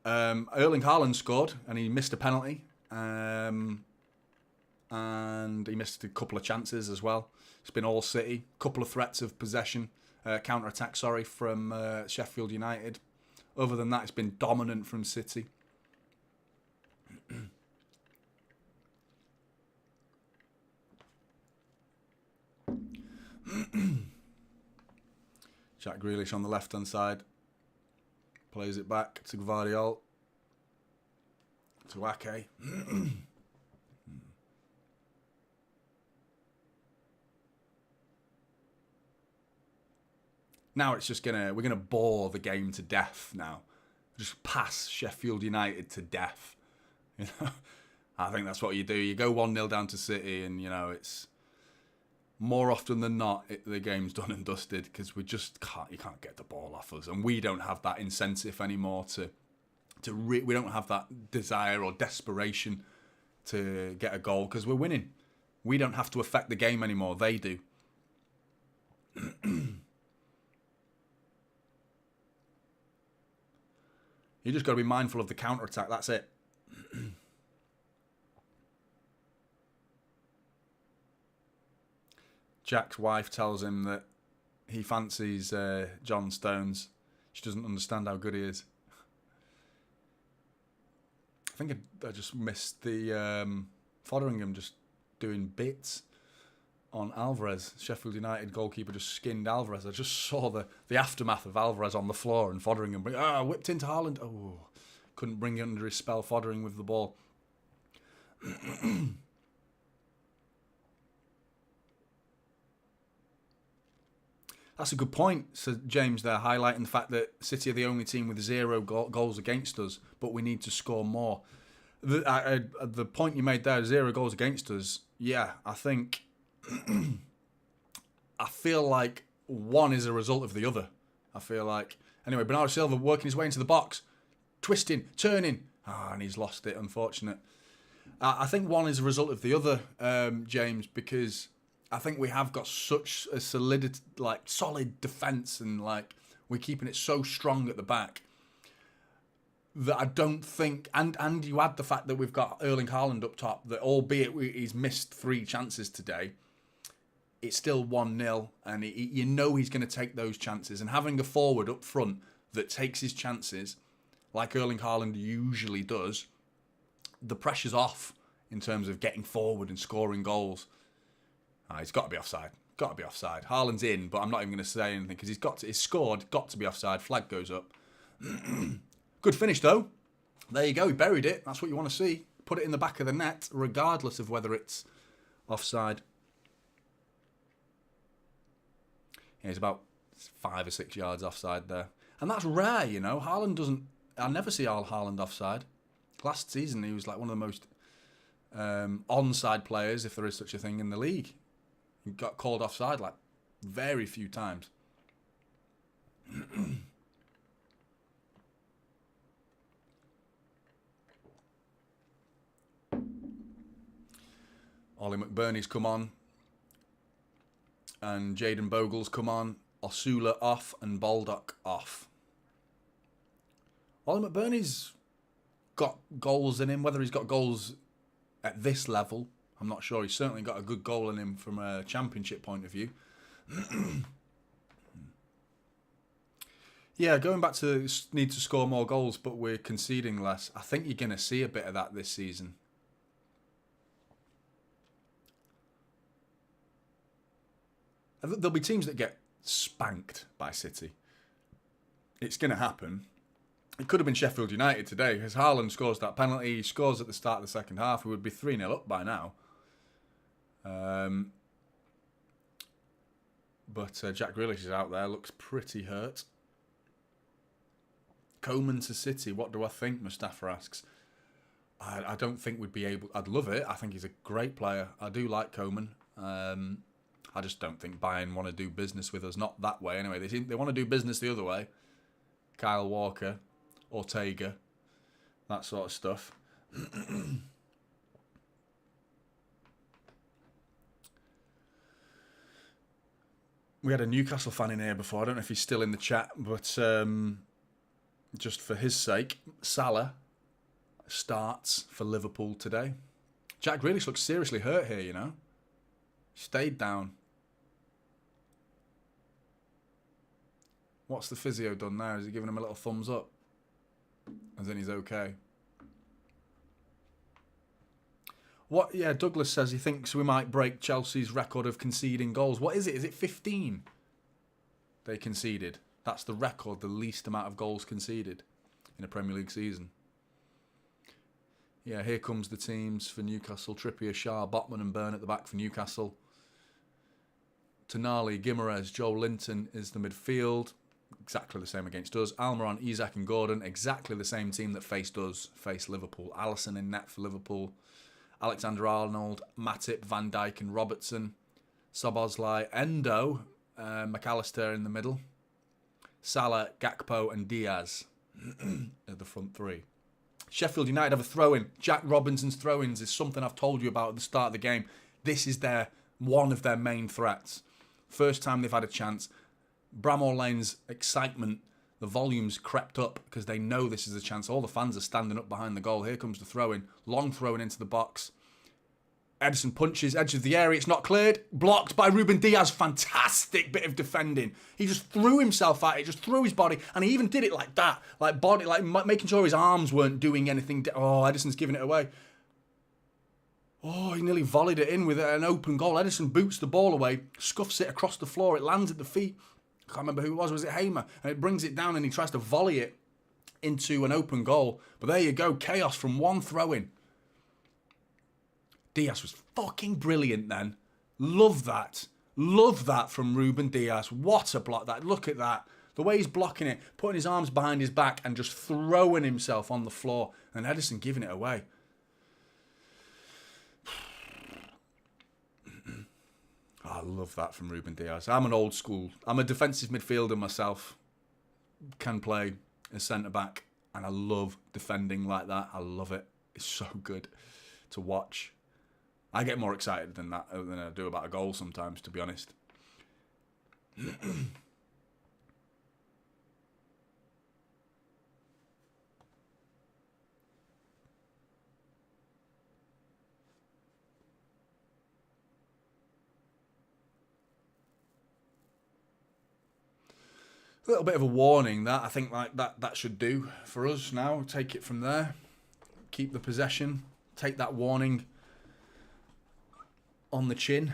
S1: Erling Haaland scored and he missed a penalty. And he missed a couple of chances as well. It's been all City. Couple of threats of possession, counter-attack, from Sheffield United. Other than that, it's been dominant from City. Jack Grealish on the left-hand side. Plays it back to Gvardiol. To Ake. Now it's just we're gonna bore the game to death now. Just pass Sheffield United to death. You know, I think that's what you do. You go 1-0 down to City, and you know it's more often than not the game's done and dusted because we just can't. You can't get the ball off us, and we don't have that incentive anymore to we don't have that desire or desperation to get a goal because we're winning. We don't have to affect the game anymore. They do. You just got to be mindful of the counter-attack. That's it. Jack's wife tells him that he fancies John Stones. She doesn't understand how good he is. I think I just missed the Fotheringham just doing bits on Alvarez. Sheffield United goalkeeper just skinned Alvarez. I just saw the aftermath of Alvarez on the floor and Fotheringham whipped into Haaland. Oh, couldn't bring it under his spell. Fotheringham with the ball. That's a good point, said James there, highlighting the fact that City are the only team with 0 goals against us, but we need to score more. The point you made there, 0 goals against us, yeah, I think... I feel like one is a result of the other. I feel like... Anyway, Bernardo Silva working his way into the box, twisting, turning. And he's lost it, unfortunate. I think one is a result of the other, James, because... I think we have got such a solid defence and we're keeping it so strong at the back that I don't think... And you add the fact that we've got Erling Haaland up top, that albeit he's missed 3 chances today, it's still 1-0 and you know he's going to take those chances. And having a forward up front that takes his chances, like Erling Haaland usually does, the pressure's off in terms of getting forward and scoring goals. He's got to be offside. Got to be offside. Haaland's in, but I'm not even going to say anything because he's scored. Got to be offside. Flag goes up. Good finish though. There you go. He buried it. That's what you want to see. Put it in the back of the net, regardless of whether it's offside. Yeah, he's about 5 or 6 yards offside there, and that's rare. You know, Haaland doesn't. I never see Haaland offside. Last season, he was like one of the most onside players, if there is such a thing, in the league. He got called offside like very few times. Ollie McBurney's come on. And Jaden Bogle's come on. Osula off and Baldock off. Ollie McBurney's got goals in him. Whether he's got goals at this level, I'm not sure. He's certainly got a good goal in him from a championship point of view. Yeah, going back to need to score more goals, but we're conceding less. I think you're going to see a bit of that this season. There'll be teams that get spanked by City. It's going to happen. It could have been Sheffield United today, because Haaland scores that penalty. He scores at the start of the second half. We would be 3-0 up by now. But Jack Grealish is out there. Looks pretty hurt. Coman to City. What do I think? Mustafa asks. I don't think we'd be able... I'd love it. I think he's a great player. I do like Coman. I just don't think Bayern want to do business with us. Not that way, anyway. They want to do business the other way. Kyle Walker, Ortega, that sort of stuff. We had a Newcastle fan in here before. I don't know if he's still in the chat, but just for his sake, Salah starts for Liverpool today. Jack Grealish looks seriously hurt here, you know. Stayed down. What's the physio done now? Is he giving him a little thumbs up? As in he's okay. What? Yeah, Douglas says he thinks we might break Chelsea's record of conceding goals. What is it? Is it 15? They conceded. That's the record, the least amount of goals conceded in a Premier League season. Yeah, here comes the teams for Newcastle. Trippier, Shah, Botman and Burn at the back for Newcastle. Tonali, Guimaraes, Joel Linton is the midfield. Exactly the same against us. Almiron, Isak and Gordon, exactly the same team that faced us, faced Liverpool. Alisson in net for Liverpool. Alexander-Arnold, Matip, Van Dijk and Robertson. Szoboszlai, Endo, McAllister in the middle. Salah, Gakpo and Diaz are the front three. Sheffield United have a throw-in. Jack Robinson's throw-ins is something I've told you about at the start of the game. This is one of their main threats. First time they've had a chance. Bramall Lane's excitement, the volume's crept up because they know this is a chance. All the fans are standing up behind the goal. Here comes the throw-in. Long throw-in into the box. Ederson punches, edge of the area. It's not cleared. Blocked by Ruben Diaz. Fantastic bit of defending. He just threw himself at it, just threw his body, and he even did it like that, like making sure his arms weren't doing anything. Oh, Ederson's giving it away. Oh, he nearly volleyed it in with an open goal. Ederson boots the ball away, scuffs it across the floor. It lands at the feet. I can't remember who it was. Was it Hamer? And it brings it down, and he tries to volley it into an open goal. But there you go, chaos from one throw-in. Diaz was fucking brilliant then. Love that. Love that from Ruben Diaz. What a block that. Look at that. The way he's blocking it, putting his arms behind his back and just throwing himself on the floor. And Ederson giving it away. I love that from Ruben Diaz. I'm an old school. I'm a defensive midfielder myself. Can play as centre-back. And I love defending like that. I love it. It's so good to watch. I get more excited than I do about a goal sometimes, to be honest. A little bit of a warning that I think like that should do for us now. Take it from there. Keep the possession. Take that warning on the chin.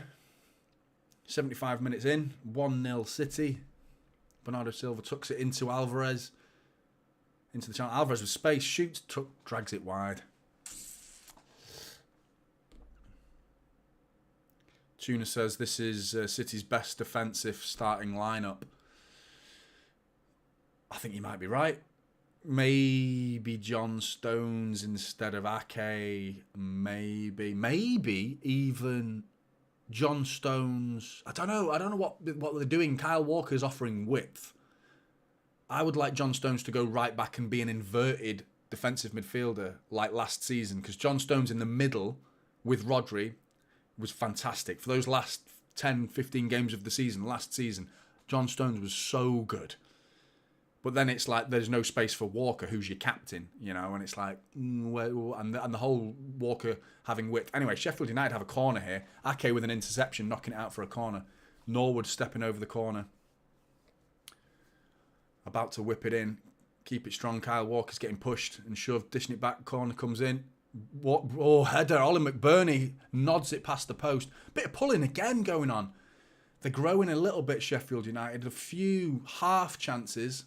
S1: 75 minutes in, 1-0 City. Bernardo Silva tucks it into Alvarez. Into the channel. Alvarez with space, shoots, drags it wide. Tuna says this is City's best defensive starting lineup. I think you might be right. Maybe John Stones instead of Ake. Maybe even John Stones. I don't know what they're doing. Kyle Walker's offering width. I would like John Stones to go right back and be an inverted defensive midfielder like last season, because John Stones in the middle with Rodri was fantastic. For those last 10, 15 games of the season, last season, John Stones was so good. But then it's like there's no space for Walker, who's your captain, you know, and it's like, and the whole Walker having width. Anyway, Sheffield United have a corner here. Ake with an interception, knocking it out for a corner. Norwood stepping over the corner. About to whip it in. Keep it strong. Kyle Walker's getting pushed and shoved. Dishing it back. Corner comes in. Header. Ollie McBurney nods it past the post. Bit of pulling again going on. They're growing a little bit, Sheffield United. A few half chances.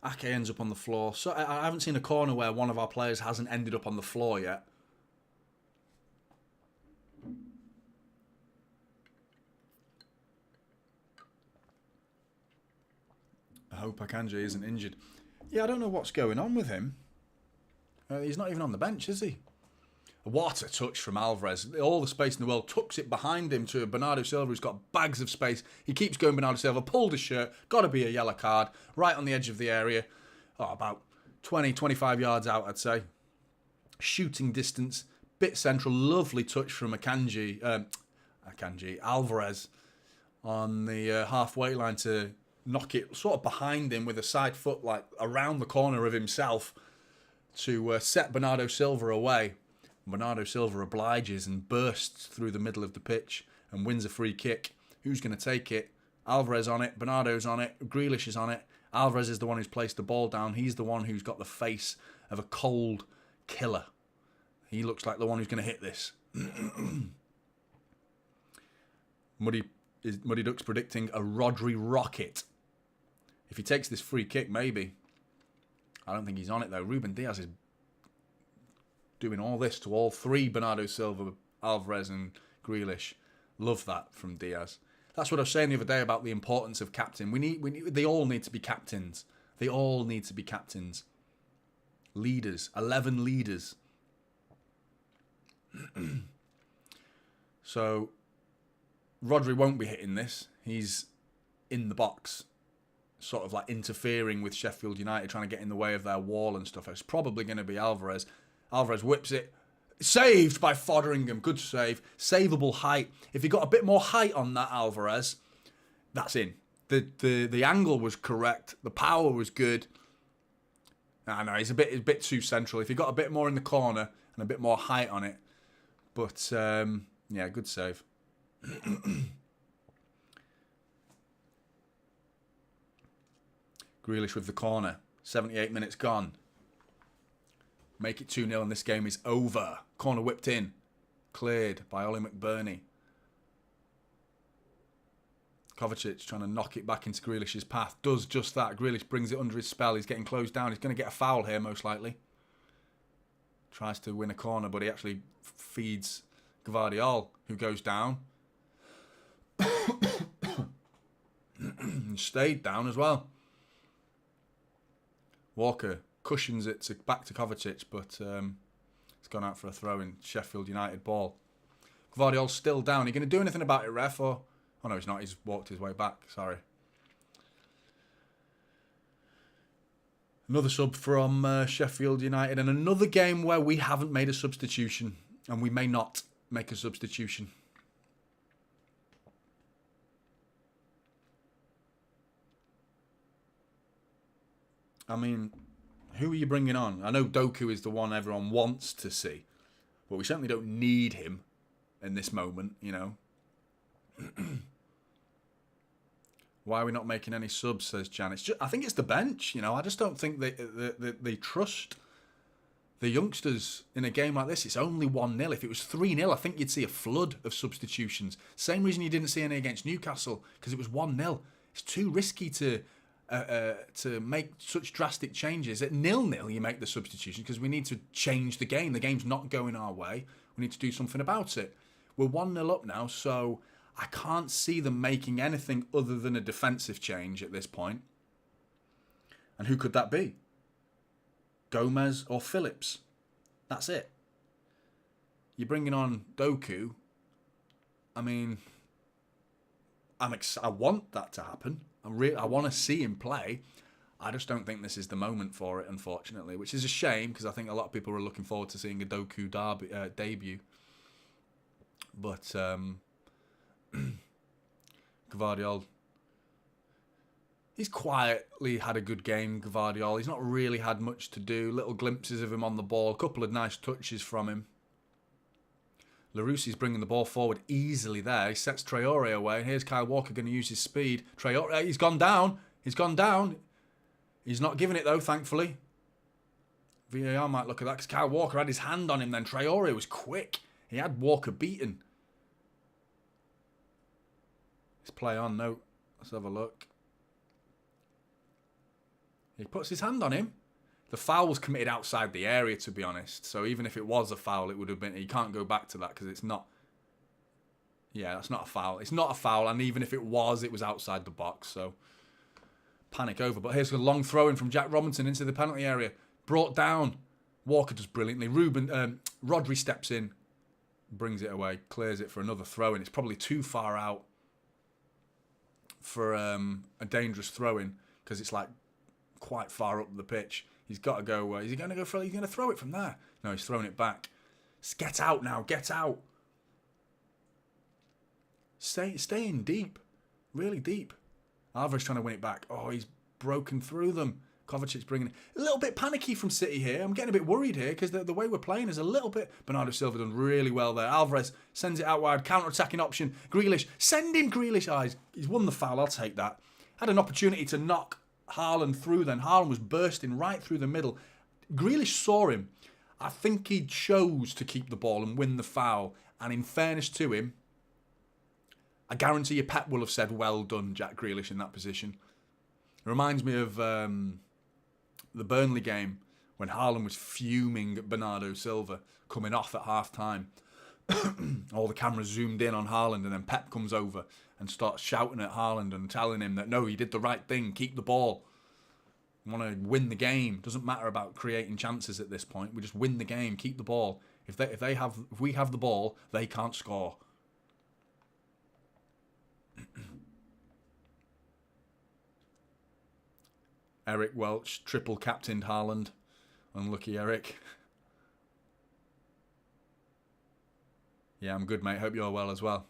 S1: Ake ends up on the floor. So I haven't seen a corner where one of our players hasn't ended up on the floor yet. I hope Akanji isn't injured. Yeah, I don't know what's going on with him. He's not even on the bench, is he? What a touch from Alvarez. All the space in the world. Tucks it behind him to Bernardo Silva, who's got bags of space. He keeps going, Bernardo Silva. Pulled his shirt. Got to be a yellow card. Right on the edge of the area. Oh, about 20, 25 yards out, I'd say. Shooting distance. Bit central. Lovely touch from Alvarez on the halfway line to knock it sort of behind him with a side foot, like around the corner of himself, to set Bernardo Silva away. Bernardo Silva obliges and bursts through the middle of the pitch and wins a free kick. Who's going to take it? Alvarez on it. Bernardo's on it. Grealish is on it. Alvarez is the one who's placed the ball down. He's the one who's got the face of a cold killer. He looks like the one who's going to hit this. Muddy Duck's predicting a Rodri rocket. If he takes this free kick, maybe. I don't think he's on it, though. Ruben Diaz is doing all this to all three, Bernardo Silva, Alvarez and Grealish. Love that from Diaz. That's what I was saying the other day about the importance of captain. They all need to be captains. They all need to be captains. Leaders. 11 leaders. So, Rodri won't be hitting this. He's in the box, sort of like interfering with Sheffield United, trying to get in the way of their wall and stuff. It's probably going to be Alvarez. Alvarez whips it. Saved by Fotheringham. Good save. Savable height. If he got a bit more height on that Alvarez, that's in. The angle was correct. The power was good. I know, he's a bit too central. If he got a bit more in the corner and a bit more height on it. But, yeah, good save. Grealish with the corner. 78 minutes gone. Make it 2-0 and this game is over. Corner whipped in. Cleared by Ollie McBurney. Kovacic trying to knock it back into Grealish's path. Does just that. Grealish brings it under his spell. He's getting closed down. He's going to get a foul here, most likely. Tries to win a corner, but he actually feeds Gvardiol, who goes down. And stayed down as well. Walker cushions it back to Kovacic, but it's gone out for a throw in. Sheffield United ball. Gvardiol's still down. Are you going to do anything about it, ref? Or... Oh, no, he's not. He's walked his way back. Sorry. Another sub from Sheffield United. And another game where we haven't made a substitution. And we may not make a substitution. I mean, who are you bringing on? I know Doku is the one everyone wants to see. But we certainly don't need him in this moment, you know. Why are we not making any subs, says Jan. I think it's the bench, you know. I just don't think they trust the youngsters in a game like this. It's only 1-0. If it was 3-0, I think you'd see a flood of substitutions. Same reason you didn't see any against Newcastle, because it was 1-0. It's too risky to make such drastic changes. At 0-0, you make the substitution because we need to change the game. The game's not going our way. We need to do something about it. We're 1-0 up now, so I can't see them making anything other than a defensive change at this point. And who could that be? Gomez or Phillips? That's it. You're bringing on Doku. I mean, I want that to happen. I want to see him play. I just don't think this is the moment for it, unfortunately, which is a shame because I think a lot of people are looking forward to seeing a Doku debut. But Gvardiol, he's quietly had a good game, Gvardiol. He's not really had much to do. Little glimpses of him on the ball. A couple of nice touches from him. Laroussi's bringing the ball forward easily there. He sets Traore away. Here's Kyle Walker going to use his speed. Traore, he's gone down. He's gone down. He's not giving it, though, thankfully. VAR might look at that because Kyle Walker had his hand on him then. Traore was quick. He had Walker beaten. Let's play on. No. Let's have a look. He puts his hand on him. The foul was committed outside the area, to be honest. So even if it was a foul, it would have been... You can't go back to that because it's not... Yeah, that's not a foul. It's not a foul, and even if it was outside the box. So panic over. But here's a long throw in from Jack Robinson into the penalty area. Brought down. Walker does brilliantly. Rodri steps in. Brings it away. Clears it for another throw in. It's probably too far out for a dangerous throw in because it's like quite far up the pitch. He's got to go. Is he going to go for? He's going to throw it from there. No, he's throwing it back. Get out now. Get out. Stay in deep. Really deep. Alvarez trying to win it back. Oh, he's broken through them. Kovacic's bringing it. A little bit panicky from City here. I'm getting a bit worried here because the way we're playing is a little bit... Bernardo Silva done really well there. Alvarez sends it out wide. Counter-attacking option. Grealish. Send him, Grealish. Oh, he's won the foul. I'll take that. Had an opportunity to knock Haaland through then. Haaland was bursting right through the middle. Grealish saw him. I think he chose to keep the ball and win the foul. And in fairness to him, I guarantee you Pep will have said, well done, Jack Grealish, in that position. It reminds me of the Burnley game when Haaland was fuming at Bernardo Silva coming off at half-time. All the cameras zoomed in on Haaland, and then Pep comes over and starts shouting at Haaland and telling him that, no, he did the right thing, keep the ball. We want to win the game. Doesn't matter about creating chances at this point. We just win the game, keep the ball. If we have the ball, they can't score. Eric Welch triple captained Haaland. Unlucky Eric. Yeah, I'm good, mate. Hope you're well as well.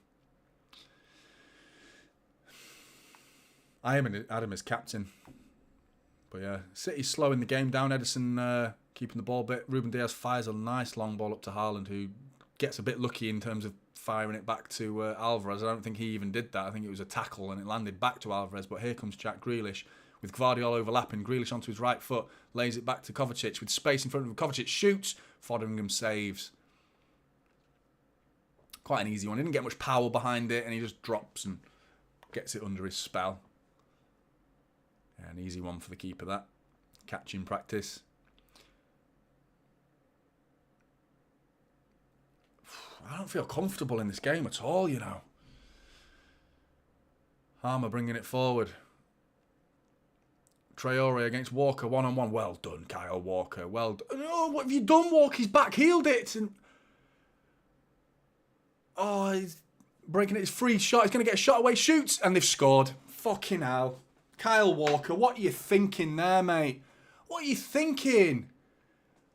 S1: I am Adam as captain. But yeah, City's slowing the game down. Ederson keeping the ball a bit. Ruben Dias fires a nice long ball up to Haaland, who gets a bit lucky in terms of firing it back to Alvarez. I don't think he even did that. I think it was a tackle and it landed back to Alvarez. But here comes Jack Grealish with Gvardiol overlapping. Grealish onto his right foot, lays it back to Kovacic with space in front of him. Kovacic shoots. Foderingham saves. Quite an easy one. He didn't get much power behind it and he just drops and gets it under his spell. Yeah, an easy one for the keeper, that. Catching practice. I don't feel comfortable in this game at all, you know. Harmer bringing it forward. Traore against Walker, one-on-one. Well done, Kyle Walker. Well done. Oh, what have you done, Walker? He's back-heeled it. And oh, he's breaking it. His free shot. He's going to get a shot away. Shoots. And they've scored. Fucking hell. Kyle Walker, what are you thinking there, mate? What are you thinking?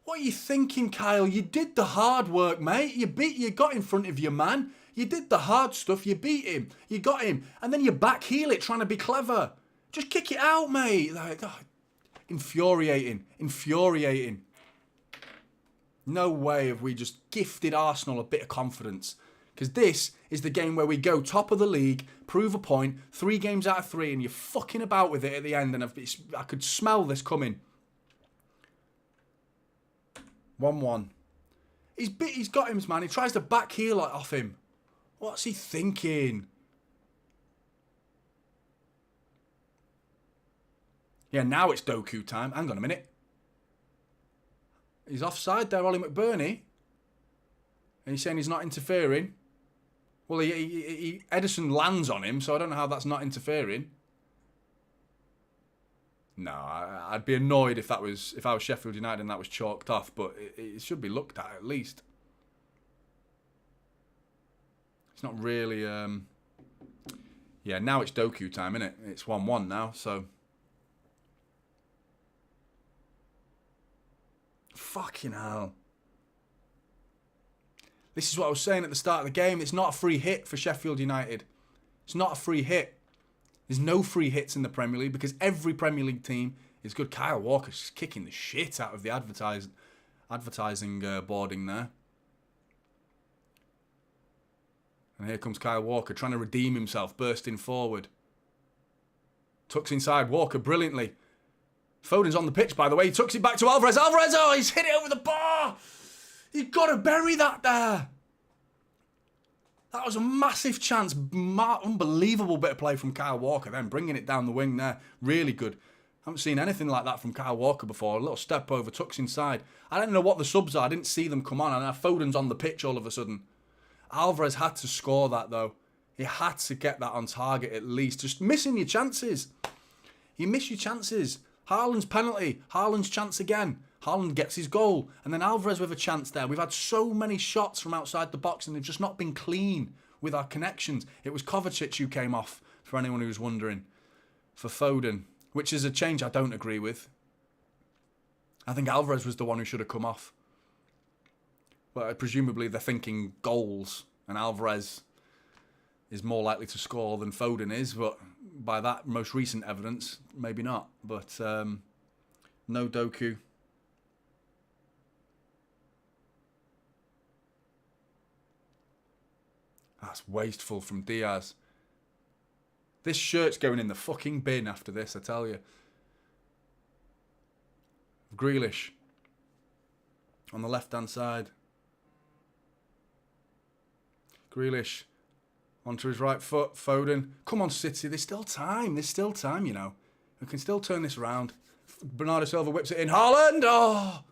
S1: What are you thinking, Kyle? You did the hard work, mate. You got in front of your man. You did the hard stuff. You beat him. You got him. And then you back-heel it trying to be clever. Just kick it out, mate. Like, oh, infuriating. Infuriating. No way have we just gifted Arsenal a bit of confidence. Because this is the game where we go top of the league, prove a point, 3 games out of 3, and you're fucking about with it at the end. And I could smell this coming. 1-1. He's got him, man. He tries to back heel it off him. What's he thinking? Yeah, now it's Doku time. Hang on a minute. He's offside there, Ollie McBurney. And he's saying he's not interfering. Well, Ederson lands on him, so I don't know how that's not interfering. No, I'd be annoyed if I was Sheffield United and that was chalked off, but it should be looked at least. It's not really. Yeah, now it's Doku time, isn't it? It's 1-1 now, so. Fucking hell. This is what I was saying at the start of the game. It's not a free hit for Sheffield United. It's not a free hit. There's no free hits in the Premier League because every Premier League team is good. Kyle Walker's just kicking the shit out of the advertising boarding there. And here comes Kyle Walker trying to redeem himself, bursting forward. Tucks inside Walker brilliantly. Foden's on the pitch, by the way. He tucks it back to Alvarez. Alvarez, oh, he's hit it over the bar. You've got to bury that there. That was a massive chance. Unbelievable bit of play from Kyle Walker then, bringing it down the wing there. Really good. Haven't seen anything like that from Kyle Walker before. A little step over, tucks inside. I don't know what the subs are. I didn't see them come on. And now Foden's on the pitch all of a sudden. Alvarez had to score that, though. He had to get that on target at least. Just missing your chances. You miss your chances. Haaland's penalty. Haaland's chance again. Haaland gets his goal. And then Alvarez with a chance there. We've had so many shots from outside the box and they've just not been clean with our connections. It was Kovacic who came off, for anyone who's wondering, for Foden, which is a change I don't agree with. I think Alvarez was the one who should have come off. But presumably they're thinking goals and Alvarez is more likely to score than Foden is. But by that most recent evidence, maybe not. But no Doku. That's wasteful from Diaz. This shirt's going in the fucking bin after this, I tell you. Grealish on the left-hand side. Grealish onto his right foot. Foden. Come on, City. There's still time. There's still time, you know. We can still turn this around. Bernardo Silva whips it in. Haaland! Oh!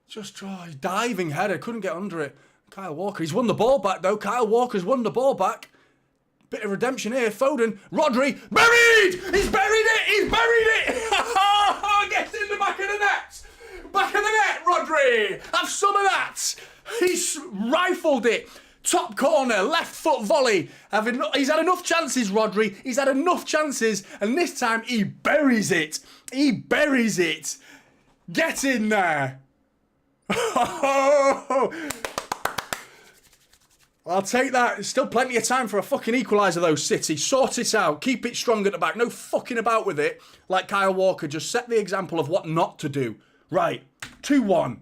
S1: Just diving header. Couldn't get under it. Kyle Walker. He's won the ball back, though. Kyle Walker's won the ball back. Bit of redemption here. Foden. Rodri. Buried! He's buried it! He's buried it! Gets in the back of the net! Back of the net, Rodri! Have some of that! He's rifled it. Top corner, left foot volley. He's had enough chances, Rodri. He's had enough chances, and this time he buries it. He buries it. Get in there. I'll take that. There's still plenty of time for a fucking equaliser though, City. Sort it out. Keep it strong at the back. No fucking about with it. Like Kyle Walker, just set the example of what not to do. Right. 2-1.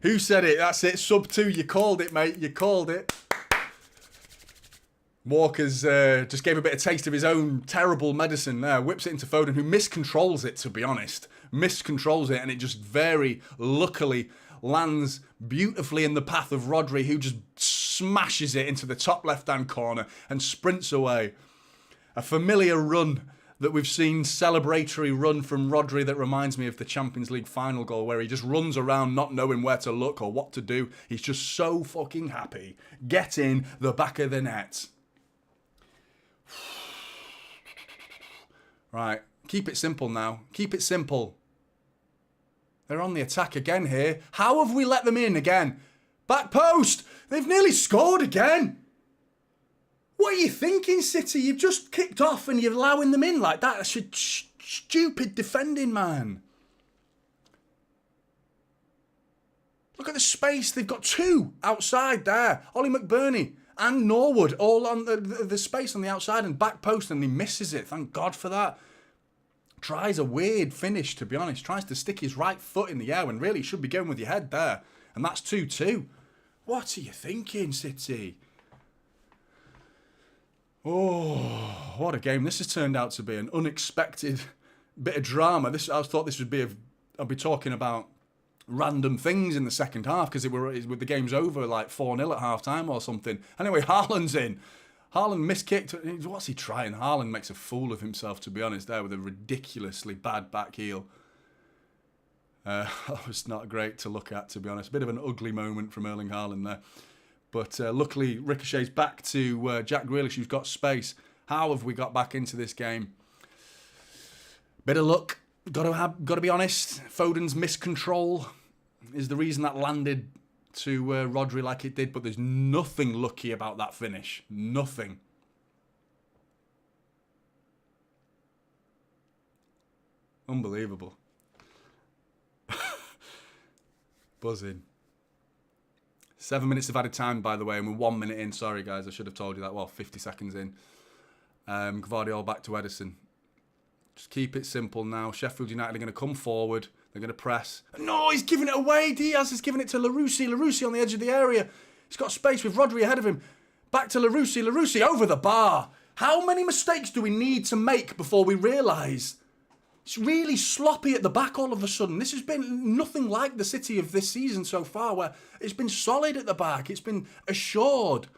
S1: Who said it? That's it. Sub 2. You called it, mate. You called it. Walker's just gave a bit of taste of his own terrible medicine there. Whips it into Foden, who miscontrols it, to be honest. Miscontrols it, and it just very luckily lands beautifully in the path of Rodri, who just smashes it into the top left-hand corner and sprints away. A familiar run that we've seen, celebratory run from Rodri that reminds me of the Champions League final goal where he just runs around not knowing where to look or what to do. He's just so fucking happy. Get in the back of the net. Right, keep it simple now. Keep it simple. They're on the attack again here. How have we let them in again? Back post. They've nearly scored again. What are you thinking, City? You've just kicked off and you're allowing them in like that. That's stupid defending, man. Look at the space. They've got two outside there. Ollie McBurney and Norwood all on the space on the outside and back post, and he misses it. Thank God for that. Tries a weird finish, to be honest. Tries to stick his right foot in the air when really he should be going with your head there. And that's 2-2. What are you thinking, City? Oh, what a game. This has turned out to be an unexpected bit of drama. I thought this would be I'd be talking about random things in the second half because with the game's over like 4-0 at half time or something. Anyway, Haaland's in. Haaland miskicked. What's he trying? Haaland makes a fool of himself, to be honest, there with a ridiculously bad back heel. That was not great to look at, to be honest. A bit of an ugly moment from Erling Haaland there. But luckily, ricochets back to Jack Grealish, who's got space. How have we got back into this game? Bit of luck. Got to be honest. Foden's miscontrol is the reason that landed to Rodri like it did, but there's nothing lucky about that finish. Nothing. Unbelievable. Buzzing. 7 minutes of added time, by the way, and we're 1 minute in. Sorry, guys, I should have told you that. Well, 50 seconds in. Gvardiol back to Edison. Just keep it simple now. Sheffield United are going to come forward. They're going to press. No, he's giving it away. Diaz is giving it to Larouci. Larouci on the edge of the area. He's got space with Rodri ahead of him. Back to Larouci. Larouci over the bar. How many mistakes do we need to make before we realise it's really sloppy at the back all of a sudden? This has been nothing like the City of this season so far, where it's been solid at the back. It's been assured.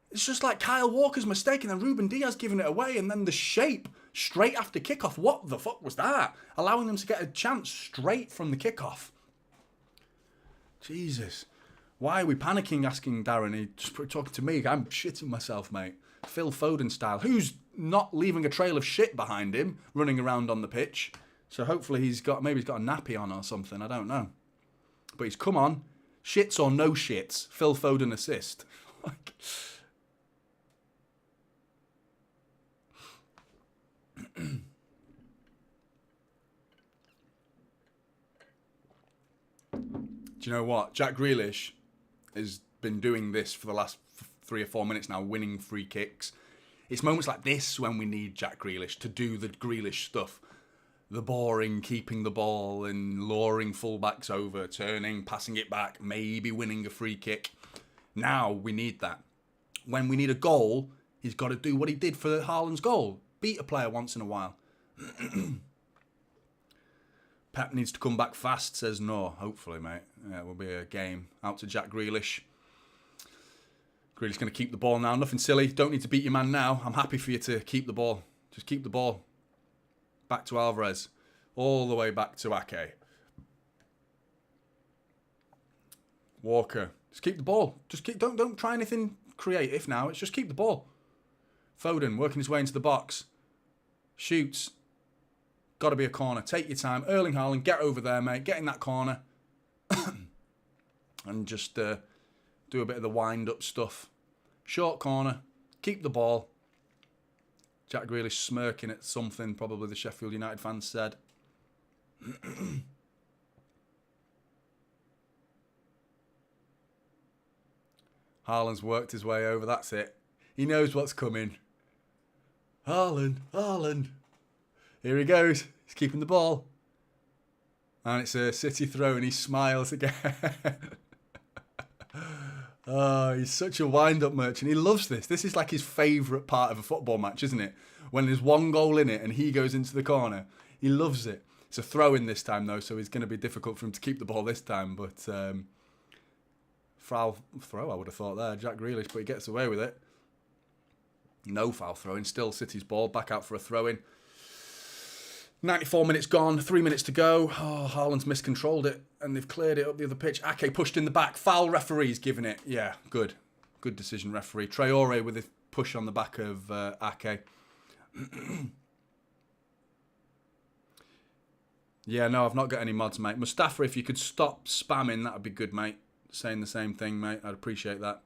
S1: It's just like Kyle Walker's mistake and then Ruben Diaz giving it away, and then the shape straight after kickoff. What the fuck was that? Allowing them to get a chance straight from the kickoff. Jesus. Why are we panicking, asking Darren? He's talking to me. I'm shitting myself, mate. Phil Foden style. Who's not leaving a trail of shit behind him, running around on the pitch. So hopefully maybe he's got a nappy on or something. I don't know. But he's come on. Shits or no shits. Phil Foden assist. Do you know what? Jack Grealish has been doing this for the last 3 or 4 minutes now, winning free kicks. It's moments like this when we need Jack Grealish to do the Grealish stuff. The boring, keeping the ball and luring fullbacks over, turning, passing it back, maybe winning a free kick. Now we need that. When we need a goal, he's got to do what he did for Haaland's goal. Beat a player once in a while. Pep needs to come back fast, says no. Hopefully, mate. Yeah, it will be a game. Out to Jack Grealish. Grealish going to keep the ball now. Nothing silly. Don't need to beat your man now. I'm happy for you to keep the ball. Just keep the ball. Back to Alvarez. All the way back to Ake. Walker. Just keep the ball. Don't try anything creative now. It's just keep the ball. Foden working his way into the box. Shoots. Got to be a corner. Take your time. Erling Haaland, get over there, mate. Get in that corner. and just do a bit of the wind-up stuff. Short corner, keep the ball. Jack Grealish smirking at something probably the Sheffield United fans said. Haaland's worked his way over, that's it. He knows what's coming. Haaland. Here he goes. He's keeping the ball. And it's a City throw and he smiles again. Oh, he's such a wind-up merchant. He loves this. This is like his favourite part of a football match, isn't it? When there's one goal in it and he goes into the corner. He loves it. It's a throw-in this time, though, so it's going to be difficult for him to keep the ball this time. But foul throw, I would have thought there. Jack Grealish, but he gets away with it. No foul throwing. Still City's ball. Back out for a throw-in. 94 minutes gone, 3 minutes to go. Oh, Haaland's miscontrolled it, and they've cleared it up the other pitch. Ake pushed in the back. Foul, referee's giving it. Yeah, good. Good decision, referee. Traore with a push on the back of Ake. Yeah, no, I've not got any mods, mate. Mustafa, if you could stop spamming, that would be good, mate. Saying the same thing, mate. I'd appreciate that.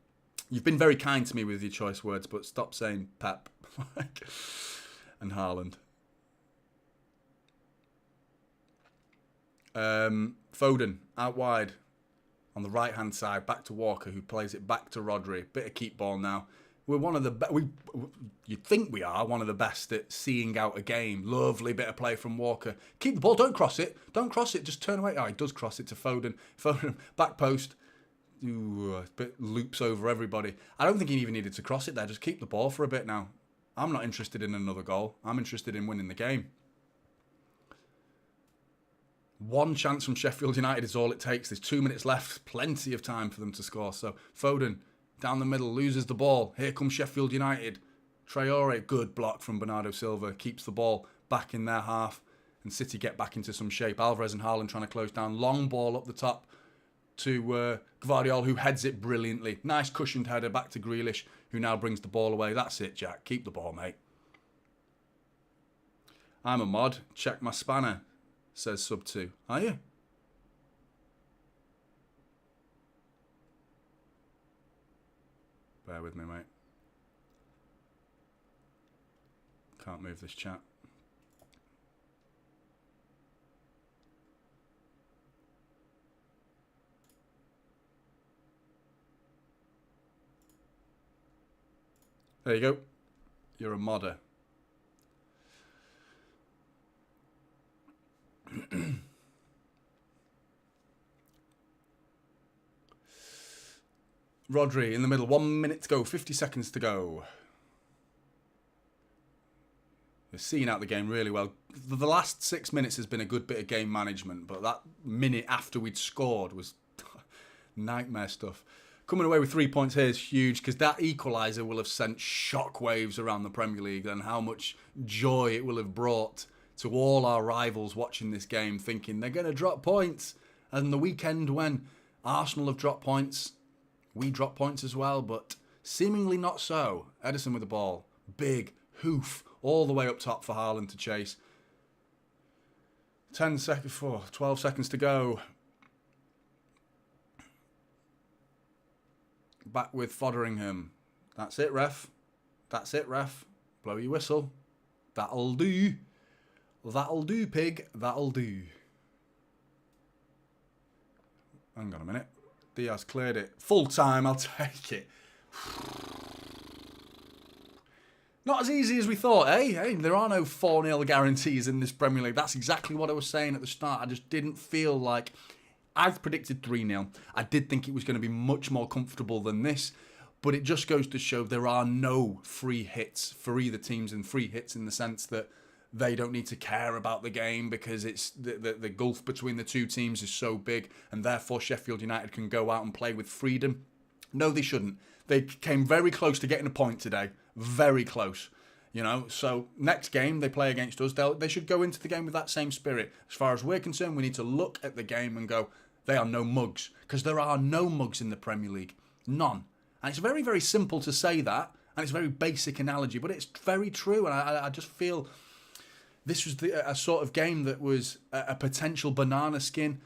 S1: You've been very kind to me with your choice words, but stop saying Pep and Haaland. Foden out wide on the right hand side, back to Walker, who plays it back to Rodri. Bit of keep ball now. We're one of the you'd think we are one of the best at seeing out a game. Lovely bit of play from Walker. Keep the ball, don't cross it. Just turn away. Oh, he does cross it to Foden. Foden back post. Ooh, bit loops over everybody. I don't think he even needed to cross it there. Just keep the ball for a bit now. I'm not interested in another goal. I'm interested in winning the game. One chance from Sheffield United is all it takes. There's 2 minutes left. Plenty of time for them to score. So Foden, down the middle, loses the ball. Here comes Sheffield United. Traore, good block from Bernardo Silva. Keeps the ball back in their half. And City get back into some shape. Alvarez and Haaland trying to close down. Long ball up the top to Gvardiol, who heads it brilliantly. Nice cushioned header back to Grealish, who now brings the ball away. That's it, Jack. Keep the ball, mate. I'm a mod. Check my spanner. Says sub 2. Are you? Bear with me, mate. Can't move this chat. There you go. You're a modder. Rodri in the middle. 1 minute to go. 50 seconds to go. They're seeing out the game really well. The last 6 minutes has been a good bit of game management, but that minute after we'd scored was nightmare stuff. Coming away with 3 points here is huge, because that equalizer will have sent shockwaves around the Premier League, and how much joy it will have brought to all our rivals watching this game, thinking they're going to drop points. And the weekend when Arsenal have dropped points, we drop points as well, but seemingly not so. Ederson with the ball. Big hoof all the way up top for Haaland to chase. 12 seconds to go. Back with Fotheringham. That's it, ref. That's it, ref. Blow your whistle. That'll do. That'll do, pig. That'll do. Hang on a minute. Diaz cleared it. Full time, I'll take it. Not as easy as we thought, eh? Hey, there are no 4-0 guarantees in this Premier League. That's exactly what I was saying at the start. I just didn't feel like... I've predicted 3-0. I did think it was going to be much more comfortable than this. But it just goes to show there are no free hits for either teams, and free hits in the sense that they don't need to care about the game because it's the gulf between the two teams is so big, and therefore Sheffield United can go out and play with freedom. No, they shouldn't. They came very close to getting a point today. Very close. You know, so next game they play against us, they should go into the game with that same spirit. As far as we're concerned, we need to look at the game and go, they are no mugs. Because there are no mugs in the Premier League. None. And it's very, very simple to say that, and it's a very basic analogy, but it's very true, and I just feel this was a sort of game that was a potential banana skin.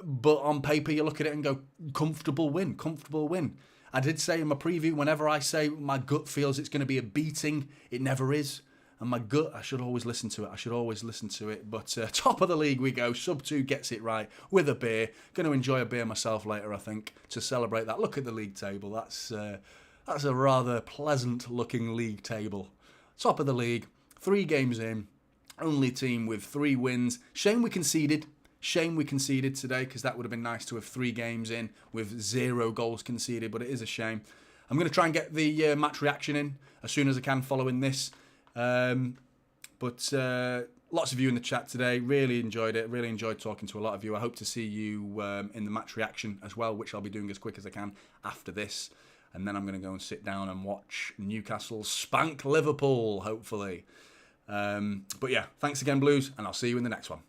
S1: But on paper, you look at it and go, comfortable win, comfortable win. I did say in my preview, whenever I say my gut feels it's going to be a beating, it never is. And my gut, I should always listen to it. I should always listen to it. But top of the league we go. Sub 2 gets it right with a beer. Going to enjoy a beer myself later, I think, to celebrate that. Look at the league table. That's a rather pleasant-looking league table. Top of the league, 3 games in. Only team with 3 wins. Shame we conceded. Shame we conceded today, because that would have been nice to have 3 games in with 0 goals conceded, but it is a shame. I'm going to try and get the match reaction in as soon as I can following this. But lots of you in the chat today. Really enjoyed it. Really enjoyed talking to a lot of you. I hope to see you in the match reaction as well, which I'll be doing as quick as I can after this. And then I'm going to go and sit down and watch Newcastle spank Liverpool, hopefully. But yeah, thanks again, Blues, and I'll see you in the next one.